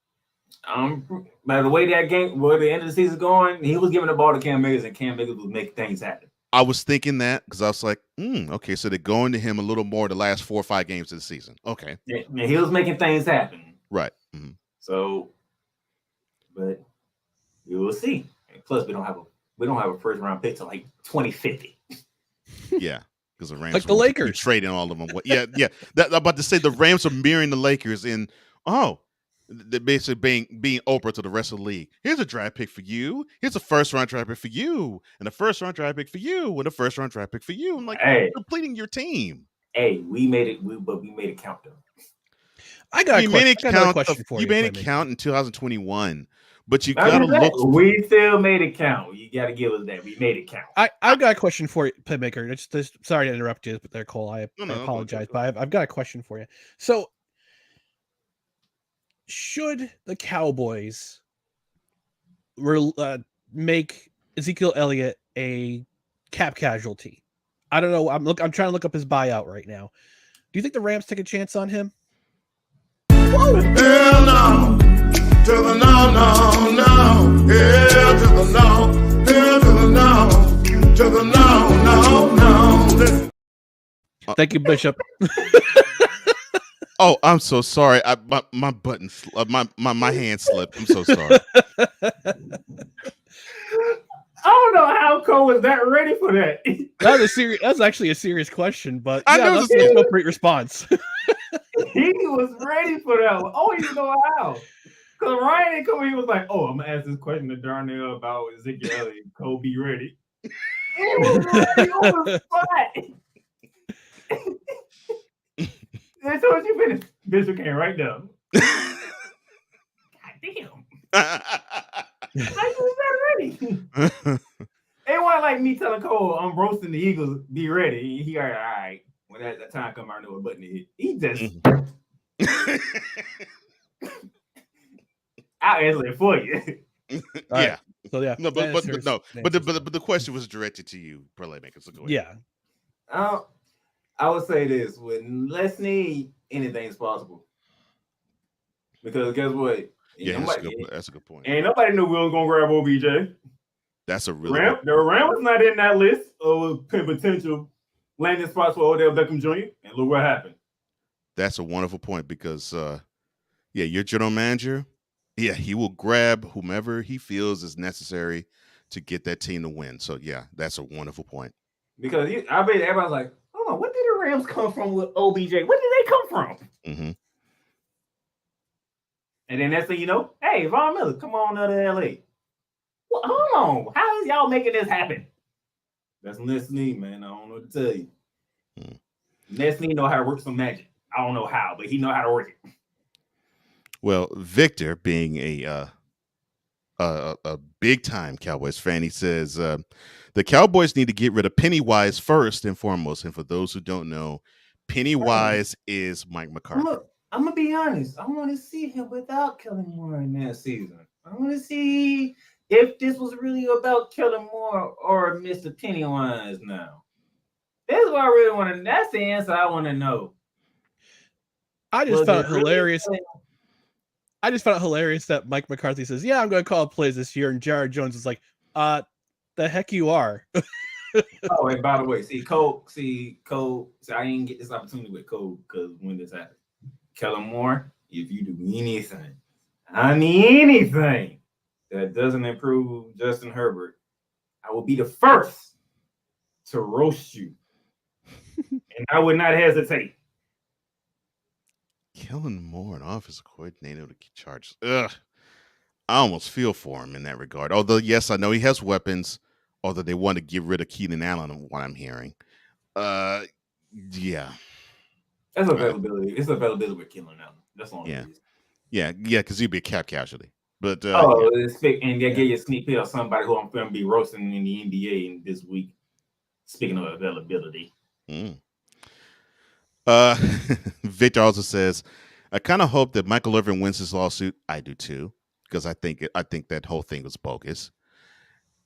By the way the end of the season going, he was giving the ball to Cam Akers, and Cam Akers was making things happen. I was thinking that because I was like, okay, so they're going to him a little more the last 4 or 5 games of the season. Okay. Yeah, he was making things happen. Right. So, but we will see. And plus, we don't have a first round pick till like 2050. Yeah, because the Rams like the Lakers trading all of them. Yeah. I'm about to say the Rams are mirroring the Lakers in they're basically being Oprah to the rest of the league. Here's a draft pick for you. Here's a first round draft pick for you, and a first round draft pick for you, and a first round draft pick for you. I'm like, you're completing your team. Hey, we made it, but we made it count though. I got a question for you. You made it count in 2021. But you gotta look. We still made it count. You gotta give us that. We made it count. I've got a question for you, Playmaker. Sorry to interrupt you, but Cole. I apologize, but I've got a question for you. So, should the Cowboys make Ezekiel Elliott a cap casualty? I don't know. I'm trying to look up his buyout right now. Do you think the Rams take a chance on him? Hell no. To the no, no, no. Hell to the no. Hell to the no. To the no, no, no. Thank you, Bishop. Oh, I'm so sorry. My button, my hand slipped. I'm so sorry. I don't know how Cole was that ready for that. That's actually a serious question, but that's an appropriate response. He was ready for that one. Oh, you know how? Because Ryan didn't come. He was like, "Oh, I'm gonna ask this question to Darnell about Ezekiel Elliott. Cole, be ready." He was ready on the spot. That's what you finished. Bishop came right down. God damn. I was that ready. And want like me telling Cole I'm roasting the Eagles. Be ready. He all right. When that time come, I know what button to hit. He just I'll answer it for you. Yeah. So yeah, No, but the question was directed to you, Playmaker. So go ahead. Yeah. I would say this: with less need, anything's possible. Because guess what? Yeah, that's a good point. Ain't nobody knew we was gonna grab OBJ. That's a really good The Ram was not in that list of potential landing spots for Odell Beckham Jr. And look what happened. That's a wonderful point because, your general manager, he will grab whomever he feels is necessary to get that team to win. So yeah, that's a wonderful point. Because I bet everybody's like, "Oh, where did the Rams come from with OBJ? Where did they come from?" Mm-hmm. And then next thing you know, hey, Von Miller, come on out to LA. Well, hold on, how is y'all making this happen? That's Nestle, man. I don't know what to tell you. Nestle know how to work some magic. I don't know how, but he know how to work it. Well, Victor, being a big time Cowboys fan, he says the Cowboys need to get rid of Pennywise first and foremost. And for those who don't know, Pennywise is Mike McCarthy. I'm gonna be honest. I want to see him without Kellen Moore in that season. I want to see if this was really about Kellen Moore or Mr. Pennywise. Now, that's what I really want to. That's the answer I want to know. I just found it hilarious. I just found it hilarious that Mike McCarthy says, "Yeah, I'm going to call plays this year," and Jared Jones is like, "The heck you are." Oh, and by the way, Cole. I didn't get this opportunity with Cole because when this happened, Kellen Moore, if you do anything that doesn't improve Justin Herbert, I will be the first to roast you, and I would not hesitate. Kellen Moore, an offensive coordinator, to Chargers. Ugh. I almost feel for him in that regard. Although, yes, I know he has weapons. Although they want to get rid of Keenan Allen, what I'm hearing. Yeah. That's availability. It's availability with Keenan Allen. That's all. Yeah, because he'd be a cap casualty. But and they gave you a sneak peek of somebody who I'm going to be roasting in the NBA this week. Speaking of availability. Victor also says, I kind of hope that Michael Irvin wins this lawsuit. I do too, because I think that whole thing was bogus.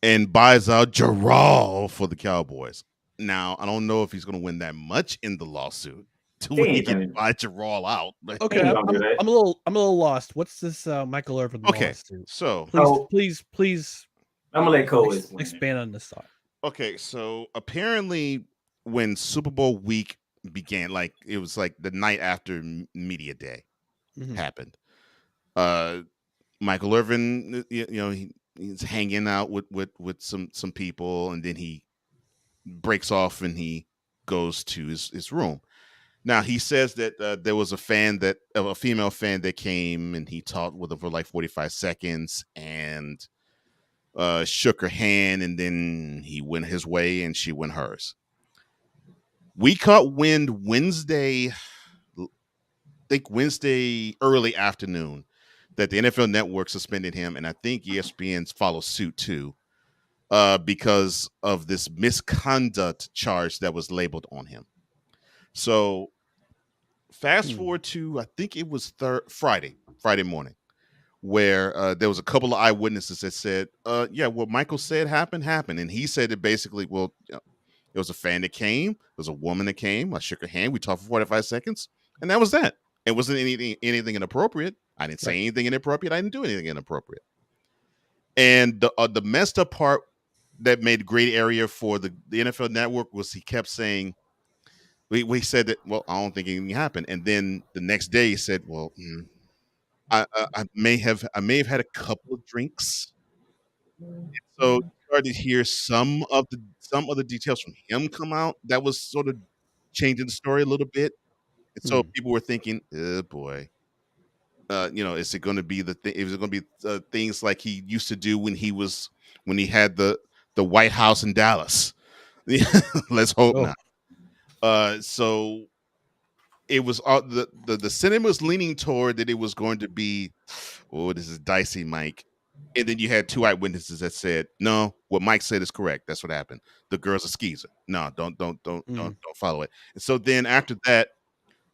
And buys out Jarrell for the Cowboys. Now, I don't know if he's going to win that much in the lawsuit to win he can buy Jarrell out. Okay, I'm a little lost. What's this Michael Irvin lawsuit? So please, I'm gonna let Cole expand on this thought. Okay, so apparently when Super Bowl week began, like it was like the night after media day happened. Michael Irvin, he's hanging out with some people, and then he breaks off and he goes to his room. Now he says that there was a female fan that came and he talked with her for like 45 seconds and shook her hand, and then he went his way and she went hers. We caught wind Wednesday early afternoon that the NFL Network suspended him, and I think ESPN's follow suit too, because of this misconduct charge that was labeled on him. So fast forward to, I think it was Friday morning, where there was a couple of eyewitnesses that said, what Michael said happened. And he said it basically, there was a fan that came, there was a woman that came, I shook her hand, we talked for 45 seconds, and that was that. It wasn't anything inappropriate. I didn't say anything inappropriate. I didn't do anything inappropriate. And the messed up part that made great area for the NFL Network was he kept saying, we said that, well, I don't think anything happened. And then the next day he said, well, I may have had a couple of drinks. And so you started to hear some of the details from him come out that was sort of changing the story a little bit. And so people were thinking, oh boy, is it going to be is it going to be things like he used to do when he had the White House in Dallas? Let's hope not. So it was the cinema was leaning toward that it was going to be, this is dicey, Mike. And then you had 2 eyewitnesses that said, "No, what Mike said is correct. That's what happened. The girl's a skeezer. No, don't follow it." And so then after that,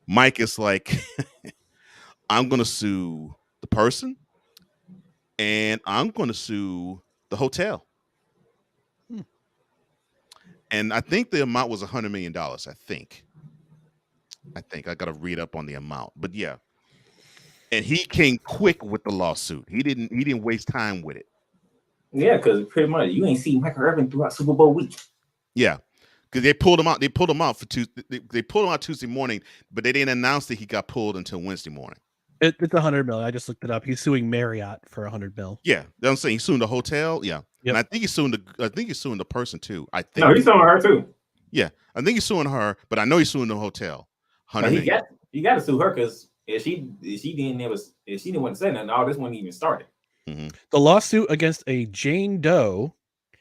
Mike is like, "I'm going to sue the person, and I'm going to sue the hotel." And I think the amount was $100 million. I think I got to read up on the amount, but yeah. And he came quick with the lawsuit. He didn't waste time with it. Yeah, because pretty much you ain't seen Michael Irvin throughout Super Bowl week. Yeah, because they pulled him out. They pulled him out for Tuesday. They pulled him out Tuesday morning, but they didn't announce that he got pulled until Wednesday morning. It's $100 million. I just looked it up. He's suing Marriott for $100 million. Yeah, I'm saying he's suing the hotel. Yeah, and I think he's suing the person too. I think no, he's suing her too. Yeah, I think he's suing her, but I know he's suing the hotel. He got to sue her because if she didn't want to say nothing, all this wouldn't even started. Mm-hmm. The lawsuit against a Jane Doe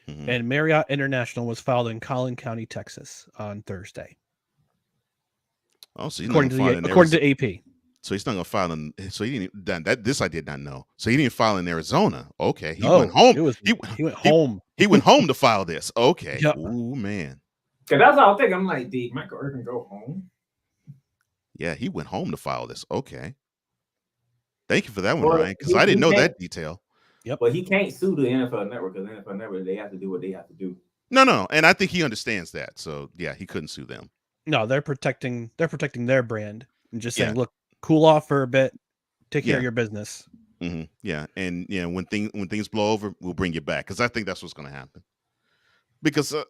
and Marriott International was filed in Collin County, Texas, on Thursday. Oh, so according to AP. So he's not going to file in. So he didn't. This I did not know. So he didn't file in Arizona. Okay, he went home. He went home. He went home to file this. Okay. Yep. Oh man. Because that's all I think. I'm like, did Michael Irvin go home? Yeah, he went home to file this. Okay. Thank you for that one, Ryan, because I didn't know that detail. Yep. But he can't sue the NFL Network because NFL Network, they have to do what they have to do. No, and I think he understands that. So yeah, he couldn't sue them. No, they're protecting their brand and just saying, look, cool off for a bit, take care of your business. Mm-hmm. Yeah, and when things blow over, we'll bring you back, because I think that's what's going to happen. Because I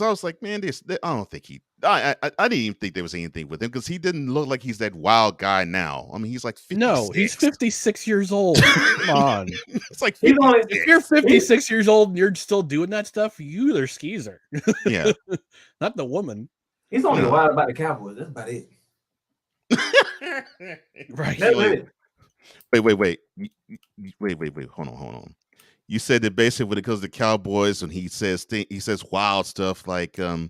was like, man, I don't think I didn't even think there was anything with him, because he didn't look like he's that wild guy now. I mean, he's like 56. No, he's 56 years old. Come on. It's like if you're 56 years old and you're still doing that stuff, you are skeezer. Yeah. Not the woman. He's only wild about the Cowboys. That's about it. Right. Wait. Hold on. You said that basically when it comes to Cowboys, when he says wild stuff like that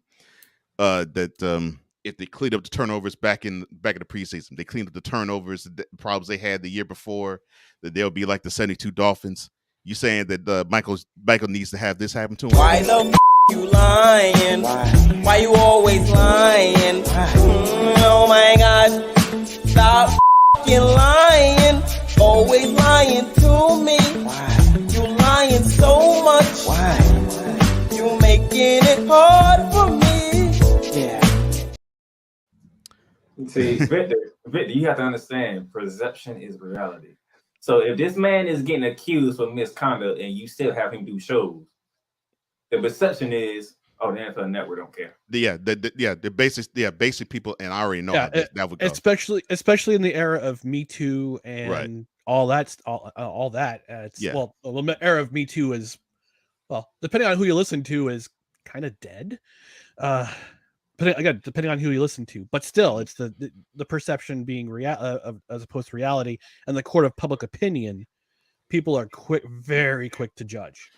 if they cleaned up the turnovers back in the preseason, they cleaned up the turnovers, the problems they had the year before, that they'll be like the 72 Dolphins. You saying that Michael needs to have this happen to him? Why the you lying? Why you always lying? Oh my gosh, stop lying. Always lying to me. You lying so much. You making it hard for me. Yeah. See, Victor, you have to understand, perception is reality. So if this man is getting accused for misconduct and you still have him do shows, the perception is, oh, the NFL Network don't care. The basic people, and I already know how that would go. Especially in the era of Me Too and all that. Well, the era of Me Too is, well, depending on who you listen to, is kind of dead. Depending on who you listen to, but still, it's the perception being as opposed to reality, and the court of public opinion. People are very quick to judge.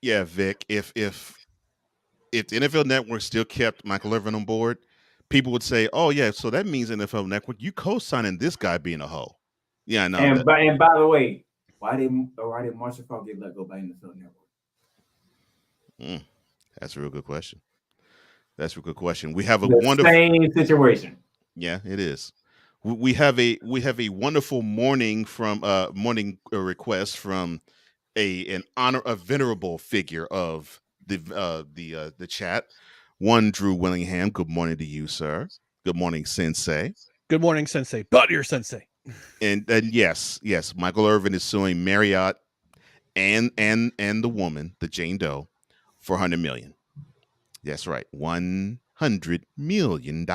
Yeah, Vic. If the NFL Network still kept Michael Irvin on board, people would say, "Oh yeah, so that means NFL Network, you co-signing this guy being a hoe." Yeah, I know. And by the way, why did Marshall Faulk get let go by NFL Network? That's a real good question. We have a wonderful same situation. Yeah, it is. We have a wonderful morning request from a venerable figure of the chat. One Drew Willingham. Good morning to you, sir. Good morning, Sensei. Good morning, Sensei. But your Sensei. And yes, Michael Irvin is suing Marriott and the woman, the Jane Doe, for $100 million. That's right, $100 million.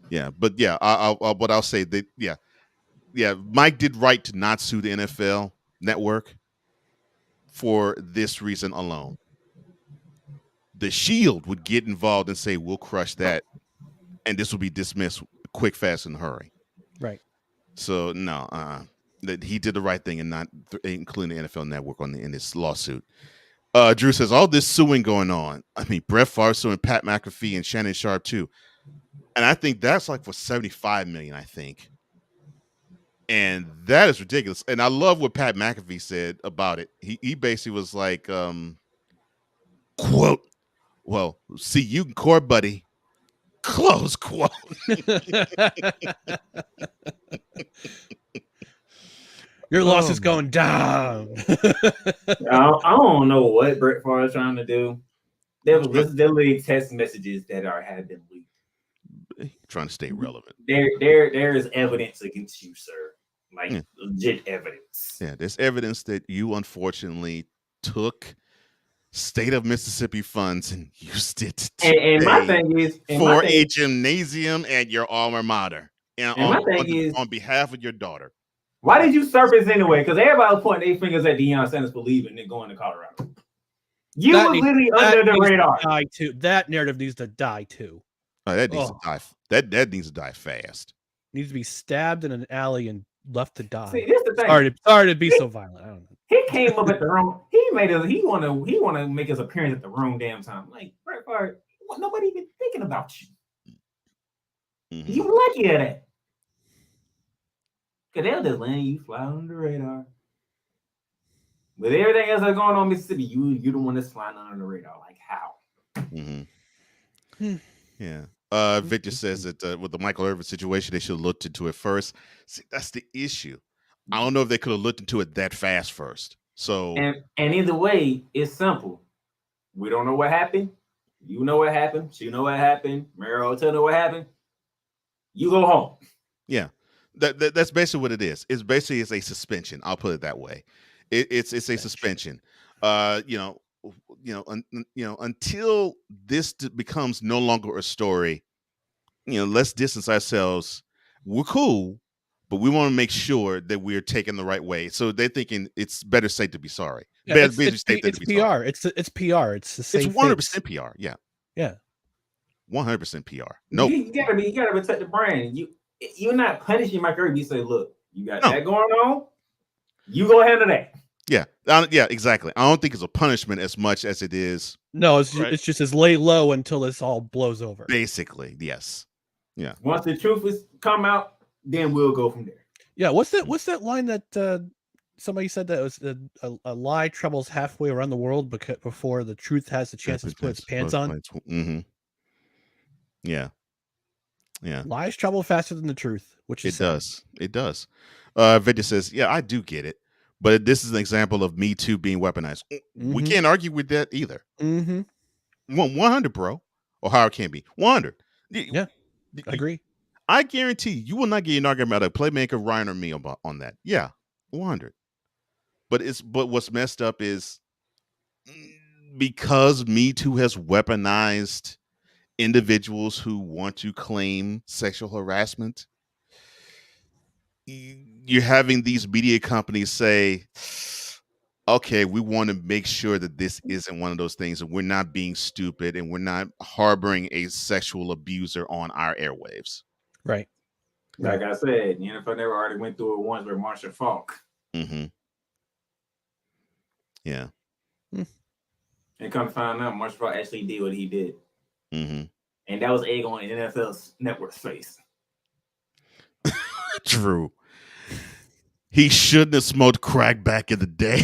Yeah. But yeah, I'll say that. Yeah. Mike did right to not sue the NFL Network for this reason alone. The Shield would get involved and say, "We'll crush that," and this will be dismissed quick, fast, and hurry. Right. So no, that he did the right thing and not including the NFL Network in this lawsuit. Drew says all this suing going on. I mean, Brett Favre suing Pat McAfee and Shannon Sharp too, and I think that's like for $75 million. I think. And that is ridiculous. And I love what Pat McAfee said about it. He basically was like, quote, well, see you in court, buddy. Close quote. Your loss is going down. I don't know what Brett Favre is trying to do. There's literally text messages that have been leaked. Trying to stay relevant. There is evidence against you, sir. Like legit evidence. Yeah, there's evidence that you unfortunately took state of Mississippi funds and used it to and my thing is for a gymnasium at your alma mater. And my thing is on behalf of your daughter. Why did you surface anyway? Because everybody was pointing their fingers at Deion Sanders for leaving and going to Colorado. You were literally under the radar. That narrative needs to die too. Oh, that needs to die. That needs to die fast. Needs to be stabbed in an alley and left to die. See, here's the thing. Sorry to be so violent. I don't know. He came up at the wrong. He wanna make his appearance at the wrong damn time. Like Brett Favre, nobody even thinking about you. Mm-hmm. You lucky at that. Cause they'll just letting you fly under the radar. With everything else that's going on in Mississippi, you the one that's flying under the radar. Like how? Mm-hmm. Yeah. Victor says that with the Michael Irvin situation, they should have looked into it first. See, that's the issue. I don't know if they could have looked into it that fast first. So and either way, it's simple. We don't know what happened. You know what happened. She know what happened. Mary Hotel know what happened. You go home. Yeah. That's basically what it is. It's basically a suspension. I'll put it that way. It's a suspension. Until this becomes no longer a story, let's distance ourselves. We're cool, but we want to make sure that we're taking the right way. So they're thinking it's better safe to be sorry. Yeah, it's PR. Sorry. It's PR. It's the same. It's 100% PR. Yeah. Yeah. 100% PR. No. You gotta protect the brand. You're not punishing Mike Irvin. You say, look, you got that going on. You go handle that. Yeah. Yeah, exactly. I don't think it's a punishment as much as it is. No, it's just as lay low until this all blows over. Basically, yes. Yeah. Once the truth is come out, then we'll go from there. Yeah. What's that line that somebody said that was a lie travels halfway around the world before the truth has the chance to put its pants on? Mm-hmm. Yeah. Yeah. Lies travel faster than the truth, which is It does. Victor says, yeah, I do get it. But this is an example of Me Too being weaponized. Mm-hmm. We can't argue with that either. Mm-hmm. 100, bro. Or how it can be. 100. Yeah. Agree. I guarantee you will not get an argument out of Playmaker, Ryan, or me on that. Yeah. 100. But what's messed up is because Me Too has weaponized individuals who want to claim sexual harassment, you're having these media companies say, okay, we want to make sure that this isn't one of those things, and we're not being stupid, and we're not harboring a sexual abuser on our airwaves. Right. Like I said, the NFL never already went through it once with Marshall Falk. Mm-hmm. Yeah. And come to find out, Marshall Falk actually did what he did. Mm-hmm. And that was egg on NFL's network's face. True. He shouldn't have smoked crack back in the day.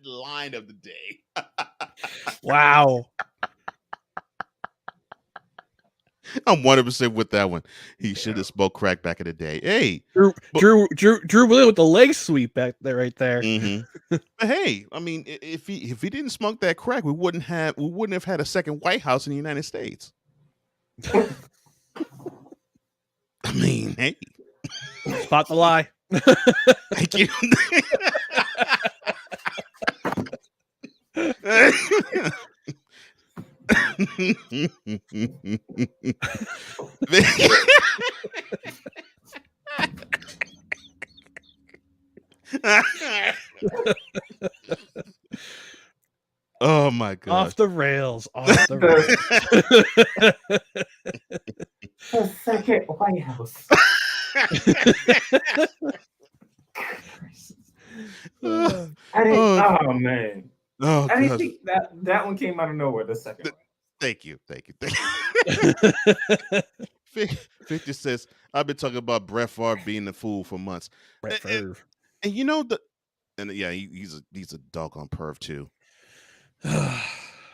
Line of the day. Wow. I'm 100% with that one. He should have smoked crack back in the day. Hey, Drew Williams with the leg sweep back there, right there. Mm-hmm. But hey, I mean, if he didn't smoke that crack, we wouldn't have had a second White House in the United States. I mean, hey, spot the lie. Thank you. Oh my god! Off the rails. The second White House. Oh man! Oh, I didn't think that one came out of nowhere. The second. Thank you. Victor says, I've been talking about Brett Favre being the fool for months. Brett Favre. And you know he's a doggone perv too.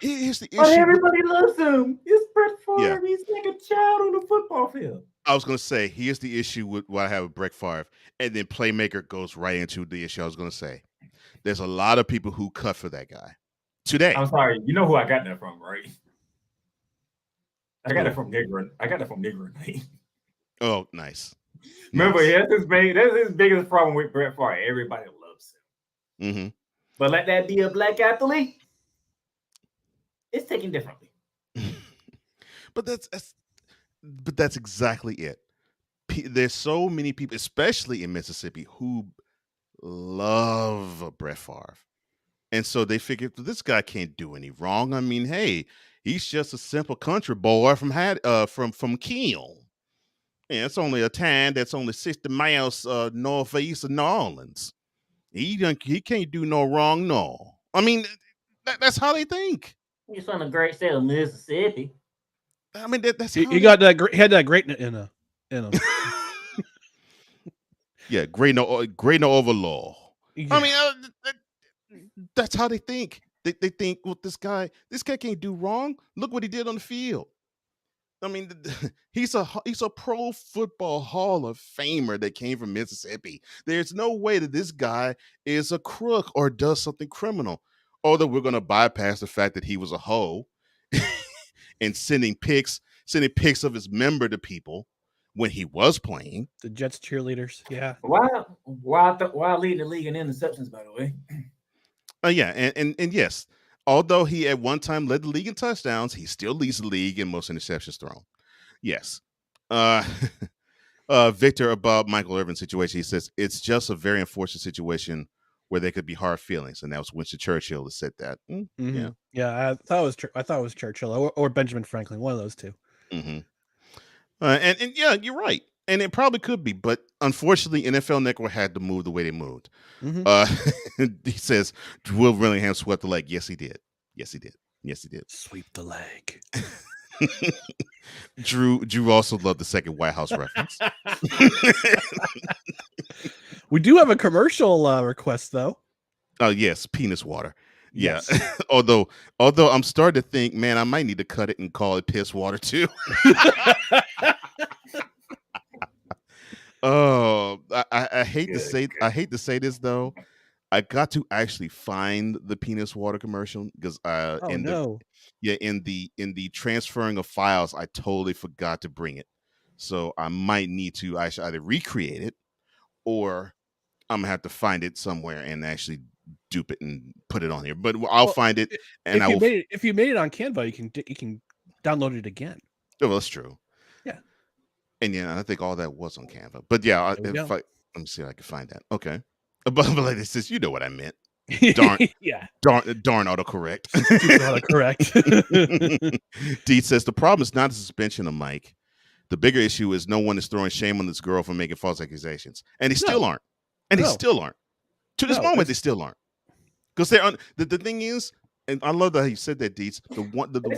Here's the issue. But everybody loves him. It's Brett Favre. Yeah. He's like a child on the football field. I was gonna say, here's the issue with what I have with Brett Favre, and then Playmaker goes right into the issue I was gonna say. There's a lot of people who cut for that guy today. I'm sorry, you know who I got that from, right? I got it from Negro. I got it from Negro. Oh, nice. Remember, that's his biggest problem with Brett Favre. Everybody loves him. Mm-hmm. But let that be a black athlete, it's taken differently. But that's exactly it. There's so many people, especially in Mississippi, who love Brett Favre. And so they figured this guy can't do any wrong. I mean, hey, he's just a simple country boy from Keene. Yeah, it's only a town that's only 60 miles northeast of New Orleans. He can't do no wrong, no. I mean, that's how they think. He's from the great state of Mississippi. I mean, that's he got that. He had that great in him. Yeah, great no overlaw. Yeah. I mean, that's how they think. They think, well, this guy can't do wrong. Look what he did on the field. I mean, he's a pro football Hall of Famer that came from Mississippi. There's no way that this guy is a crook or does something criminal. Although we're going to bypass the fact that he was a hoe and sending pics of his member to people when he was playing. The Jets cheerleaders, yeah. While leading the league in interceptions, by the way. Yeah, and yes, although he at one time led the league in touchdowns, he still leads the league in most interceptions thrown. Yes. Victor, about Michael Irvin's situation, he says it's just a very unfortunate situation where there could be hard feelings, and that was Winston Churchill that said that. Mm-hmm. Yeah. I thought it was Churchill or Benjamin Franklin, one of those two. Mm-hmm. And yeah, you're right, and it probably could be, but unfortunately, NFL Network had to move the way they moved. Mm-hmm. He says Will Willingham swept the leg. Yes, he did. Yes, he did. Yes, he did. Sweep the leg. Drew also loved the second White House reference. We do have a commercial request, though. Oh yes, penis water. Yeah. Yes. although I'm starting to think, man, I might need to cut it and call it piss water too. Oh, I hate to say this though. I got to actually find the penis water commercial because in the transferring of files, I totally forgot to bring it. So I might need to actually either recreate it or I'm gonna have to find it somewhere and actually dupe it and put it on here. But I'll find it, and if you made it on Canva, you can download it again. Oh, well, that's true. Yeah, and I think all that was on Canva. But yeah, let me see if I can find that. Okay, but like it says, you know what I meant. Darn, yeah, darn autocorrect. Autocorrect. Deed says the problem is not the suspension of Mike. The bigger issue is no one is throwing shame on this girl for making false accusations, and they still aren't. And they still aren't. To this moment, they still aren't. Because they're the thing is, and I love that you said that, Deets. The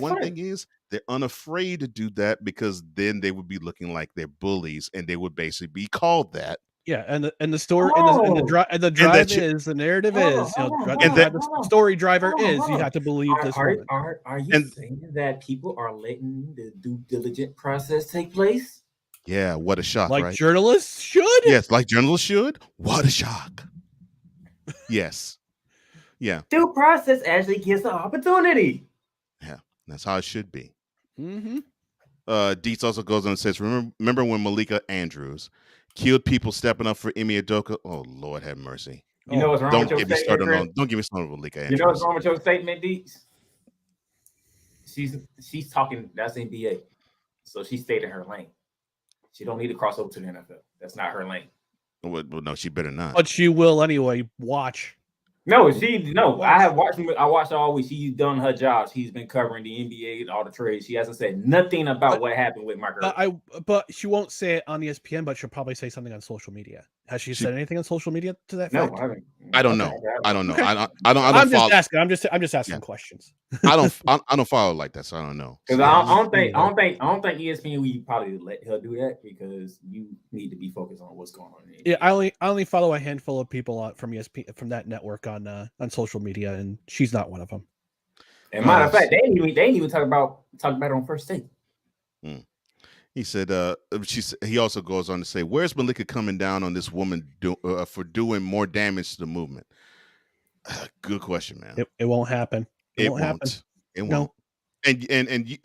one thing is they're unafraid to do that because then they would be looking like they're bullies, and they would basically be called that. Yeah, and the story and the drive is the narrative is the story driver is you have to believe this woman. Are you saying that people are letting the due diligent process take place? Yeah, what a shock! Like right? Journalists should. Yes, like journalists should. What a shock! Yes, yeah. Due process actually gives the opportunity. Yeah, that's how it should be. Mm-hmm. Dietz also goes on and says, "Remember when Malika Andrews killed people stepping up for Imi Udoka? Oh Lord, have mercy. You know what's wrong with your statement? Don't get me started with Malika Andrews. You know what's wrong with your statement, Dietz? She's talking. That's NBA, so she stayed in her lane. She don't need to cross over to the NFL. That's not her lane. Well, no, she better not. But she will anyway. Watch. No. I watched all week. She's done her job. She's been covering the NBA and all the trades. She hasn't said nothing about what happened with Mark Irvin. But she won't say it on ESPN, but she'll probably say something on social media. Has she said anything on social media to that No, fact? I haven't. I don't Okay, know. okay. I don't know. Okay. I don't I'm just follow. asking. I'm just asking Yeah. questions. I don't follow like that, so I don't know. Because So, I don't think ESPN we probably let her do that because you need to be focused on what's going on. Yeah, I only follow a handful of people from ESPN from that network on social media, and she's not one of them. And matter of fact, they didn't even talk about it on First Take. He said, he also goes on to say, where's Malika coming down on this woman for doing more damage to the movement? Good question, man. It won't happen. It won't happen. It won't. And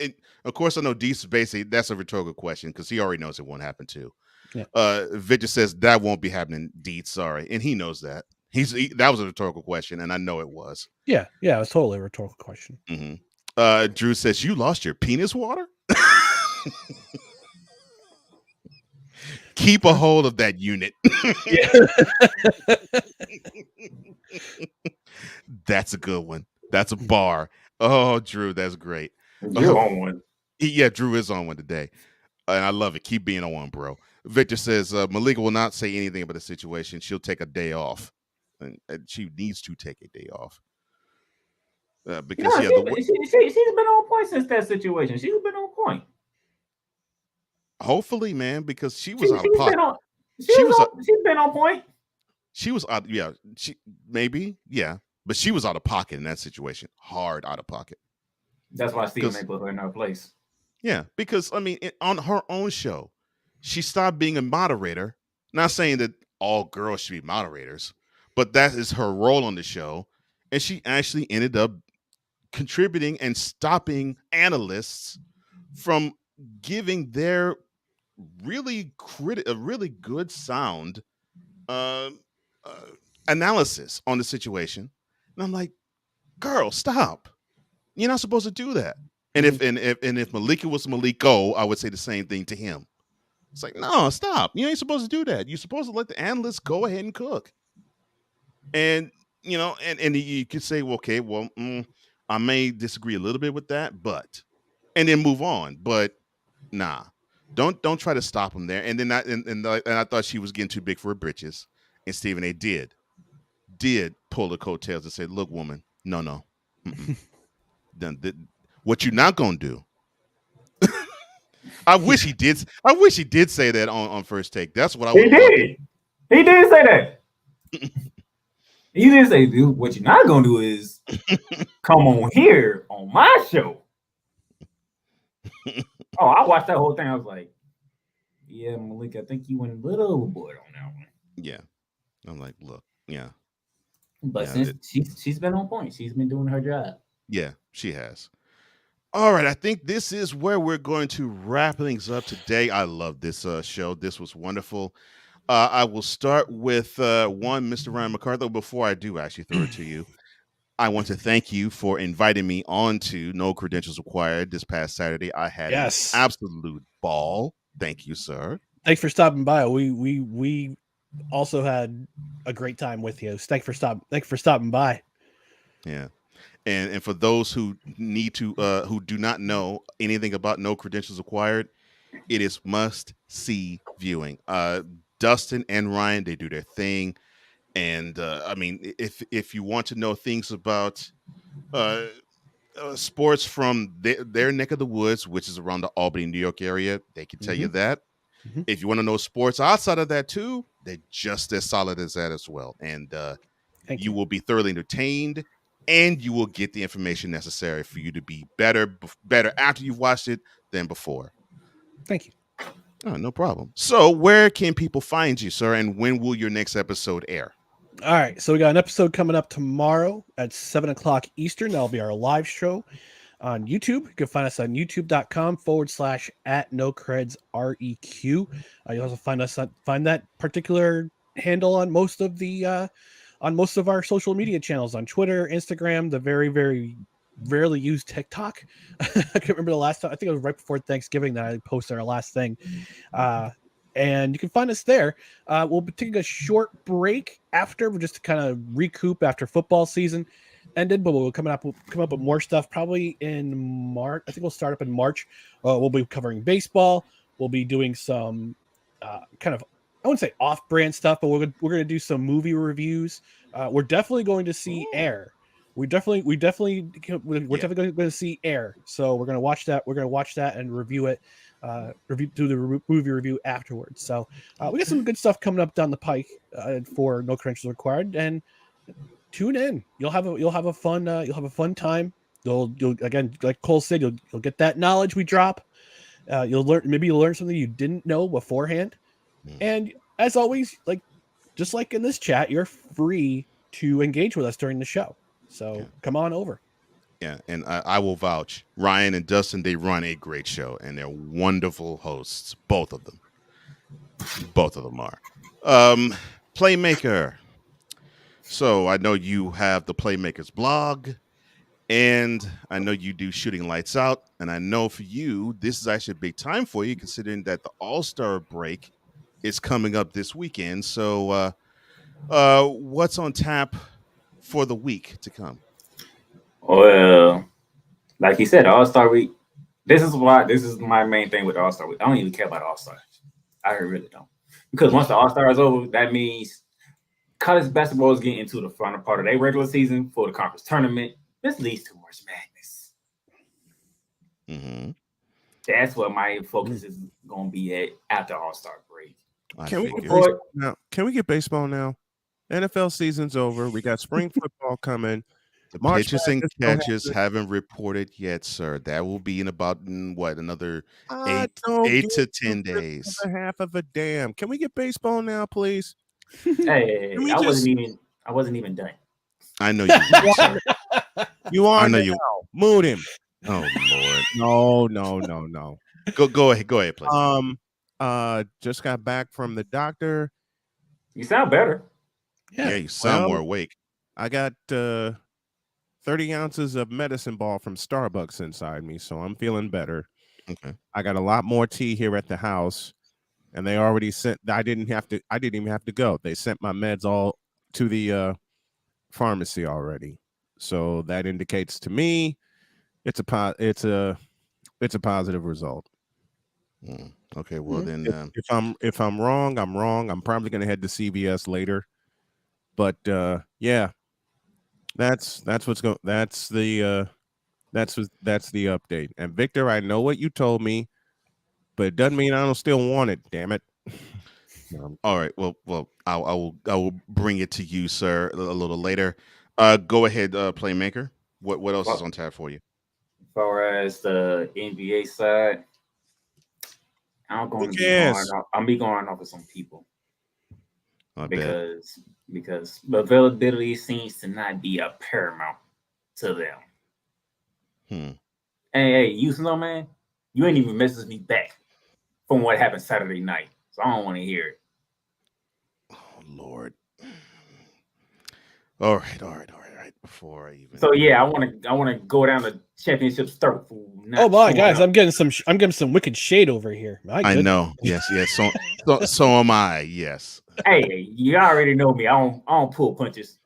of course, I know Deese basically that's a rhetorical question because he already knows it won't happen too. Yeah. Victor says that won't be happening. Deese, sorry, and he knows that. That was a rhetorical question, and I know it was. Yeah, it was totally a rhetorical question. Mm-hmm. Drew says you lost your penis water. Keep a hold of that unit. That's a good one. That's a bar. Oh, Drew, that's great. Drew on one. Yeah, Drew is on one today. And I love it. Keep being on one, bro. Victor says Malika will not say anything about the situation. She'll take a day off. And she needs to take a day off. Because she's been on point since that situation. She's been on point. Hopefully, man, because she was out of pocket. She's been on point. She was out, yeah. But she was out of pocket in that situation. Hard out of pocket. That's why Stephen ain't put her in her place. Yeah, because I mean, on her own show, she stopped being a moderator. Not saying that all girls should be moderators, but that is her role on the show, and she actually ended up contributing and stopping analysts from giving their really good sound analysis on the situation. And I'm like, girl, stop. You're not supposed to do that. And if Malika was Maliko, I would say the same thing to him. It's like, no, stop. You ain't supposed to do that. You're supposed to let the analysts go ahead and cook. And and you could say, well, okay, well, I may disagree a little bit with that, but and then move on. But nah, don't try to stop him there. And then I thought she was getting too big for her britches. And Stephen A. did pull the coattails and say, look, woman, no. What you're not gonna do. I wish he did say that on First Take. That's what I would. He did say that. He did say, dude, what you're not gonna do is come on here on my show. Oh, I watched that whole thing. I was like, yeah, Malik, I think you went a little overboard on that one. Yeah. I'm like, look, yeah. But since she's been on point, she's been doing her job. Yeah, she has. All right, I think this is where we're going to wrap things up today. I love this show. This was wonderful. I will start with one, Mr. Ryan McCarthy. Before I do actually throw it to you, I want to thank you for inviting me on to No Credentials Required this past Saturday. I had an absolute ball. Thank you, sir. Thanks for stopping by. We also had a great time with you. Thanks for stopping by. Yeah. And for those who need to who do not know anything about No Credentials Required, it is must-see viewing. Dustin and Ryan, they do their thing. And I mean, if you want to know things about sports from their neck of the woods, which is around the Albany, New York area, they can tell you that. Mm-hmm. If you want to know sports outside of that too, they're just as solid as that as well. And you will be thoroughly entertained, and you will get the information necessary for you to be better after you've watched it than before. Thank you. Oh, no problem. So where can people find you, sir? And when will your next episode air? All right. So we got an episode coming up tomorrow at 7:00 Eastern. That'll be our live show on YouTube. You can find us on youtube.com/@NoCredsREQ. You also find that particular handle on most of our social media channels, on Twitter, Instagram, the very, very rarely used TikTok. I can't remember the last time. I think it was right before Thanksgiving that I posted our last thing. And you can find us there. We'll be taking a short break after, just to kind of recoup after football season ended, but we'll come up with more stuff probably in March. I think we'll start up in March. We'll be covering baseball. We'll be doing some kind of I wouldn't say off-brand stuff, but we're gonna do some movie reviews. We're definitely going to see Air. We're definitely going to see Air. So we're gonna watch that. We're gonna watch that and review it. Do the movie review afterwards. So we got some good stuff coming up down the pike for No Credentials Required. And tune in. You'll have a fun time. You'll again, like Cole said, you'll get that knowledge we drop. You'll learn something you didn't know beforehand. And as always, just like in this chat, you're free to engage with us during the show. So come on over. Yeah, and I will vouch. Ryan and Dustin, they run a great show, and they're wonderful hosts. Both of them are. Playmaker. So I know you have the Playmaker's blog, and I know you do Shooting Lights Out, and I know for you, this is actually a big time for you, considering that the All-Star break is coming up this weekend. So what's on tap for the week to come? Well, like you said, All-Star Week. This is my main thing with All-Star Week. I don't even care about All-Stars. I really don't. Because once the All-Star is over, that means college basketball is getting into the final part of their regular season for the conference tournament. This leads to March Madness. Mm-hmm. That's what my focus is going to be at after All-Star break. Can we get baseball now? NFL season's over. We got spring football coming. The pitches and catches haven't reported yet, sir. That will be in about another 8 to 10 days. Half of a damn. Can we get baseball now, please? Hey, I wasn't even done. I know you were, sir. You are. I know now. you. Mood him. Oh Lord. No. Go ahead, please. Just got back from the doctor. You sound better. Yeah, you sound more awake. I got 30 ounces of medicine ball from Starbucks inside me, so I'm feeling better. Okay. I got a lot more tea here at the house, and they already sent. I didn't even have to go. They sent my meds all to the pharmacy already, so that indicates to me it's a positive result. Okay, well then, if I'm wrong, I'm wrong. I'm probably gonna head to CVS later, but yeah. That's what's going. That's the update. And Victor, I know what you told me, but it doesn't mean I don't still want it. Damn it! All right. Well, I will bring it to you, sir, a little later. Go ahead, Playmaker. What else is on tap for you? As far as the NBA side, I'm going to be going off with some people. Because the availability seems to not be a paramount to them. Hey, you Snowman, you ain't even messaged me back from what happened Saturday night, so I don't want to hear it. Oh Lord! All right. Before I even. So yeah, I want to go down the championship start. Oh my guys, I'm getting some wicked shade over here. I know. Yes. So am I. Yes. Hey, you already know me. I don't pull punches.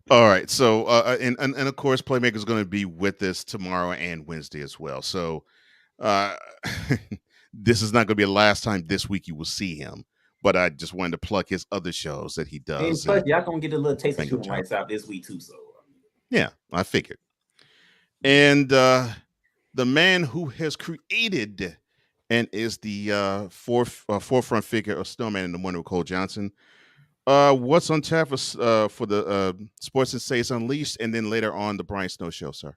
All right. So and of course, Playmaker is going to be with us tomorrow and Wednesday as well. So this is not going to be the last time this week you will see him. But I just wanted to plug his other shows that he does. And plus, y'all gonna get a little taste of Shooting Lights Out this week too. So yeah, I figured. And the man who has created and is the forefront figure of Snowman in the Morning with Cole Johnson. What's on tap for the Sports and States Unleashed, and then later on the Brian Snow Show, sir?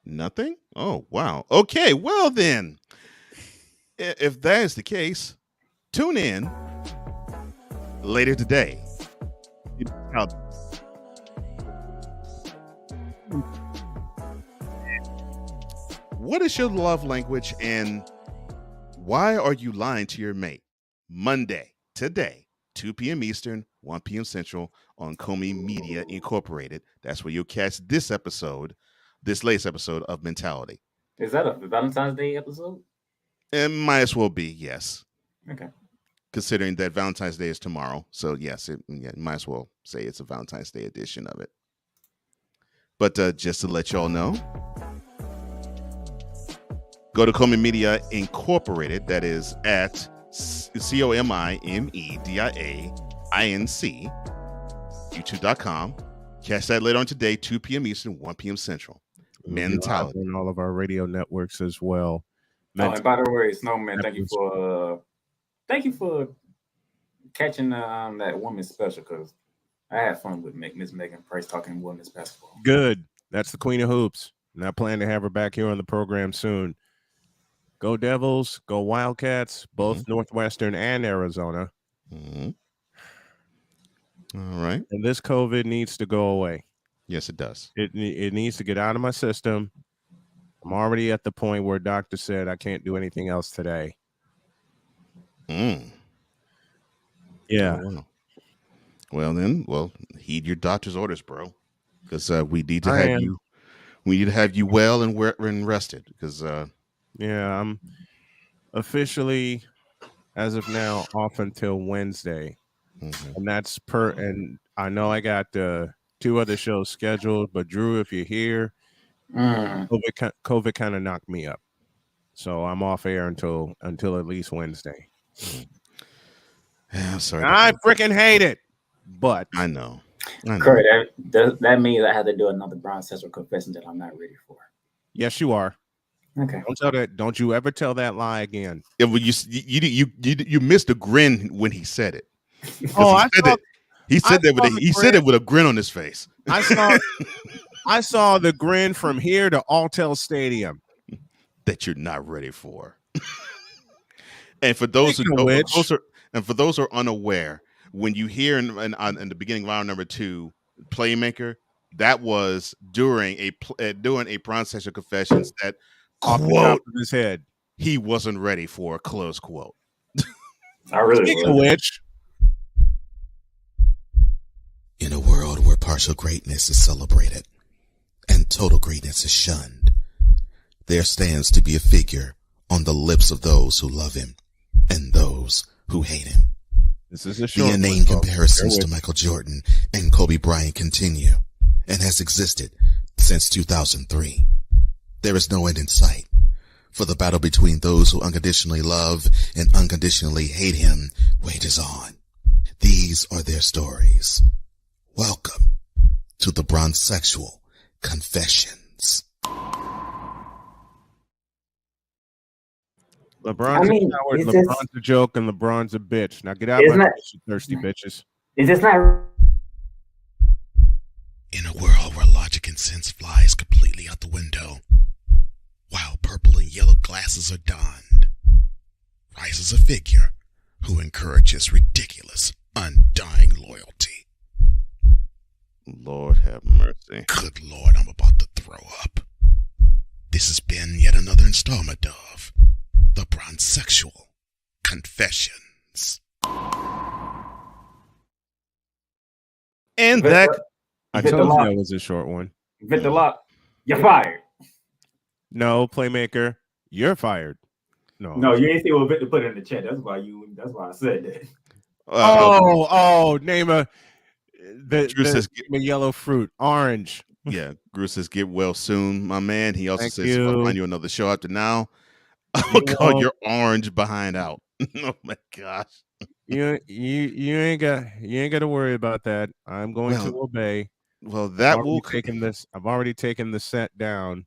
Nothing? Oh, wow. Okay, well then, if that is the case, tune in later today. What is your love language, and why are you lying to your mate? Monday, today, 2 p.m. Eastern, 1 p.m. Central on Comey Media Incorporated. That's where you'll catch this latest episode of Mentality. Is that a Valentine's Day episode? It might as well be, yes. Okay. Considering that Valentine's Day is tomorrow. So, yes, might as well say it's a Valentine's Day edition of it. But just to let y'all know, go to Coleman Media Incorporated. That is at COMIMEDIAINC, YouTube.com. Catch that later on today, 2 p.m. Eastern, 1 p.m. Central. We'll be live Mentality. on all of our radio networks as well. Oh, and by the way, Snowman, thank you for catching that women's special, because I had fun with Miss Megan Price talking women's basketball. Good. That's the Queen of Hoops. And I plan to have her back here on the program soon. Go Devils, go Wildcats, both Northwestern and Arizona. Mm-hmm. All right. And this COVID needs to go away. Yes, it does. It needs to get out of my system. I'm already at the point where doctor said I can't do anything else today. Yeah. Oh, wow. Well, heed your doctor's orders, bro, because we need to have you. We need to have you well and rested. Because I'm officially, as of now, off until Wednesday, and that's and I know I got 2 other shows scheduled. But Drew, if you're here, COVID kind of knocked me up, so I'm off air until at least Wednesday. Yeah, I'm sorry. I freaking hate it, but I know. Corey, that means I have to do another Bronze Sexual confession that I'm not ready for. Yes, you are. Okay. Don't you ever tell that lie again. Yeah, well, you missed a grin when he said it. He said it with a grin on his face. I saw the grin from here to Alltel Stadium that you're not ready for. And for those who are unaware, when you hear in the beginning of round number 2, Playmaker, that was during a Bronze Sexual Confessions that off the top of his head he wasn't ready for, close quote. I really Speaking of which, in a world where partial greatness is celebrated and total greatness is shunned, there stands to be a figure on the lips of those who love him and those who hate him. This is a the inane comparisons to Michael Jordan and Kobe Bryant continue and has existed since 2003. There is no end in sight, for the battle between those who unconditionally love and unconditionally hate him wages on. These are their stories. Welcome to the Bronze Sexual Confessions. LeBron's a coward, LeBron's a joke, and LeBron's a bitch. Now get out of my face, you thirsty bitches. Is this not? In a world where logic and sense flies completely out the window, while purple and yellow glasses are donned, rises a figure who encourages ridiculous, undying loyalty. Lord have mercy. Good Lord, I'm about to throw up. This has been yet another installment of the Bronze Sexual Confessions. And that I told you that was a short one. Victor Lock, you're fired. No, Playmaker, you're fired. No, you ain't see what Victor put in the chat. That's why I said that. Name a yellow fruit, orange. Yeah, Drew says get well soon, my man. He also says you. I'll find you another show after now. I'm gonna call your orange behind out. Oh my gosh. You ain't got to worry about that. I'm going to obey. Well, that I've already taken the set down,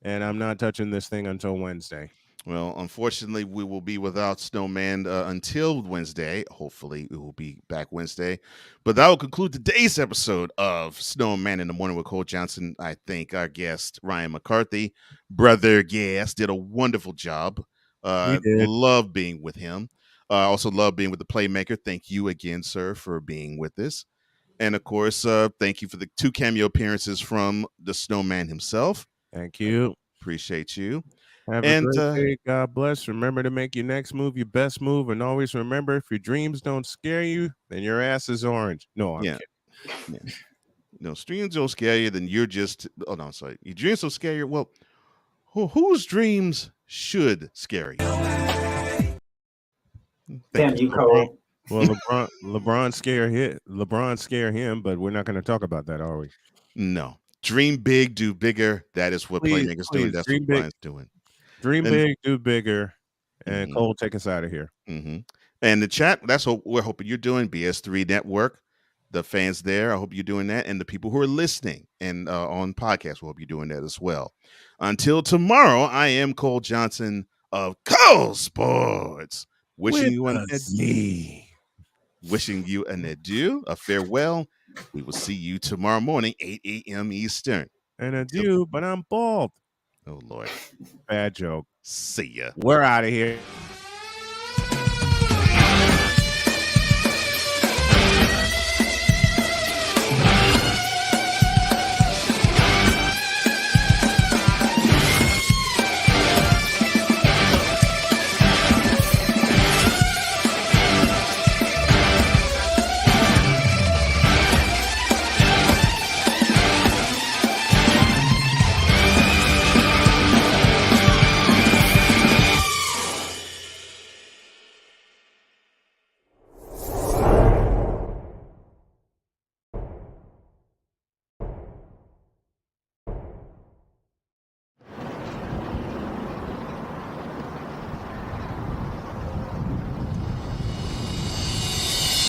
and I'm not touching this thing until Wednesday. Well, unfortunately, we will be without Snowman until Wednesday. Hopefully, we will be back Wednesday. But that will conclude today's episode of Snowman in the Morning with Cole Johnson. I think our guest, Ryan McCarthy, brother guest, did a wonderful job. Love being with him. I also love being with the Playmaker. Thank you again, sir, for being with us. And, of course, thank you for the 2 cameo appearances from the Snowman himself. Thank you. Appreciate you. Have a great day. God bless. Remember to make your next move your best move. And always remember, if your dreams don't scare you, then your ass is orange. No, I'm kidding. Yeah. No, dreams don't scare you, then you're just... Oh, no, sorry. Your dreams don't scare you? Well, whose dreams should scare you? Damn you, Cole. Well, LeBron scare him, but we're not going to talk about that, are we? No. Dream big, do bigger. That is what Please, Playmaker's please, doing. That's dream what big. Brian's doing. Dream And- big, do bigger, and Mhm. Cole, take us out of here. And the chat, that's what we're hoping you're doing. BS3 Network, the fans there, I hope you're doing that. And the people who are listening and on podcasts, we hope you're doing that as well. Until tomorrow, I am Cole Johnson of Cole Sports. Wishing you an adieu, a farewell. We will see you tomorrow morning, 8 a.m. Eastern. And adieu, but I'm bald. Oh, Lord. Bad joke. See ya. We're out of here.